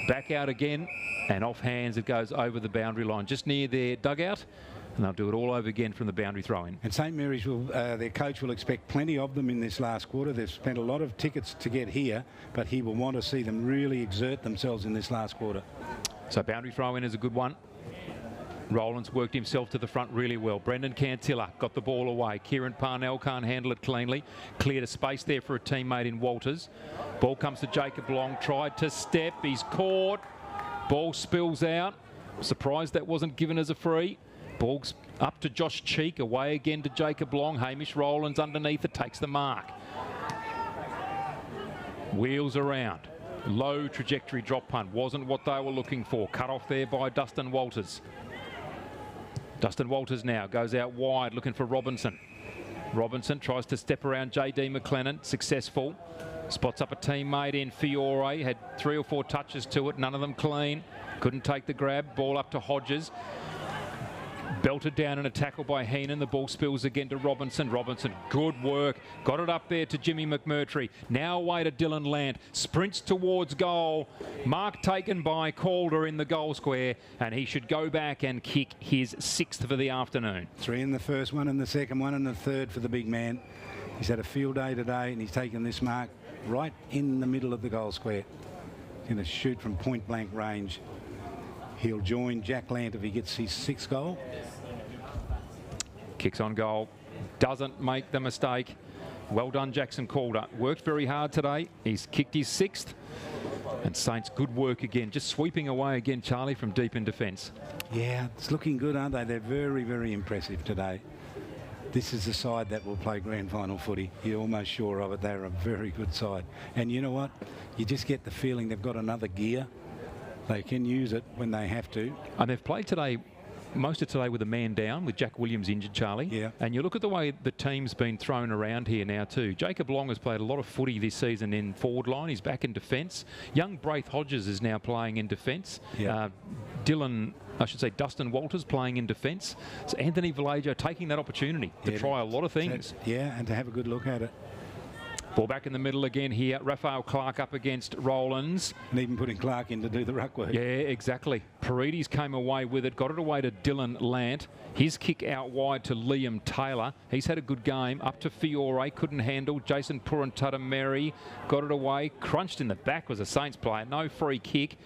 back out again, and off hands it goes over the boundary line just near their dugout, and they'll do it all over again from the boundary throw-in. And St Mary's, will, their coach will expect plenty of them in this last quarter. They've spent a lot of tickets to get here, but he will want to see them really exert themselves in this last quarter. So boundary throw-in is a good one. Rowlands worked himself to the front really well. Brendan Cantilla got the ball away. Kieran Parnell can't handle it cleanly. Cleared a space there for a teammate in Walters. Ball comes to Jacob Long. Tried to step. He's caught. Ball spills out. Surprised that wasn't given as a free. Ball's up to Josh Cheek. Away again to Jacob Long. Hamish Rowlands underneath it. Takes the mark. Wheels around. Low trajectory drop punt. Wasn't what they were looking for. Cut off there by Dustin Walters. Dustin Walters now goes out wide looking for Robinson. Robinson tries to step around J.D. McLennan. Successful. Spots up a teammate in Fiore. Had 3 or 4 touches to it. None of them clean. Couldn't take the grab. Ball up to Hodges. Belted down in a tackle by Heenan. The ball spills again to Robinson. Robinson, good work. Got it up there to Jimmy McMurtry. Now away to Dylan Lant. Sprints towards goal. Mark taken by Calder in the goal square, and he should go back and kick his 6th for the afternoon. 3 in the first one and the second one and the third for the big man. He's had a field day today and he's taken this mark right in the middle of the goal square. He's going to shoot from point blank range. He'll join Jack Lant if he gets his 6th goal. Kicks on goal. Doesn't make the mistake. Well done, Jackson Calder. Worked very hard today. He's kicked his 6th. And Saints, good work again. Just sweeping away again, Charlie, from deep in defence. Yeah, it's looking good, aren't they? They're very, very impressive today. This is the side that will play grand final footy. You're almost sure of it. They're a very good side. And you know what? You just get the feeling they've got another gear. They can use it when they have to. And they've played today, most of today, with a man down, with Jack Williams injured, Charlie. Yeah. And you look at the way the team's been thrown around here now too. Jacob Long has played a lot of footy this season in forward line. He's back in defence. Young Braith Hodges is now playing in defence. Yeah. Dustin Walters playing in defence. So Anthony Vallejo taking that opportunity to try a lot of things. Yeah, and to have a good look at it. Ball back in the middle again here. Raphael Clark up against Rowlands. And even putting Clark in to do the ruck work. Yeah, exactly. Paredes came away with it, got it away to Dylan Lant. His kick out wide to Liam Taylor. He's had a good game. Up to Fiore, couldn't handle. Jason Purantatameri got it away. Crunched in the back was a Saints player. No free kick.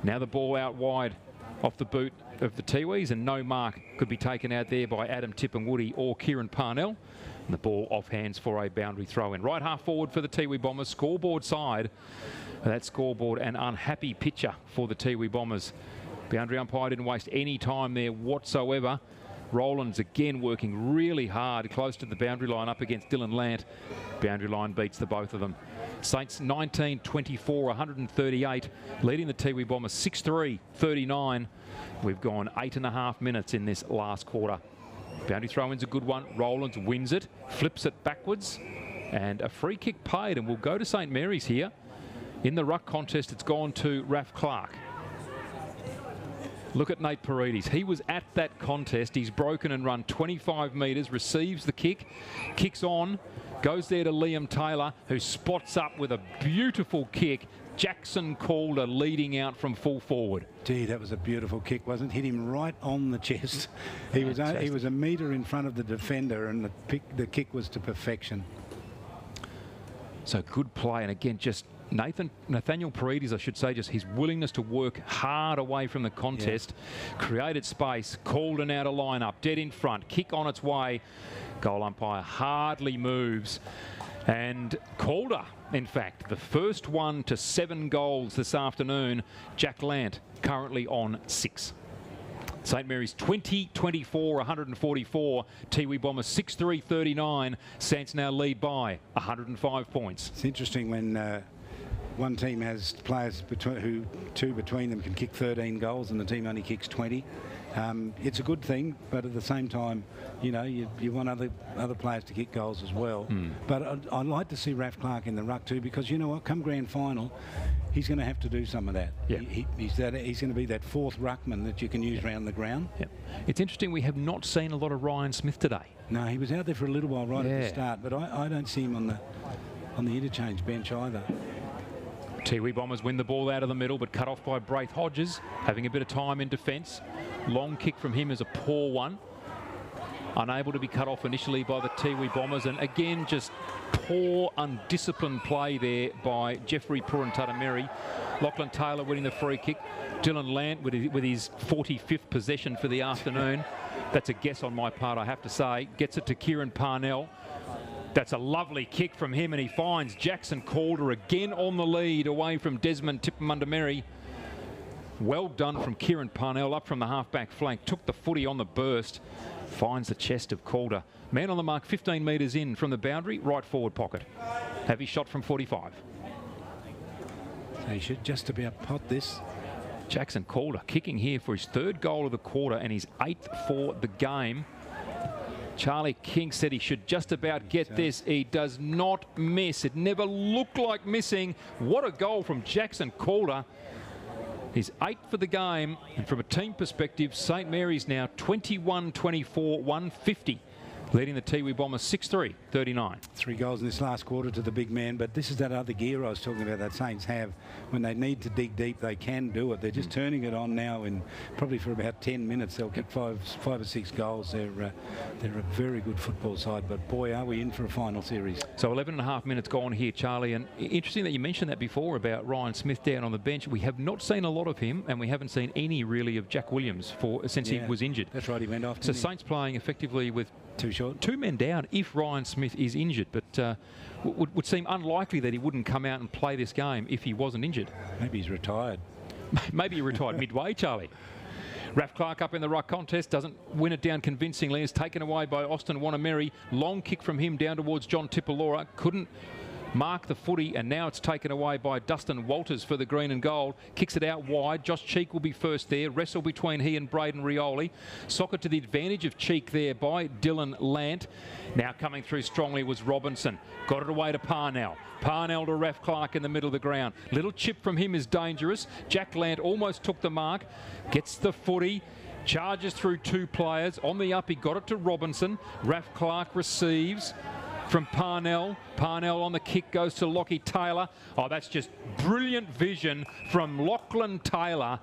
Now the ball out wide off the boot of the Tiwis, and no mark could be taken out there by Adam Tipungwuti or Kieran Parnell. And the ball off hands for a boundary throw in. Right half forward for the Tiwi Bombers. Scoreboard side. That scoreboard, an unhappy picture for the Tiwi Bombers. Boundary umpire didn't waste any time there whatsoever. Rowlands again working really hard close to the boundary line up against Dylan Lant. Boundary line beats the both of them. Saints 19-24, 138, leading the Tiwi Bombers 6-3-39. We've gone 8.5 minutes in this last quarter. Boundary throw-in's a good one. Rowlands wins it, flips it backwards, and a free kick paid, and we'll go to St Mary's here. In the ruck contest, it's gone to Raph Clark. Look at Nate Paredes. He was at that contest. He's broken and run 25 metres, receives the kick, kicks on, goes there to Liam Taylor, who spots up with a beautiful kick. Jackson Calder leading out from full forward. Gee, that was a beautiful kick, wasn't it? Hit him right on the chest. He was a metre in front of the defender, and the kick was to perfection. So good play, and again, just Nathaniel Paredes, I should say, just his willingness to work hard away from the contest, created space, called an out of line-up, dead in front, kick on its way. Goal umpire hardly moves. And Calder, in fact, the first one to 7 goals this afternoon. Jack Lant currently on 6. St Mary's 20-24, 144. Tiwi Bombers 6-3-39. Saints now lead by 105 points. It's interesting when one team has players who two between them can kick 13 goals and the team only kicks 20. It's a good thing, but at the same time, you know, you want other players to kick goals as well. But I'd like to see Raph Clark in the ruck too, because you know what, come grand final, he's going to have to do some of that. Yeah. He's going to be that 4th ruckman that you can use around the ground. Yeah. It's interesting, we have not seen a lot of Ryan Smith today. No, he was out there for a little while right at the start, but I don't see him on the interchange bench either. Tiwi Bombers win the ball out of the middle, but cut off by Braith Hodges, having a bit of time in defence. Long kick from him is a poor one. Unable to be cut off initially by the Tiwi Bombers, and again just poor, undisciplined play there by Jeffrey Purantatameri. Lachlan Taylor winning the free kick. Dylan Lant with his 45th possession for the afternoon. That's a guess on my part, I have to say. Gets it to Kieran Parnell. That's a lovely kick from him, and he finds Jackson Calder again on the lead away from Desmond Tipamundameri. Well done from Kieran Parnell up from the half-back flank. Took the footy on the burst. Finds the chest of Calder. Man on the mark 15 metres in from the boundary, right forward pocket. Have his shot from 45. So he should just about pot this. Jackson Calder kicking here for his 3rd goal of the quarter and his 8th for the game. Charlie King said he should just about get this. He does not miss. It never looked like missing. What a goal from Jackson Calder. He's 8 for the game, and from a team perspective, St Mary's now 21-24, 150. Leading the Tiwi Bombers 6-3, 39. 3 goals in this last quarter to the big man, but this is that other gear I was talking about that Saints have. When they need to dig deep, they can do it. They're just turning it on now, and probably for about 10 minutes they'll kick five or six goals. They're a very good football side, but boy, are we in for a final series. So 11.5 minutes gone here, Charlie, and interesting that you mentioned that before about Ryan Smith down on the bench. We have not seen a lot of him, and we haven't seen any really of Jack Williams since he was injured. That's right, he went off. So Saints playing effectively with too short. 2 men down if Ryan Smith is injured, but would seem unlikely that he wouldn't come out and play this game if he wasn't injured. Maybe he's retired. Maybe he retired midway, Charlie. Raph Clark up in the ruck contest, doesn't win it down convincingly, is taken away by Austin Wanameri. Long kick from him down towards John Tipalora, couldn't mark the footy, and now it's taken away by Dustin Walters for the green and gold. Kicks it out wide. Josh Cheek will be first there. Wrestle between he and Braden Rioli. Soccer to the advantage of Cheek there by Dylan Lant. Now coming through strongly was Robinson. Got it away to Parnell. Parnell to Raph Clark in the middle of the ground. Little chip from him is dangerous. Jack Lant almost took the mark. Gets the footy. Charges through 2 players. On the up, he got it to Robinson. Raph Clark receives from Parnell. Parnell on the kick goes to Lockie Taylor. Oh, that's just brilliant vision from Lachlan Taylor.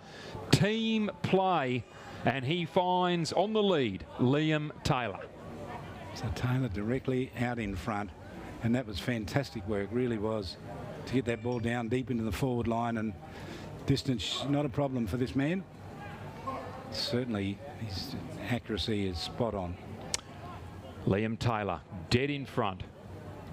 Team play, and he finds on the lead Liam Taylor. So Taylor directly out in front, and that was fantastic work, really was, to get that ball down deep into the forward line, and distance not a problem for this man. Certainly his accuracy is spot on. Liam Taylor, dead in front,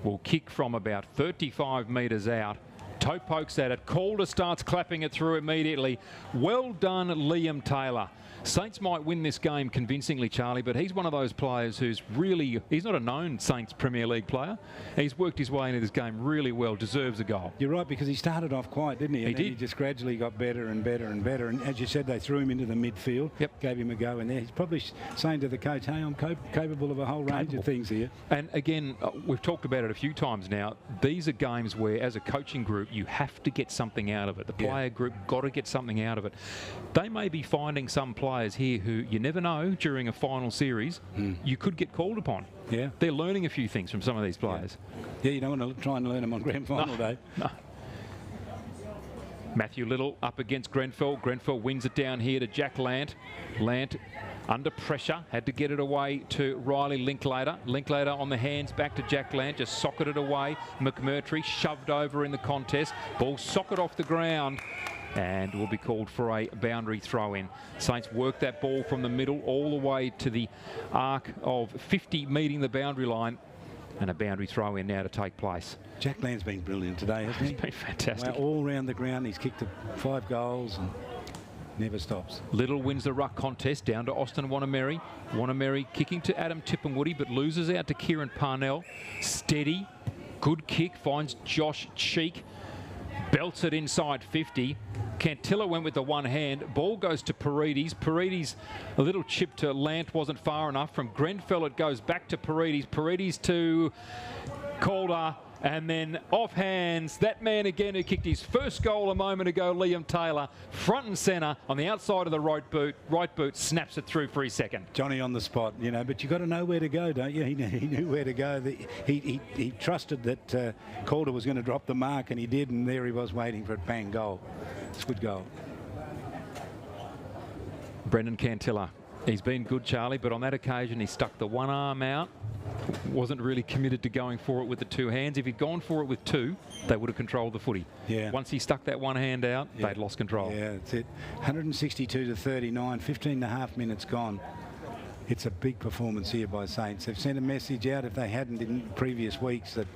will kick from about 35 metres out. Toe pokes at it. Calder starts clapping it through immediately. Well done, Liam Taylor. Saints might win this game convincingly, Charlie, but he's one of those players who's really, he's not a known Saints Premier League player. He's worked his way into this game really well, deserves a goal. You're right, because he started off quiet, didn't he? He And then did. He just gradually got better and better and better. And as you said, they threw him into the midfield, gave him a go in there. He's probably saying to the coach, hey, I'm capable of a whole range of things here. And again, we've talked about it a few times now. These are games where, as a coaching group, you have to get something out of it. The player group got to get something out of it. They may be finding some players here who you never know during a final series, you could get called upon. Yeah. They're learning a few things from some of these players. Yeah, you don't want to try and learn them on grand final day. No. Matthew Little up against Grenfell. Grenfell wins it down here to Jack Lant. Lant under pressure, had to get it away to Riley Linklater. Linklater on the hands back to Jack Lant, just socketed away. McMurtry shoved over in the contest. Ball socket off the ground, and will be called for a boundary throw-in. Saints work that ball from the middle all the way to the arc of 50 meeting the boundary line, and a boundary throw-in now to take place. Jack Land's been brilliant today, hasn't he? He's been fantastic. Wow, all around the ground, he's kicked 5 goals and never stops. Little wins the ruck contest down to Austin Wanameri. Wanameri kicking to Adam Tippenwoody, but loses out to Kieran Parnell. Steady, good kick, finds Josh Cheek. Belts it inside 50. Cantilla went with the one hand. Ball goes to Paredes. Paredes, a little chip to Lant, wasn't far enough. From Grenfell, it goes back to Paredes. Paredes to Calder. And then off hands, that man again who kicked his first goal a moment ago, Liam Taylor, front and centre on the outside of the right boot, snaps it through for his second. Johnny on the spot, you know, but you've got to know where to go, don't you? He knew where to go. He trusted that Calder was going to drop the mark, and he did, and there he was waiting for it. Bang, goal. It's a good goal. Brendan Cantilla, he's been good, Charlie, but on that occasion he stuck the one arm out. Wasn't really committed to going for it with the 2 hands. If he'd gone for it with 2, they would have controlled the footy. Yeah. Once he stuck that one hand out, they'd lost control. Yeah, that's it. 162 to 39, 15.5 minutes gone. It's a big performance here by Saints. They've sent a message out, if they hadn't in previous weeks, that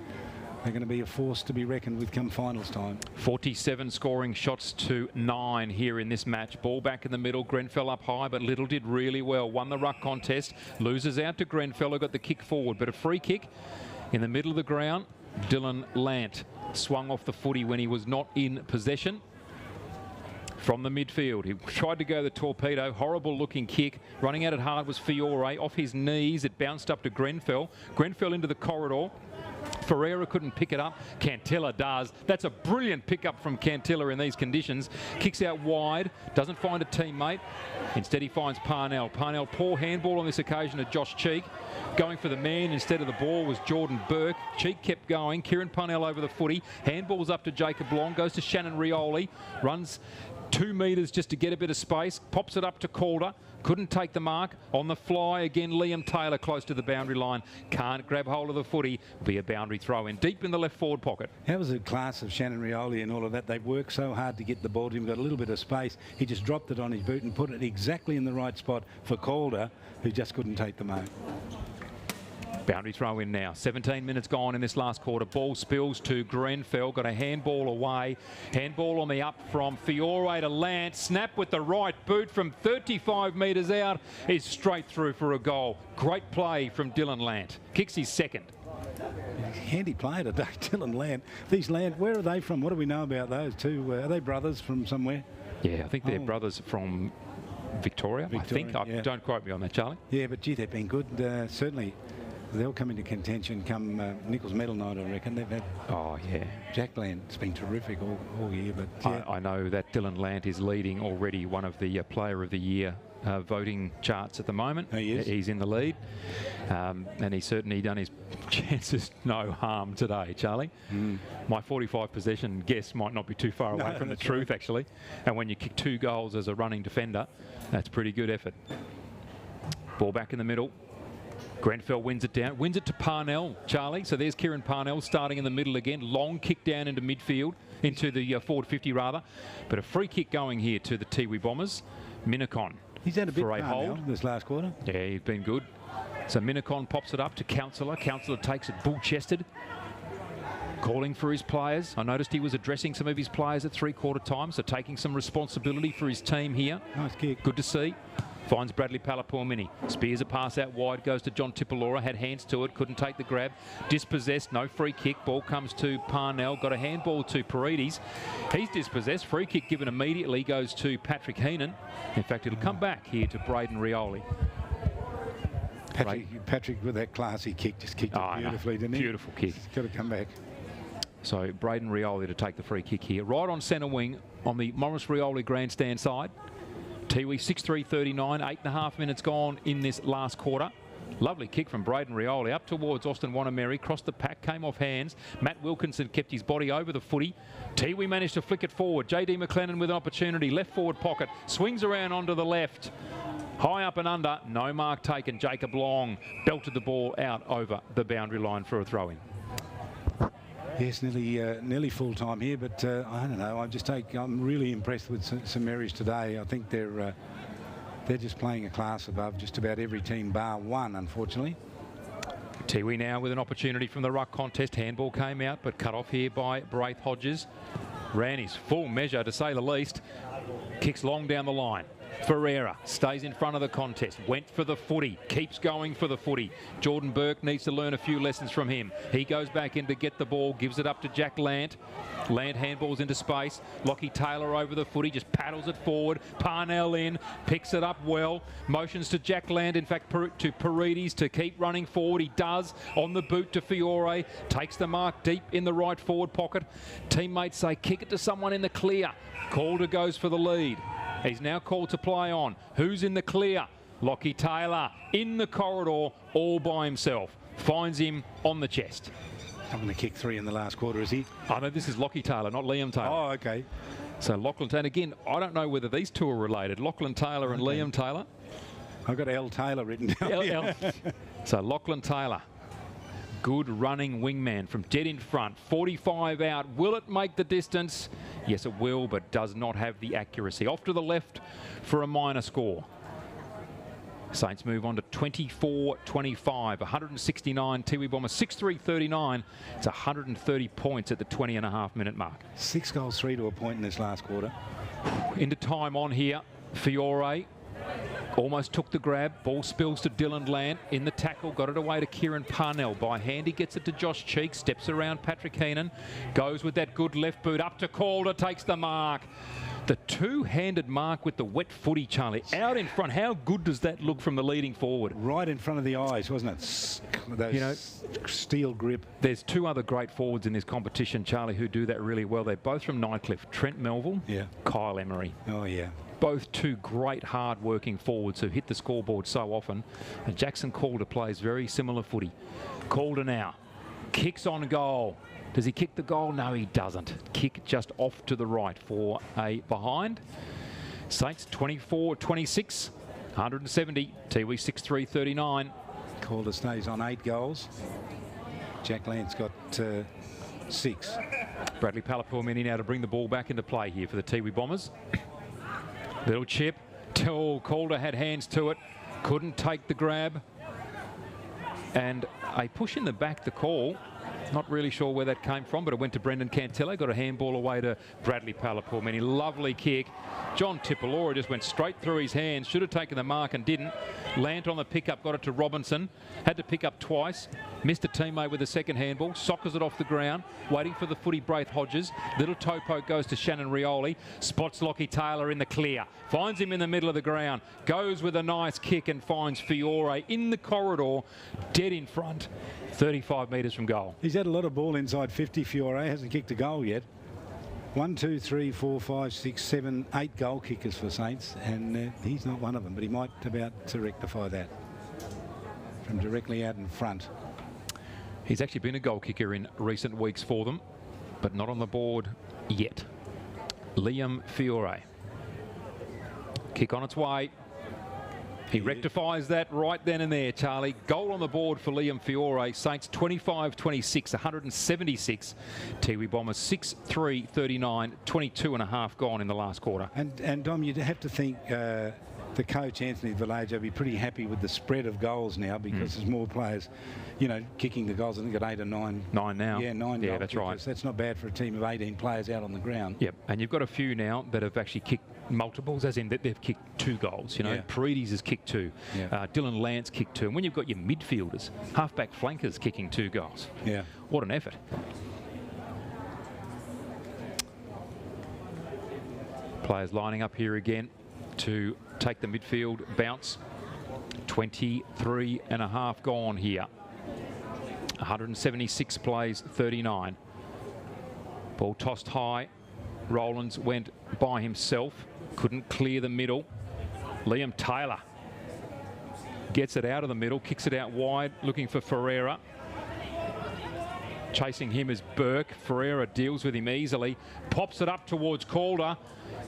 they're going to be a force to be reckoned with come finals time. 47 scoring shots to 9 here in this match. Ball back in the middle. Grenfell up high, but Little did really well. Won the ruck contest. Loses out to Grenfell, who got the kick forward. But a free kick in the middle of the ground. Dylan Lant swung off the footy when he was not in possession. From the midfield, he tried to go the torpedo. Horrible looking kick. Running at it hard was Fiore. Off his knees, it bounced up to Grenfell. Grenfell into the corridor. Ferreira couldn't pick it up. Cantilla does. That's a brilliant pickup from Cantilla in these conditions. Kicks out wide, doesn't find a teammate. Instead he finds Parnell. Parnell, poor handball on this occasion to Josh Cheek. Going for the man instead of the ball was Jordan Burke. Cheek kept going. Kieran Parnell over the footy. Handballs up to Jacob Long. Goes to Shannon Rioli. Runs 2 metres just to get a bit of space. Pops it up to Calder. Couldn't take the mark. On the fly again, Liam Taylor close to the boundary line. Can't grab hold of the footy. Be a boundary throw in. Deep in the left forward pocket. How was the class of Shannon Rioli and all of that? They worked so hard to get the ball to him. Got a little bit of space. He just dropped it on his boot and put it exactly in the right spot for Calder, who just couldn't take the mark. Boundary throw in now. 17 minutes gone in this last quarter. Ball spills to Grenfell. Got a handball away. Handball on the up from Fiore to Lance. Snap with the right boot from 35 metres out. Is straight through for a goal. Great play from Dylan Lant. Kicks his second. Handy player today, Dylan Lant. These Lant, where are they from? What do we know about those two? Are they brothers from somewhere? Yeah, I think they're brothers from Victoria. I think. Yeah. Don't quote me on that, Charlie. Yeah, but gee, they've been good. Certainly. They'll come into contention come Nichols Medal night, I reckon. They've had. Oh, yeah. Jack Lant's been terrific all year. But yeah. I know that Dylan Lant is leading already one of the Player of the Year voting charts at the moment. He is. He's in the lead. And he's certainly done his chances no harm today, Charlie. My 45 possession guess might not be too far away from the truth, actually. And when you kick 2 goals as a running defender, that's pretty good effort. Ball back in the middle. Grenfell wins it down, wins it to Parnell, Charlie. So there's Kieran Parnell starting in the middle again. Long kick down into midfield, into the forward 50 rather. But a free kick going here to the Tiwi Bombers. Minnicon. He's had a bit for a Parnell hold this last quarter. Yeah, he's been good. So Minnicon pops it up to Councillor. Councillor takes it bull-chested. Calling for his players. I noticed he was addressing some of his players at 3/4 time, so taking some responsibility for his team here. Nice kick. Good to see. Finds Bradley Palapurmini. Spears a pass out wide, goes to John Tipalora, had hands to it, couldn't take the grab. Dispossessed, no free kick. Ball comes to Parnell, got a handball to Paredes. He's dispossessed. Free kick given immediately goes to Patrick Heenan. In fact, it'll come back here to Braden Rioli. Patrick with that classy kick just kicked it beautifully, didn't he? Beautiful kick. He's got to come back. So Braden Rioli to take the free kick here. Right on centre wing on the Morris Rioli grandstand side. Tiwi 6-3-39, 8.5 minutes gone in this last quarter. Lovely kick from Braden Rioli up towards Austin Wanameri, crossed the pack, came off hands. Matt Wilkinson kept his body over the footy. Tiwi managed to flick it forward. JD McLennan with an opportunity, left forward pocket, swings around onto the left. High up and under, no mark taken. Jacob Long belted the ball out over the boundary line for a throw-in. Yes, nearly full time here, but I don't know. I'm really impressed with St Mary's today. I think they're just playing a class above just about every team bar one, unfortunately. Tiwi now with an opportunity from the ruck contest. Handball came out, but cut off here by Braith Hodges. Ran his full measure, to say the least. Kicks long down the line. Ferreira stays in front of the contest, went for the footy, keeps going for the footy. Jordan Burke needs to learn a few lessons from him. He goes back in to get the ball, gives it up to Jack Lant. Lant handballs into space. Lockie Taylor over the footy, just paddles it forward. Parnell in, picks it up well. Motions to Jack Lant, in fact, to Paredes to keep running forward. He does. On the boot to Fiore. Takes the mark deep in the right forward pocket. Teammates say, kick it to someone in the clear. Calder goes for the lead. He's now called to play on. Who's in the clear? Lockie Taylor in the corridor all by himself. Finds him on the chest. I'm going to kick 3 in the last quarter, is he? Oh, no, this is Lockie Taylor, not Liam Taylor. Oh, okay. So Lachlan Taylor, again, I don't know whether these two are related. Lachlan Taylor and Liam Taylor. I've got L. Taylor written down. So Lachlan Taylor. Good running wingman from dead in front. 45 out. Will it make the distance? Yes, it will, but does not have the accuracy. Off to the left for a minor score. Saints move on to 24-25. 169 Tiwi Bombers. 6-3-39. It's 130 points at the 20.5 minute mark. 6 goals, 3 to a point in this last quarter. Into time on here. Fiore almost took the grab. Ball spills to Dylan Lant in the tackle. Got it away to Kieran Parnell. By hand, he gets it to Josh Cheek. Steps around Patrick Heenan. Goes with that good left boot up to Calder. Takes the mark. The two-handed mark with the wet footy, Charlie, out in front. How good does that look from the leading forward? Right in front of the eyes, wasn't it? Those steel grip. There's two other great forwards in this competition, Charlie, who do that really well. They're both from Nightcliff. Trent Melville, Kyle Emery. Oh, yeah. Both two great hard-working forwards who hit the scoreboard so often. And Jackson Calder plays very similar footy. Calder now kicks on goal. Does he kick the goal? No, he doesn't. Kick just off to the right for a behind. Saints 24-26, 170. Tiwi 6-3-39. Calder stays on 8 goals. Jack Lance got 6. Bradley Palapurmini now to bring the ball back into play here for the Tiwi Bombers. Little chip. Calder had hands to it. Couldn't take the grab. And a push in the back, the call. Not really sure where that came from, but it went to Brendan Cantello. Got a handball away to Bradley Palapurmini. Lovely kick. John Tipalora just went straight through his hands. Should have taken the mark and didn't. Lant on the pickup, got it to Robinson. Had to pick up twice. Missed a teammate with a second handball. Sockers it off the ground. Waiting for the footy, Braith Hodges. Little toe poke goes to Shannon Rioli. Spots Lockie Taylor in the clear. Finds him in the middle of the ground. Goes with a nice kick and finds Fiore in the corridor, dead in front. 35 metres from goal. He's had a lot of ball inside 50, Fiore. Hasn't kicked a goal yet. 1, 2, 3, 4, 5, 6, 7, 8 goal kickers for Saints, and he's not one of them, but he might about to rectify that from directly out in front. He's actually been a goal kicker in recent weeks for them, but not on the board yet. Liam Fiore. Kick on its way. He rectifies that right then and there, Charlie. Goal on the board for Liam Fiore. Saints 25-26, 176. Tiwi Bombers 6-3-39, 22 and a half gone in the last quarter. And Dom, you'd have to think the coach, Anthony Villaggio, will be pretty happy with the spread of goals now because there's more players, you know, kicking the goals. I think got 8 or 9. 9 now. Yeah, 9 Yeah, goal that's kickers. right. That's not bad for a team of 18 players out on the ground. Yep, and you've got a few now that have actually kicked multiples, as in that they've kicked 2 goals. You know, Paredes has kicked 2. Dylan Lance kicked 2. And when you've got your midfielders, halfback flankers kicking 2 goals. Yeah. What an effort. Players lining up here again to take the midfield bounce. 23 and a half gone here. 176 plays, 39. Ball tossed high. Rowlands went by himself. Couldn't clear the middle. Liam Taylor gets it out of the middle, kicks it out wide, looking for Ferreira. Chasing him is Burke. Ferreira deals with him easily. Pops it up towards Calder.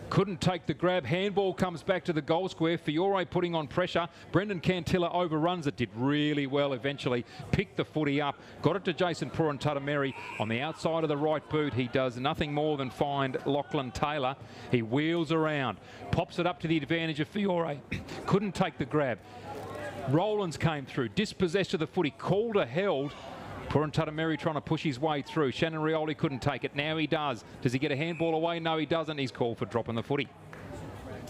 Couldn't take the grab. Handball comes back to the goal square. Fiore putting on pressure. Brendan Cantilla overruns it. Did really well eventually. Picked the footy up. Got it to Jason Purantatameri on the outside of the right boot. He does nothing more than find Lachlan Taylor. He wheels around. Pops it up to the advantage of Fiore. Couldn't take the grab. Rowlands came through. Dispossessed of the footy. Calder held. Purantatameri trying to push his way through. Shannon Rioli couldn't take it. Now he does. Does he get a handball away? No, he doesn't. He's called for dropping the footy.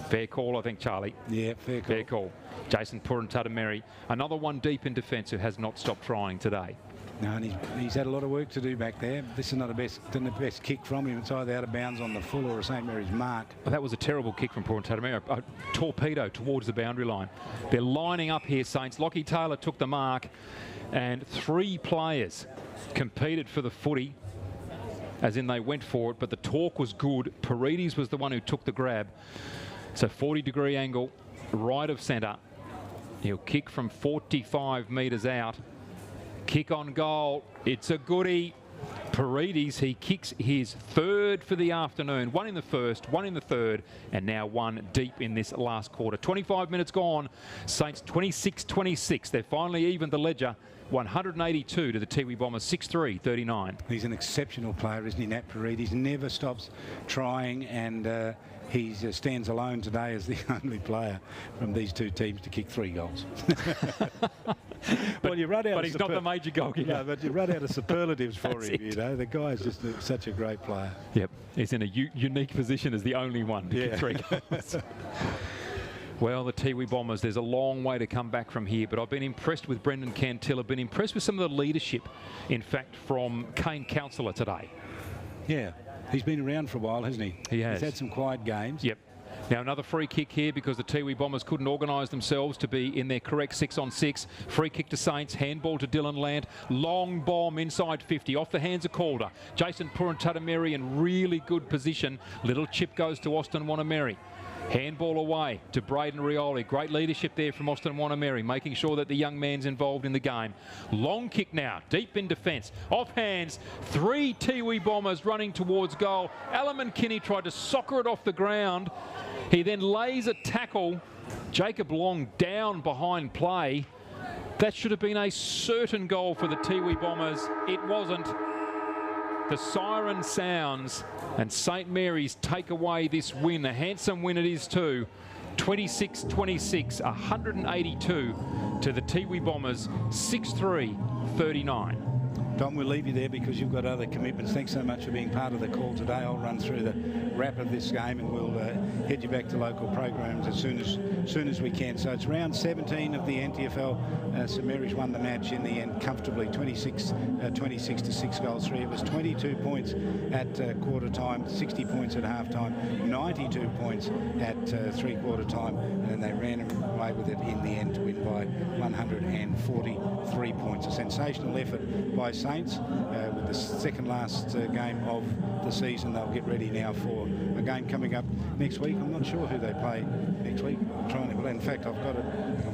Fair call, I think, Charlie. Yeah, fair call. Fair call. Jason Purantatameri, another one deep in defence who has not stopped trying today. No, and he's had a lot of work to do back there. This is not the best kick from him. It's either out of bounds on the full or a St Mary's mark. Well, that was a terrible kick from Purantatameri. A torpedo towards the boundary line. They're lining up here, Saints. Lockie Taylor took the mark. And 3 players competed for the footy, as in they went for it, but the torque was good. Paredes was the one who took the grab. So 40-degree angle, right of centre. He'll kick from 45 metres out. Kick on goal. It's a goodie. Paredes, he kicks his 3rd for the afternoon. 1 in the first, 1 in the third, and now 1 deep in this last quarter. 25 minutes gone. Saints 26-26. They're finally evened the ledger. 182 to the Tiwi Bombers, 6-3-39. He's an exceptional player, isn't he, Nat Paredes? Never stops trying, and he stands alone today as the only player from these 2 teams to kick 3 goals. Well, you run out. But he's not the major goal kicker. No, but you run out of superlatives for him. You know, the guy's just such a great player. Yep, he's in a unique position as the only one to kick 3 goals. Well, the Tiwi Bombers, there's a long way to come back from here, but I've been impressed with Brendan Cantilla, been impressed with some of the leadership, in fact, from Kane Councillor today. Yeah, He's been around for a while, hasn't he? He has. He's had some quiet games. Yep. Now another free kick here because the Tiwi Bombers couldn't organise themselves to be in their correct 6-on-6. Free kick to Saints, handball to Dylan Land, long bomb inside 50, off the hands of Calder. Jason Puruntatameri in really good position. Little chip goes to Austin Wanameri. Handball away to Braden Rioli. Great leadership there from Austin Wanameri, making sure that the young man's involved in the game. Long kick now, deep in defence. Off hands, 3 Tiwi Bombers running towards goal. Alaman Kinney tried to soccer it off the ground. He then lays a tackle. Jacob Long down behind play. That should have been a certain goal for the Tiwi Bombers. It wasn't. The siren sounds and St Mary's take away this win. A handsome win it is too. 26-26, 182 to the Tiwi Bombers, 6-3-39. Tom, we'll leave you there because you've got other commitments. Thanks so much for being part of the call today. I'll run through the wrap of this game and we'll head you back to local programs as soon as we can. So it's round 17 of the NTFL. St Mary's won the match in the end comfortably, 26 to 6 goals 3. It was 22 points at quarter time, 60 points at half time, 92 points at three-quarter time, and they ran away with it in the end to win by 143 points. A sensational effort by Saints with the second last game of the season. They'll get ready now for a game coming up next week. I'm not sure who they play next week. I'm trying to, well, in fact, I've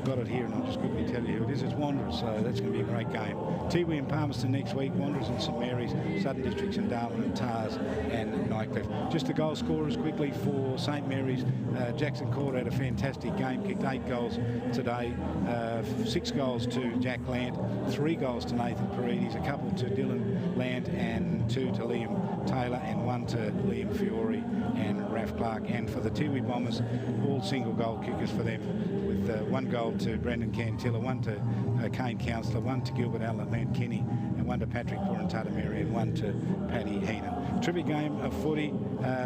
got it here and I'll just quickly tell you who it is. It's Wanderers, so that's going to be a great game. Tiwi and Palmerston next week, Wanderers and St Mary's, Southern Districts and Darwin and Tars and Nightcliff. Just the goal scorers quickly for St Mary's. Jackson Calder had a fantastic game, kicked 8 goals today, 6 goals to Jack Lant, 3 goals to Nathan Paredes, a couple to Dylan Land and 2 to Liam Taylor and 1 to Liam Fiore and Raf Clark. And for the Tiwi Bombers, all single goal kickers for them, with 1 goal to Brendan Cantilla, 1 to Kane Counsellor, 1 to Gilbert Alaman Kinney and 1 to Patrick Puruntatameri and 1 to Paddy Heenan. Terrific game of footy.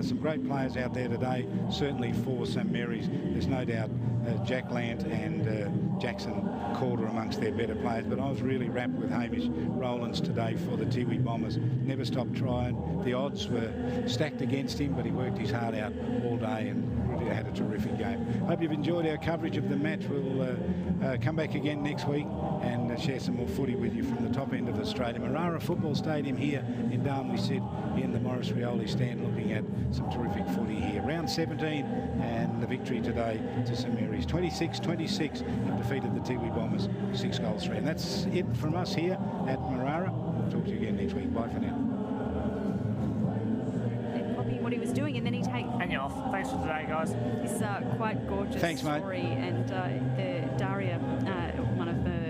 Some great players out there today, certainly for St Mary's. There's no doubt Jack Lant and Jackson Calder amongst their better players, but I was really wrapped with Hamish Rowlands today for the Tiwi Bombers. Never stopped trying. The odds were stacked against him, but he worked his heart out all day and really had a terrific game. Hope you've enjoyed our coverage of the match. We'll come back again next week and share some more footy with you from the top end of Australia. Marara Football Stadium here in Darwin. We sit in the Morris Rioli stand looking at some terrific footy here. Round 17 and the victory today to St Mary's. 26-26 have defeated the Tiwi Bombers 6 goals 3. And that's it from us here at Marara. We'll talk to you again next week. Bye for now. What he was doing, and then he takes. Hang off. Thanks for today, guys. This quite gorgeous story, and Daria, one of the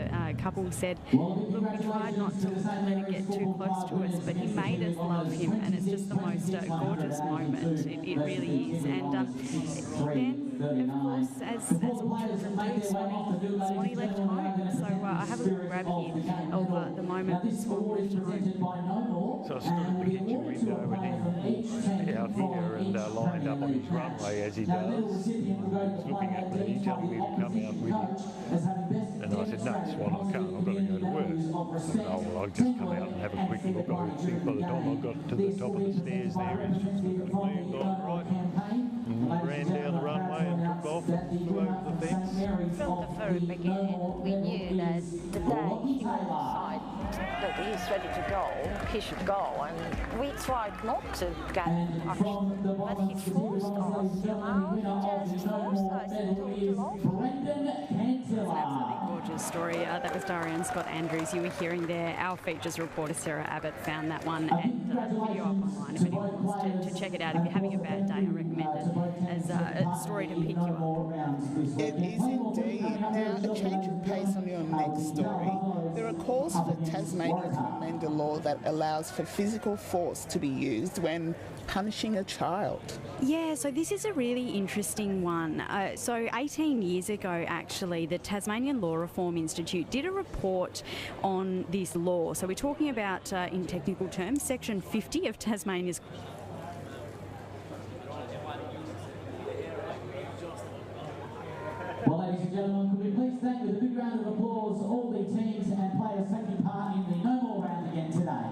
couple, said, "Look, we tried not to let it get too close to us, but he made us love him, and it's just the most gorgeous moment. It really is." And then, of course, as all children do, Swanee left home. So I have a little grab here of the moment that Swan left home. So I stood at the kitchen window and he walked out here and lined up on his runway as he does. He was looking at me, he told me to come out with him. And I said, "No, Swan, I can't, I've got to go to work." I said, "Oh, well, I'll just come out and have a quick look." I think by the time I got to the top of the stairs there, he's just looking at me and gone right. And ran down the runway and took off, flew over the fence. From the very beginning, we knew that the day he would decide that he's ready to go, he should go, and we tried not to get pushed, but he forced us, he just forced us to love. It's an absolutely gorgeous story. That was Darian Scott Andrews you were hearing there. Our features reporter Sarah Abbott found that one and video up online if anyone wants to check it out. If you're having a bad day, I recommend it as a story to pick you up. It is indeed. Now, a change of pace on your next story. There are calls for Tasmania to amend a law that allows for physical force to be used when punishing a child. Yeah, so this is a really interesting one. So 18 years ago, actually, the Tasmanian Law Reform Institute did a report on this law. So we're talking about, in technical terms, Section 50 of Tasmania's... Well, ladies and gentlemen, could we please thank with a big round of applause all the teams and players taking part in the No More round again today.